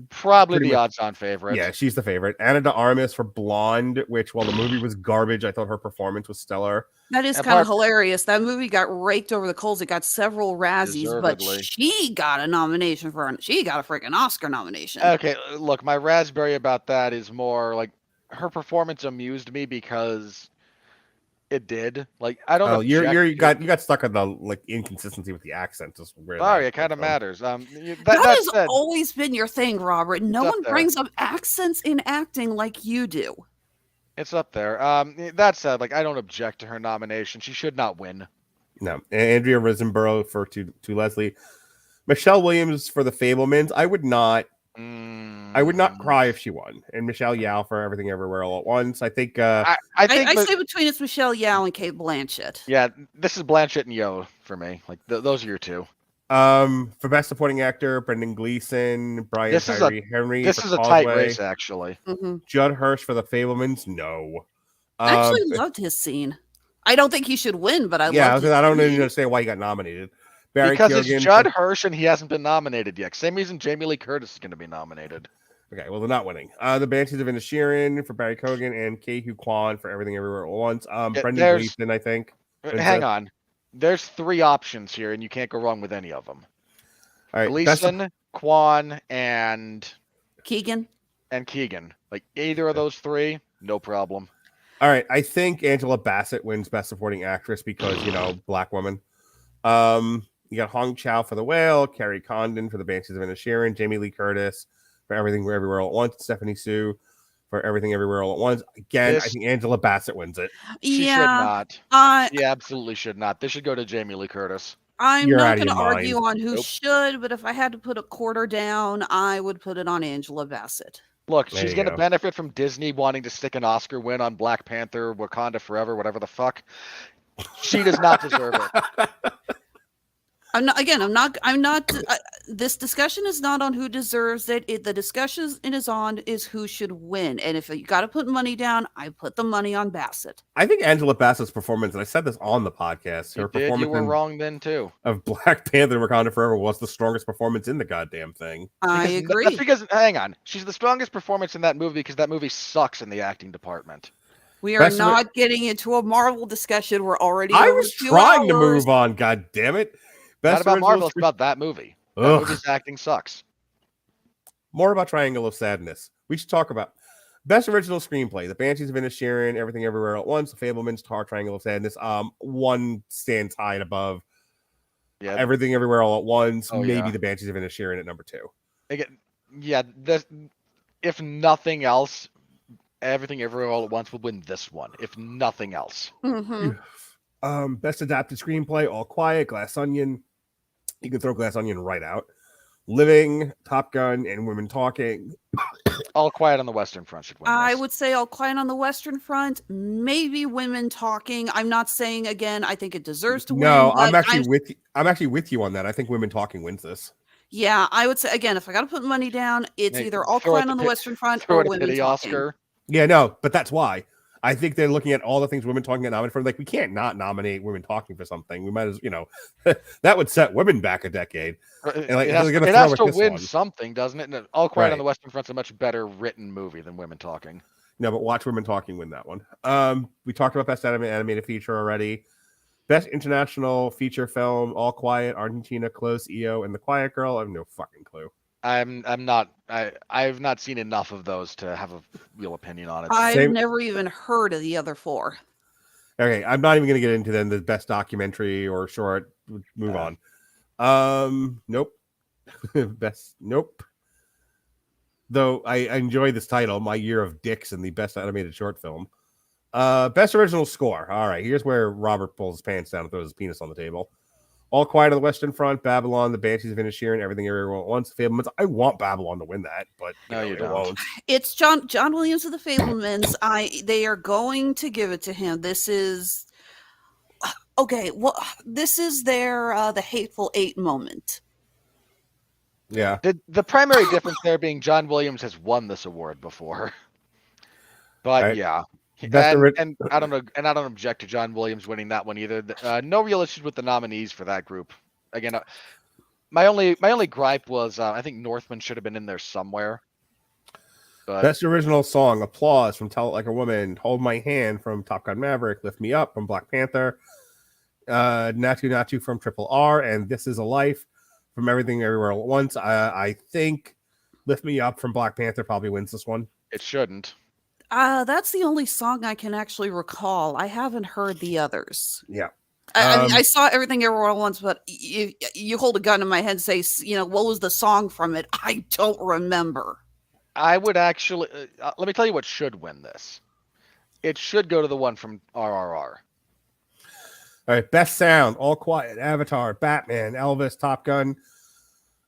probably pretty the much- odds-on favorite. Yeah, she's the favorite. Anna de Armas for Blonde, which while the movie was garbage, I thought her performance was stellar. That is And kind of part- hilarious. That movie got raked over the coals. It got several Razzies, but Deservedly. she got a nomination she got a freaking Oscar nomination. Okay, look, my raspberry about that is more like her performance amused me because it did. Like I don't. Oh, you object to- got stuck on the like inconsistency with the accent. Is where Sorry, that it kind of comes from. matters. that That has said, always been your thing, Robert. No It's up one there. brings up accents in acting like you do. it's up there. That said, like I don't object to her nomination. She should not win. No, Andrea Riseborough for to Leslie, Michelle Williams for The Fabelmans. I would not cry if she won, and Michelle Yeoh for Everything Everywhere All at Once. I think. I think. I say between it's Michelle Yeoh and Cate Blanchett. Yeah, this is Blanchett and Yeoh for me. Like those are your two. For Best Supporting Actor, Brendan Gleeson, Brian This is Tyree Henry. This for is a Causeway, tight race, actually. Mhm. Judd Hirsch for The Fabelmans. No. I actually loved his scene. I don't think he should win, but I yeah, loved I don't his even scene. understand why he got nominated. Barry Because Keoghan it's Judd Hirsch and he hasn't been nominated yet. Same reason Jamie Lee Curtis is going to be nominated. Okay, well, they're not winning. The Banshees of Inisherin for Barry Keoghan and Ke-Huy Quan for Everything Everywhere All at Once. Brendan there's- Gleeson, I think. Hang on. There's 3 options here, and you can't go wrong with any of them. All right, Gleason, Quan, and Keegan. Keegan. Like either of those 3, no problem. All right, I think Angela Bassett wins Best Supporting Actress because, black woman. You got Hong Chow for The Whale, Carrie Condon for The Banshees of Inisherin, Jamie Lee Curtis for Everything Everywhere All at Once, Stephanie Sue for Everything Everywhere All at Once. Again, I think Angela Bassett wins it. She should not. She absolutely should not. This should go to Jamie Lee Curtis. I'm You're not out of going to your argue mind. on who should, but if I had to put a quarter down, I would put it on Angela Bassett. Look, There she's you going to go. benefit from Disney wanting to stick an Oscar win on Black Panther, Wakanda Forever, whatever the fuck. She does not deserve it. I'm not. This discussion is not on who deserves it. The discussion is who should win. And if you got to put money down, I put the money on Bassett. I think Angela Bassett's performance, and I said this on the podcast, her You performance were wrong then too. of Black Panther and Wakanda Forever was the strongest performance in the goddamn thing. I Because- agree. That's because, hang on, she's the strongest performance in that movie because that movie sucks in the acting department. We are Best- not getting into a Marvel discussion. We're already. I over was 2 trying to hours. move on, god damn it. Not about original Marvel, it's screen- about that movie. That Ugh. movie's acting sucks. More about Triangle of Sadness. We should talk about Best Original Screenplay. The Banshees of Inisherin, Everything Everywhere at Once, The Fabelmans, Tar, Triangle of Sadness. One stands high and above. Yeah. Everything Everywhere All at Once. Oh, Maybe yeah. The Banshees of Inisherin at number 2. Again, yeah. If nothing else, Everything Everywhere All at Once would win this one. If nothing else. Mhm. Best Adapted Screenplay, All Quiet, Glass Onion. You can throw Glass Onion right out. Living, Top Gun, and Women Talking. All Quiet on the Western Front should win. I this. would say All Quiet on the Western Front. Maybe Women Talking. I'm not saying again. I think it deserves to win. No, I'm but actually with you on that. I think Women Talking wins this. Yeah, I would say again. If I got to put money down, it's Hey, either All throw it Quiet to on the Pit- Western Front Throw or it a Women pity Talking. Oscar. Yeah, no, but that's why. I think they're looking at all the things women talking get nominated for. Like, we can't not nominate women talking for something. We might as, that would set women back a decade. And like, it has to win something, doesn't it? And All Quiet on the Western Front's a much better written movie than Women Talking. No, but Watch Women Talking win that one. We talked about Best Animated Feature already. Best International Feature Film, All Quiet, Argentina, Close, EO, and The Quiet Girl. I have no fucking clue. I've not seen enough of those to have a real opinion on it. I've never even heard of the other four. Okay, I'm not even going to get into then the best documentary or short. Move on. Nope. Nope. Though I enjoy this title, My Year of Dicks in the Best Animated Short Film. Best Original Score. All right, here's where Robert pulls his pants down and throws his penis on the table. All Quiet on the Western Front, Babylon, The Banshees of Inisherin, Everything Everywhere at Once, Fablemans. I want Babylon to win that, but you don't. Won't. It's John Williams of the Fablemans. They are going to give it to him. This is okay. Well, this is their the Hateful Eight moment. Yeah. The primary difference there being John Williams has won this award before, but right. Yeah. And I don't object to John Williams winning that one either. No real issues with the nominees for that group. Again, my only gripe was I think Northman should have been in there somewhere. But... Best Original Song, Applause from Tell It Like a Woman, Hold My Hand from Top Gun Maverick, Lift Me Up from Black Panther, Natu Natu from Triple R, and This Is a Life from Everything Everywhere All at Once. I think Lift Me Up from Black Panther probably wins this one. It shouldn't. That's the only song I can actually recall. I haven't heard the others. Yeah. I mean, I saw Everything Everywhere All at Once, but you hold a gun to my head and say, what was the song from it? I don't remember. I would actually, let me tell you what should win this. It should go to the one from RRR. All right. Best Sound, All Quiet, Avatar, Batman, Elvis, Top Gun.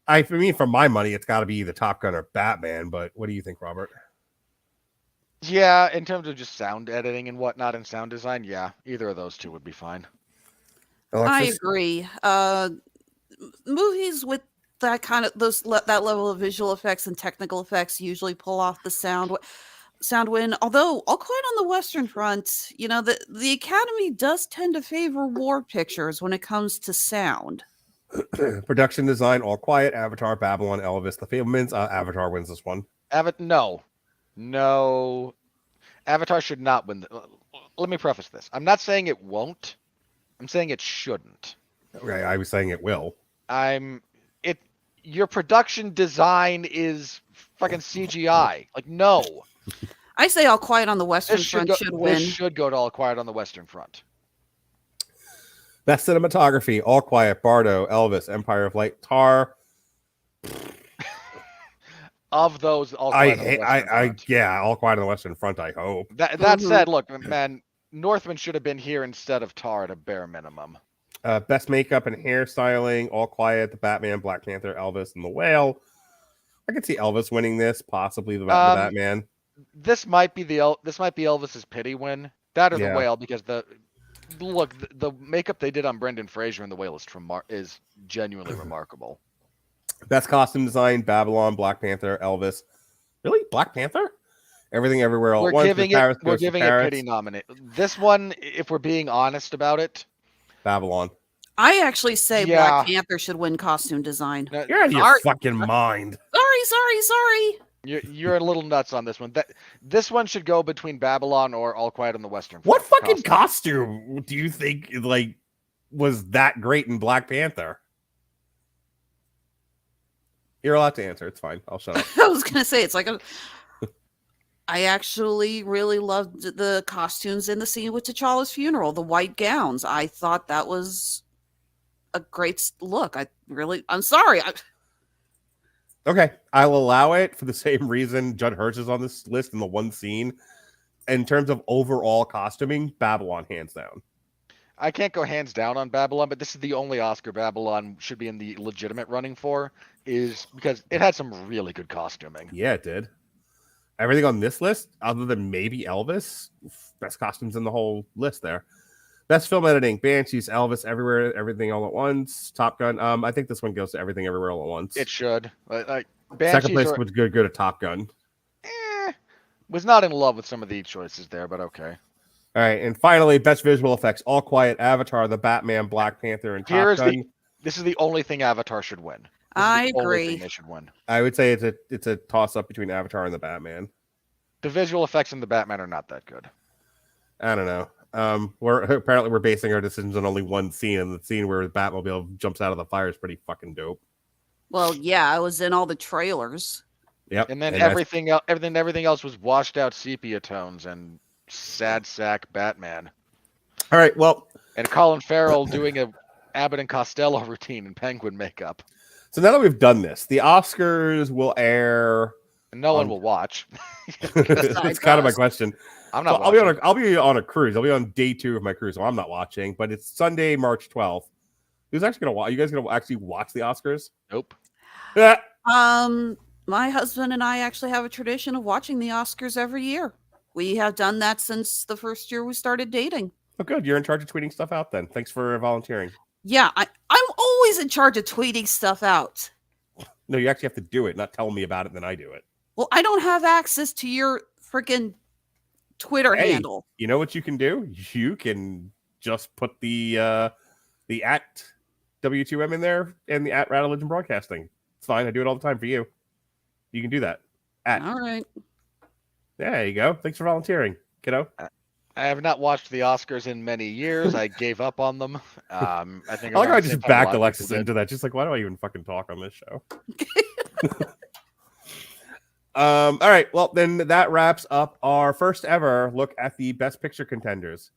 For my money, it's got to be either Top Gun or Batman, but what do you think, Robert? Yeah, in terms of just sound editing and whatnot and sound design, yeah, either of those two would be fine. Alexis? I agree. Movies with that kind of that level of visual effects and technical effects usually pull off the sound win. Although All Quiet on the Western Front, the Academy does tend to favor war pictures when it comes to sound. Production design, All Quiet, Avatar, Babylon, Elvis, The Fablemans. Avatar wins this one. No, Avatar should not win. Let me preface this. I'm not saying it won't. I'm saying it shouldn't. Okay, I was saying it will. Your production design is fucking CGI. Like, no. I say All Quiet on the Western Front should win. This should go to All Quiet on the Western Front. Best cinematography, All Quiet, Bardo, Elvis, Empire of Light, Tar. Of those, All Quiet on the Western Front. Yeah, All Quiet on the Western Front, I hope. That said, look, man, Northman should have been here instead of Tar at a bare minimum. Best makeup and hairstyling, All Quiet, The Batman, Black Panther, Elvis, and The Whale. I could see Elvis winning this, possibly the Batman. This might be Elvis's pity win. That or The Whale, because the makeup they did on Brendan Fraser in The Whale is genuinely remarkable. Best costume design, Babylon, Black Panther, Elvis. Really? Black Panther? Everything Everywhere All at Once. We're giving it pity nominate. This one, if we're being honest about it, Babylon. I actually say Black Panther should win costume design. You're out of your fucking mind. Sorry. You're a little nuts on this one. This one should go between Babylon or All Quiet on the Western Front. What fucking costume do you think was that great in Black Panther? You're allowed to answer. It's fine. I'll shut up. I was gonna say it's like I actually really loved the costumes in the scene with T'Challa's funeral, the white gowns. I thought that was a great look. I'm sorry. Okay, I'll allow it for the same reason Judd Hirsch is on this list in the one scene. In terms of overall costuming, Babylon hands down. I can't go hands down on Babylon, but this is the only Oscar Babylon should be in the legitimate running for, is because it had some really good costuming. Yeah, it did. Everything on this list, other than maybe Elvis, best costumes in the whole list there. Best film editing, Banshees, Elvis, Everywhere, Everything All at Once, Top Gun. I think this one goes to Everything Everywhere All at Once. It should. Second place would go to Top Gun. Was not in love with some of the choices there, but okay. All right, and finally, best visual effects: All Quiet, Avatar, The Batman, Black Panther, and Top Gun. This is the only thing Avatar should win. I Only agree. thing they should win. I would say it's a toss up between Avatar and The Batman. The visual effects in The Batman are not that good. I don't know. We're basing our decisions on only one scene, and the scene where the Batmobile jumps out of the fire is pretty fucking dope. Well, yeah, I was in all the trailers. Yep. And then everything else was washed out sepia tones and sad sack Batman. All right, well, and Colin Farrell doing a Abbott and Costello routine in penguin makeup. So now that we've done this, the Oscars will air. And no one will watch. That's kind of my question. I'm not. I'll be on a cruise. I'll be on day 2 of my cruise, so I'm not watching. But it's Sunday, March 12th. Who's actually gonna watch? You guys gonna actually watch the Oscars? Nope. Yeah. My husband and I actually have a tradition of watching the Oscars every year. We have done that since the first year we started dating. Oh, good. You're in charge of tweeting stuff out then. Thanks for volunteering. Yeah, I'm always in charge of tweeting stuff out. No, you actually have to do it, not tell me about it, then I do it. Well, I don't have access to your freaking Twitter handle. You know what you can do? You can just put the at W2M in there and the at Radulich and Broadcasting. It's fine. I do it all the time for you. You can do that. All right. There you go. Thanks for volunteering, kiddo. I have not watched the Oscars in many years. I gave up on them. I think I like how I just backed Alexis into that. Just like, why do I even fucking talk on this show? All right. Well, then that wraps up our first ever look at the Best Picture contenders.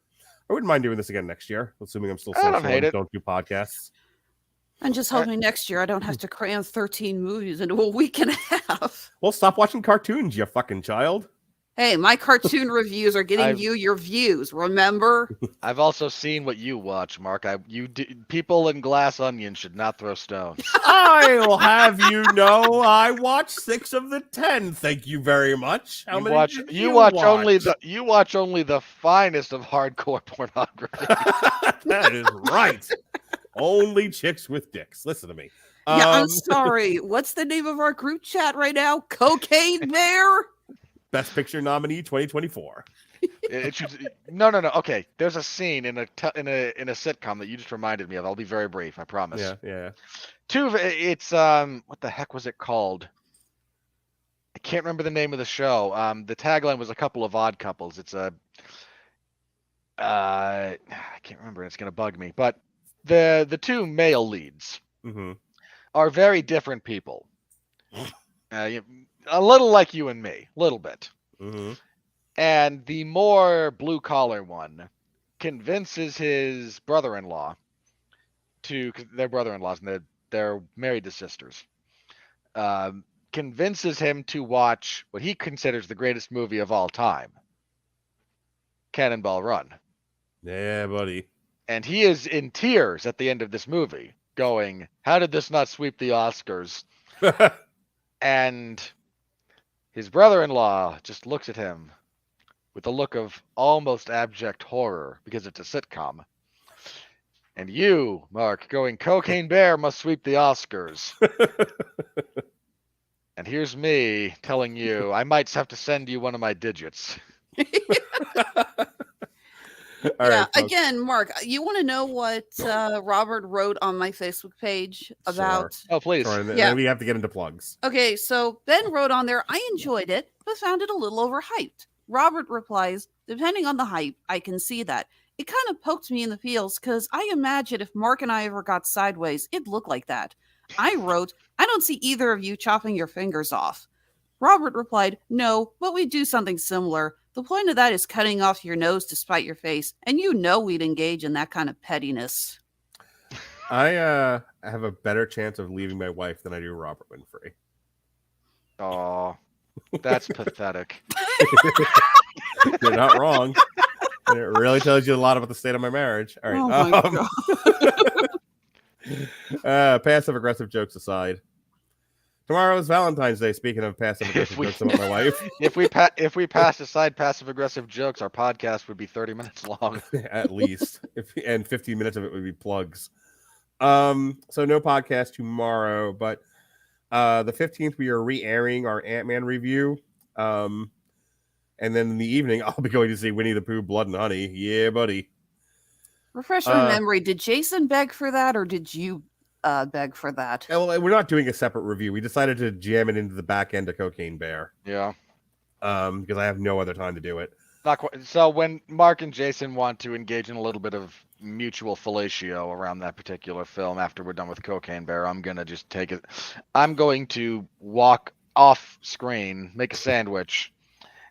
I wouldn't mind doing this again next year, assuming I'm still social and don't do podcasts. I'm just hoping next year I don't have to cram 13 movies into a week and a half. Well, stop watching cartoons, you fucking child. Hey, my cartoon reviews are getting you your views, remember? I've also seen what you watch, Mark. People in Glass Onion should not throw stones. I'll have you know I watched 6 of the 10. Thank you very much. You watch only the finest of hardcore pornography. That is right. Only chicks with dicks. Listen to me. Yeah, I'm sorry. What's the name of our group chat right now? Cocaine Bear? Best Picture nominee 2024. It should, no. Okay, there's a scene in a sitcom that you just reminded me of. I'll be very brief, I promise. Yeah. It's what the heck was it called? I can't remember the name of the show. The tagline was a couple of odd couples. It's I can't remember. It's gonna bug me. But the 2 male leads are very different people. A little like you and me, a little bit. And the more blue-collar one convinces his brother-in-law because they're brother-in-laws and they're married to sisters, convinces him to watch what he considers the greatest movie of all time, Cannonball Run. Yeah, buddy. And he is in tears at the end of this movie, going, how did this not sweep the Oscars? And his brother-in-law just looks at him with a look of almost abject horror because it's a sitcom. And you, Mark, going, Cocaine Bear must sweep the Oscars. And here's me telling you, I might have to send you one of my digits. Right, again, Mark, you want to know what Robert wrote on my Facebook page about? Sure. Oh, please. Sure. Yeah. We have to get into plugs. Okay, so Ben wrote on there, I enjoyed it, but found it a little overhyped. Robert replies, depending on the hype, I can see that. It kind of poked me in the feels because I imagine if Mark and I ever got sideways, it'd look like that. I wrote, I don't see either of you chopping your fingers off. Robert replied, no, but we do something similar. The point of that is cutting off your nose to spite your face, and you know we'd engage in that kind of pettiness. I have a better chance of leaving my wife than I do Robert Winfree. Oh, that's pathetic. You're not wrong. It really tells you a lot about the state of my marriage. All right. Passive-aggressive jokes aside. Tomorrow is Valentine's Day. Speaking of passive-aggressive jokes about my wife. If we passed aside passive-aggressive jokes, our podcast would be 30 minutes long. At least. And 15 minutes of it would be plugs. So no podcast tomorrow, but the 15th we are re-airing our Ant-Man review. And And then in the evening, I'll be going to see Winnie the Pooh, Blood and Honey. Yeah, buddy. Refresh my memory. Did Jason beg for that, or did you beg for that? Well, we're not doing a separate review. We decided to jam it into the back end of Cocaine Bear. Yeah. Because I have no other time to do it. Not quite. So when Mark and Jason want to engage in a little bit of mutual fellatio around that particular film after we're done with Cocaine Bear, I'm going to just take it. I'm going to walk off screen, make a sandwich,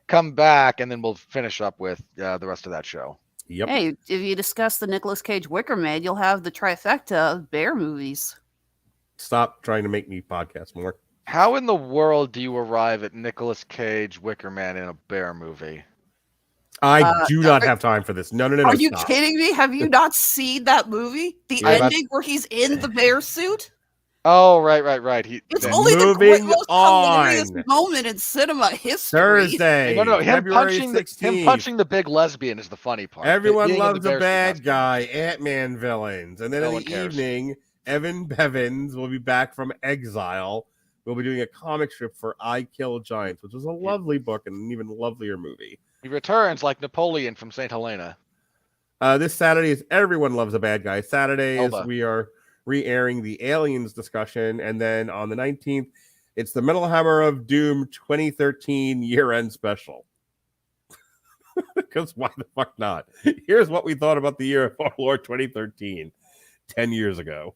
come back, and then we'll finish up with the rest of that show. Yep. Hey, if you discuss the Nicolas Cage Wicker Man, you'll have the trifecta of Bear movies. Stop trying to make me podcast more. How in the world do you arrive at Nicolas Cage Wicker Man in a Bear movie? I do not have time for this. No. Are you stop. kidding me? Have you not seen that movie? The ending where he's in the bear suit? Oh, right. It's only the most hilarious on. moment in cinema history. Thursday. No, him February punching the big lesbian is the funny part. Everyone Being in loves the a bear bad suit. guy, Ant-Man villains. And then No in one the cares. evening, Evan Bevins will be back from exile. We'll be doing a comic strip for I Kill Giants, which is a lovely book and an even lovelier movie. He returns like Napoleon from St. Helena. This Saturday is Everyone Loves a Bad Guy. Saturday is Elba. we are re-airing the Aliens discussion. And then on the 19th, it's the Metal Hammer of Doom 2013 year-end special. Because why the fuck not? Here's what we thought about the year of our Lord 2013, 10 years ago.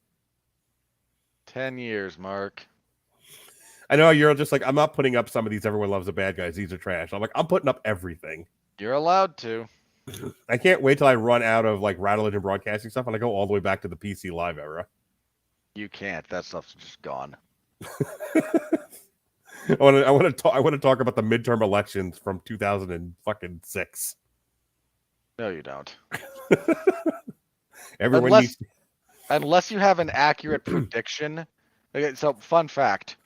10 years, Mark. I know you're just like, I'm not putting up some of these Everyone Loves the Bad Guys. These are trash. I'm like, I'm putting up everything. You're allowed to. I can't wait till I run out of like Radulich and broadcasting stuff and I go all the way back to the PC Live era. You can't. That stuff's just gone. I want to talk about the midterm elections from 2006. No, you don't. Everyone Unless you have an accurate prediction. Okay, so, fun fact.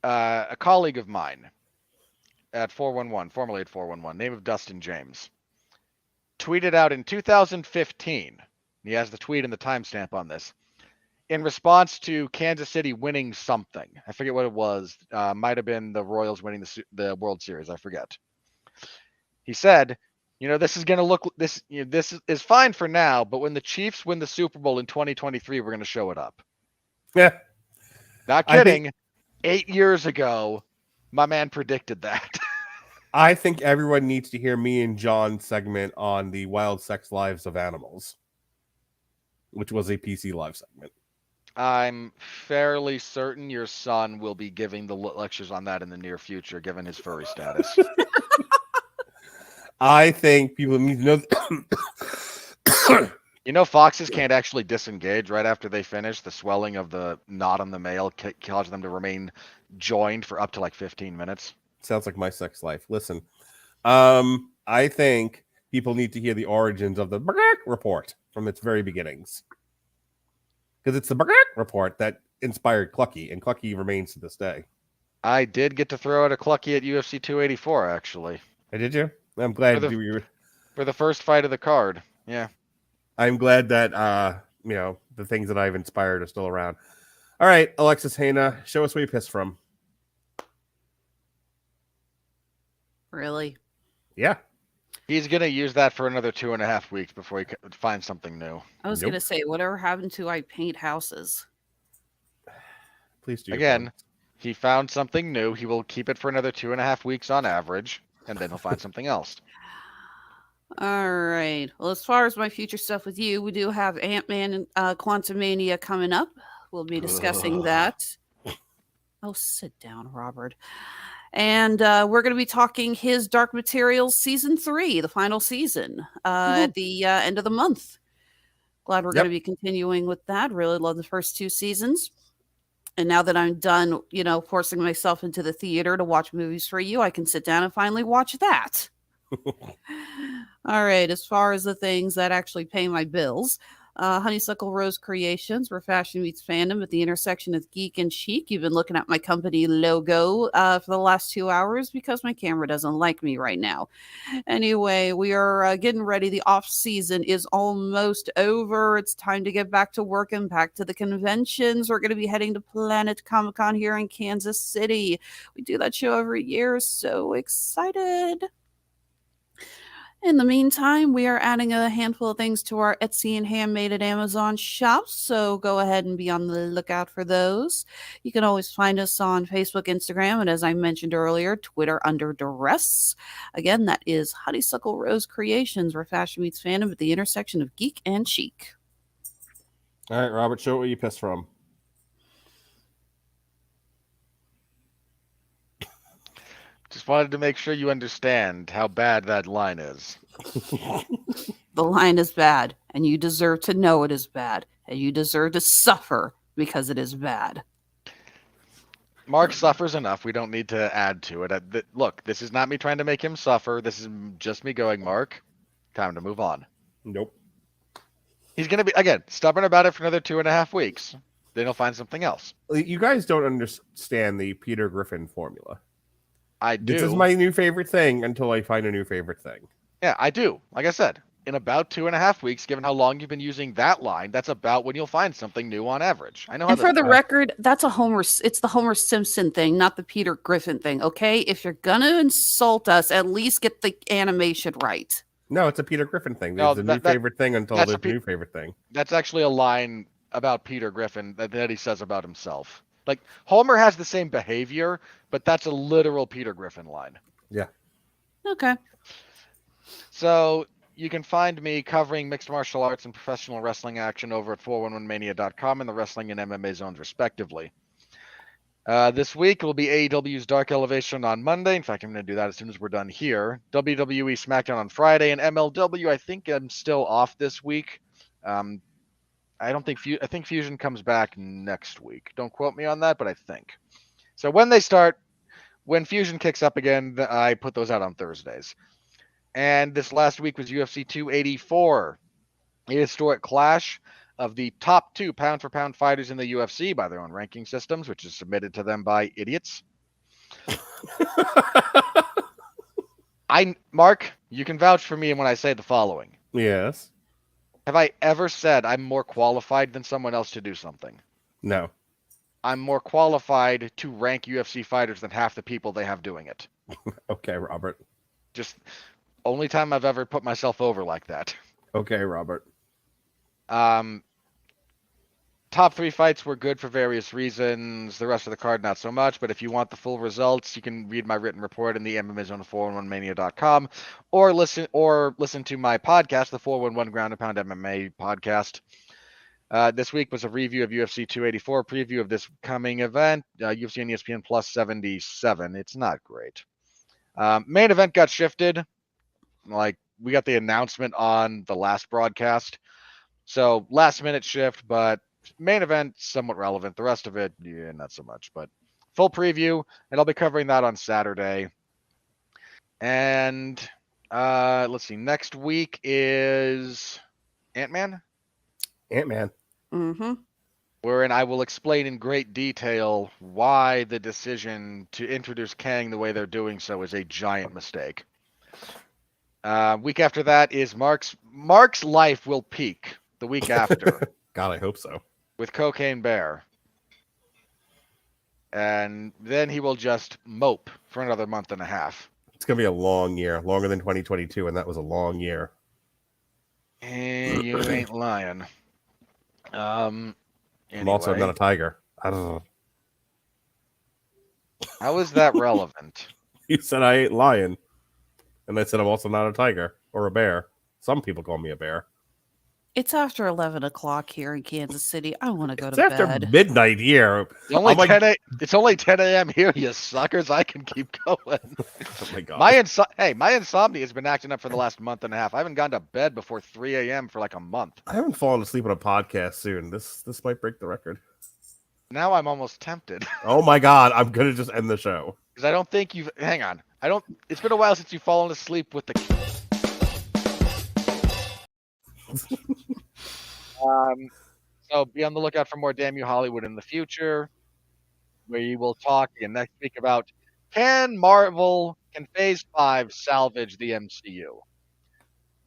A colleague of mine at 411, formerly at 411, name of Dustin James, tweeted out in 2015, he has the tweet and the timestamp on this, in response to Kansas City winning something. I forget what it was. Might have been the Royals winning the World Series. I forget. He said, this is going to look, this is fine for now, but when the Chiefs win the Super Bowl in 2023, we're going to show it up. Yeah. Not kidding. 8 years ago, my man predicted that. I think everyone needs to hear me and John's segment on the wild sex lives of animals, which was a PC Live segment. I'm fairly certain your son will be giving the lectures on that in the near future, given his furry status. I think people need to know. Foxes can't actually disengage right after they finish. The swelling of the knot on the male causes them to remain joined for up to like 15 minutes. Sounds like my sex life. Listen, I think people need to hear the origins of the report from its very beginnings. Because it's the report that inspired Clucky, and Clucky remains to this day. I did get to throw out a Clucky at UFC 284, actually. Did you? I'm glad for the first fight of the card. Yeah. I'm glad that the things that I've inspired are still around. All right, Alexis Hejna, show us where you pissed from. Really? Yeah. He's going to use that for another 2.5 weeks before he finds something new. I was going to say, whatever happened to I paint houses? Please do. Again, he found something new. He will keep it for another 2.5 weeks on average, and then he'll find something else. All right. Well, as far as my future stuff with you, we do have Ant-Man and Quantumania coming up. We'll be discussing that. Oh, sit down, Robert. And we're going to be talking his Dark Materials Season 3, the final season, at the end of the month. Glad we're going to be continuing with that. Really love the first 2 seasons. And now that I'm done, forcing myself into the theater to watch movies for you, I can sit down and finally watch that. All right. As far as the things that actually pay my bills, Honeysuckle Rose Creations, where fashion meets fandom at the intersection of geek and chic. You've been looking at my company logo for the last 2 hours because my camera doesn't like me right now. Anyway, we are getting ready. The off season is almost over. It's time to get back to work and back to the conventions. We're going to be heading to Planet Comic-Con here in Kansas City. We do that show every year. So excited. In the meantime, we are adding a handful of things to our Etsy and Handmade at Amazon shops, so go ahead and be on the lookout for those. You can always find us on Facebook, Instagram, and as I mentioned earlier, Twitter under duress. Again, that is Honeysuckle Rose Creations, where fashion meets fandom at the intersection of geek and chic. All right, Robert, show what you pissed from. Just wanted to make sure you understand how bad that line is. The line is bad, and you deserve to know it is bad, and you deserve to suffer because it is bad. Mark suffers enough. We don't need to add to it. Look, this is not me trying to make him suffer. This is just me going, Mark, time to move on. Nope. He's going to be, again, stubborn about it for another 2.5 weeks. Then he'll find something else. You guys don't understand the Peter Griffin formula. I do. This is my new favorite thing until I find a new favorite thing. Yeah, I do. Like I said, in about 2.5 weeks, given how long you've been using that line, that's about when you'll find something new on average. I know. And for the record, that's it's the Homer Simpson thing, not the Peter Griffin thing. Okay, if you're gonna insult us, at least get the animation right. No, it's a Peter Griffin thing. There's a new favorite thing until the new favorite thing. That's actually a line about Peter Griffin that he says about himself. Like, Homer has the same behavior, but that's a literal Peter Griffin line. Yeah. Okay. So you can find me covering mixed martial arts and professional wrestling action over at 411mania.com and the wrestling and MMA zones, respectively. This week will be AEW's Dark Elevation on Monday. In fact, I'm going to do that as soon as we're done here. WWE SmackDown on Friday, and MLW, I think I'm still off this week. I think Fusion comes back next week. Don't quote me on that, but I think. So when Fusion kicks up again, I put those out on Thursdays. And this last week was UFC 284, a historic clash of the top 2 pound-for-pound fighters in the UFC by their own ranking systems, which is submitted to them by idiots. Mark, you can vouch for me when I say the following. Yes. Have I ever said I'm more qualified than someone else to do something? No. I'm more qualified to rank UFC fighters than half the people they have doing it. Okay, Robert. Just only time I've ever put myself over like that. Okay, Robert. Top 3 fights were good for various reasons. The rest of the card, not so much. But if you want the full results, you can read my written report in the MMA Zone 411mania.com or listen to my podcast, the 411 Ground and Pound MMA podcast. This week was a review of UFC 284, preview of this coming event, UFC on ESPN Plus 77. It's not great. Main event got shifted. Like, we got the announcement on the last broadcast. So last minute shift, but main event somewhat relevant. The rest of it, yeah, not so much. But full preview, and I'll be covering that on Saturday. And let's see. Next week is Ant-Man. Ant-Man. Mm-hmm. Wherein I will explain in great detail why the decision to introduce Kang the way they're doing so is a giant mistake. Week after that is Mark's life will peak the week after. God, I hope so. With Cocaine Bear. And then he will just mope for another month and a half. It's going to be a long year, longer than 2022, and that was a long year. You ain't lying. I'm also not a tiger. I don't know. How is that relevant? You said I ain't lying. And I said I'm also not a tiger or a bear. Some people call me a bear. It's after 11 o'clock here in Kansas City. I want to go to bed. It's after midnight here. It's only 10 a.m. here, you suckers. I can keep going. Oh my God. My insomnia has been acting up for the last month and a half. I haven't gone to bed before 3 a.m. for like a month. I haven't fallen asleep on a podcast soon. This might break the record. Now I'm almost tempted. Oh my God. I'm going to just end the show. Because I don't think you've... Hang on. It's been a while since you've fallen asleep with the... So be on the lookout for more Damn You Hollywood in the future. We will talk again next week about can Phase 5 salvage the MCU?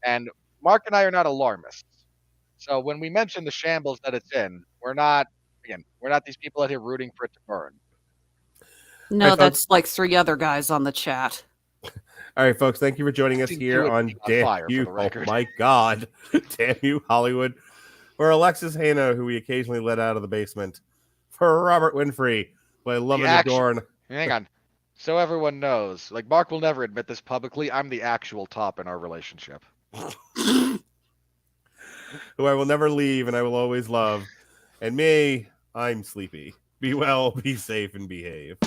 And Mark and I are not alarmists. So when we mention the shambles that it's in, we're not these people out here rooting for it to burn. No, that's like 3 other guys on the chat. All right, folks. Thank you for joining us Seems here to on be on Damn fire, for You. the Oh record. my God. Damn You, Hollywood. For Alexis Hejna, who we occasionally let out of the basement. For Robert Winfree, who I love and adore. Hang on. So everyone knows, like Mark will never admit this publicly, I'm the actual top in our relationship. Who I will never leave and I will always love. And me, I'm sleepy. Be well, be safe, and behave.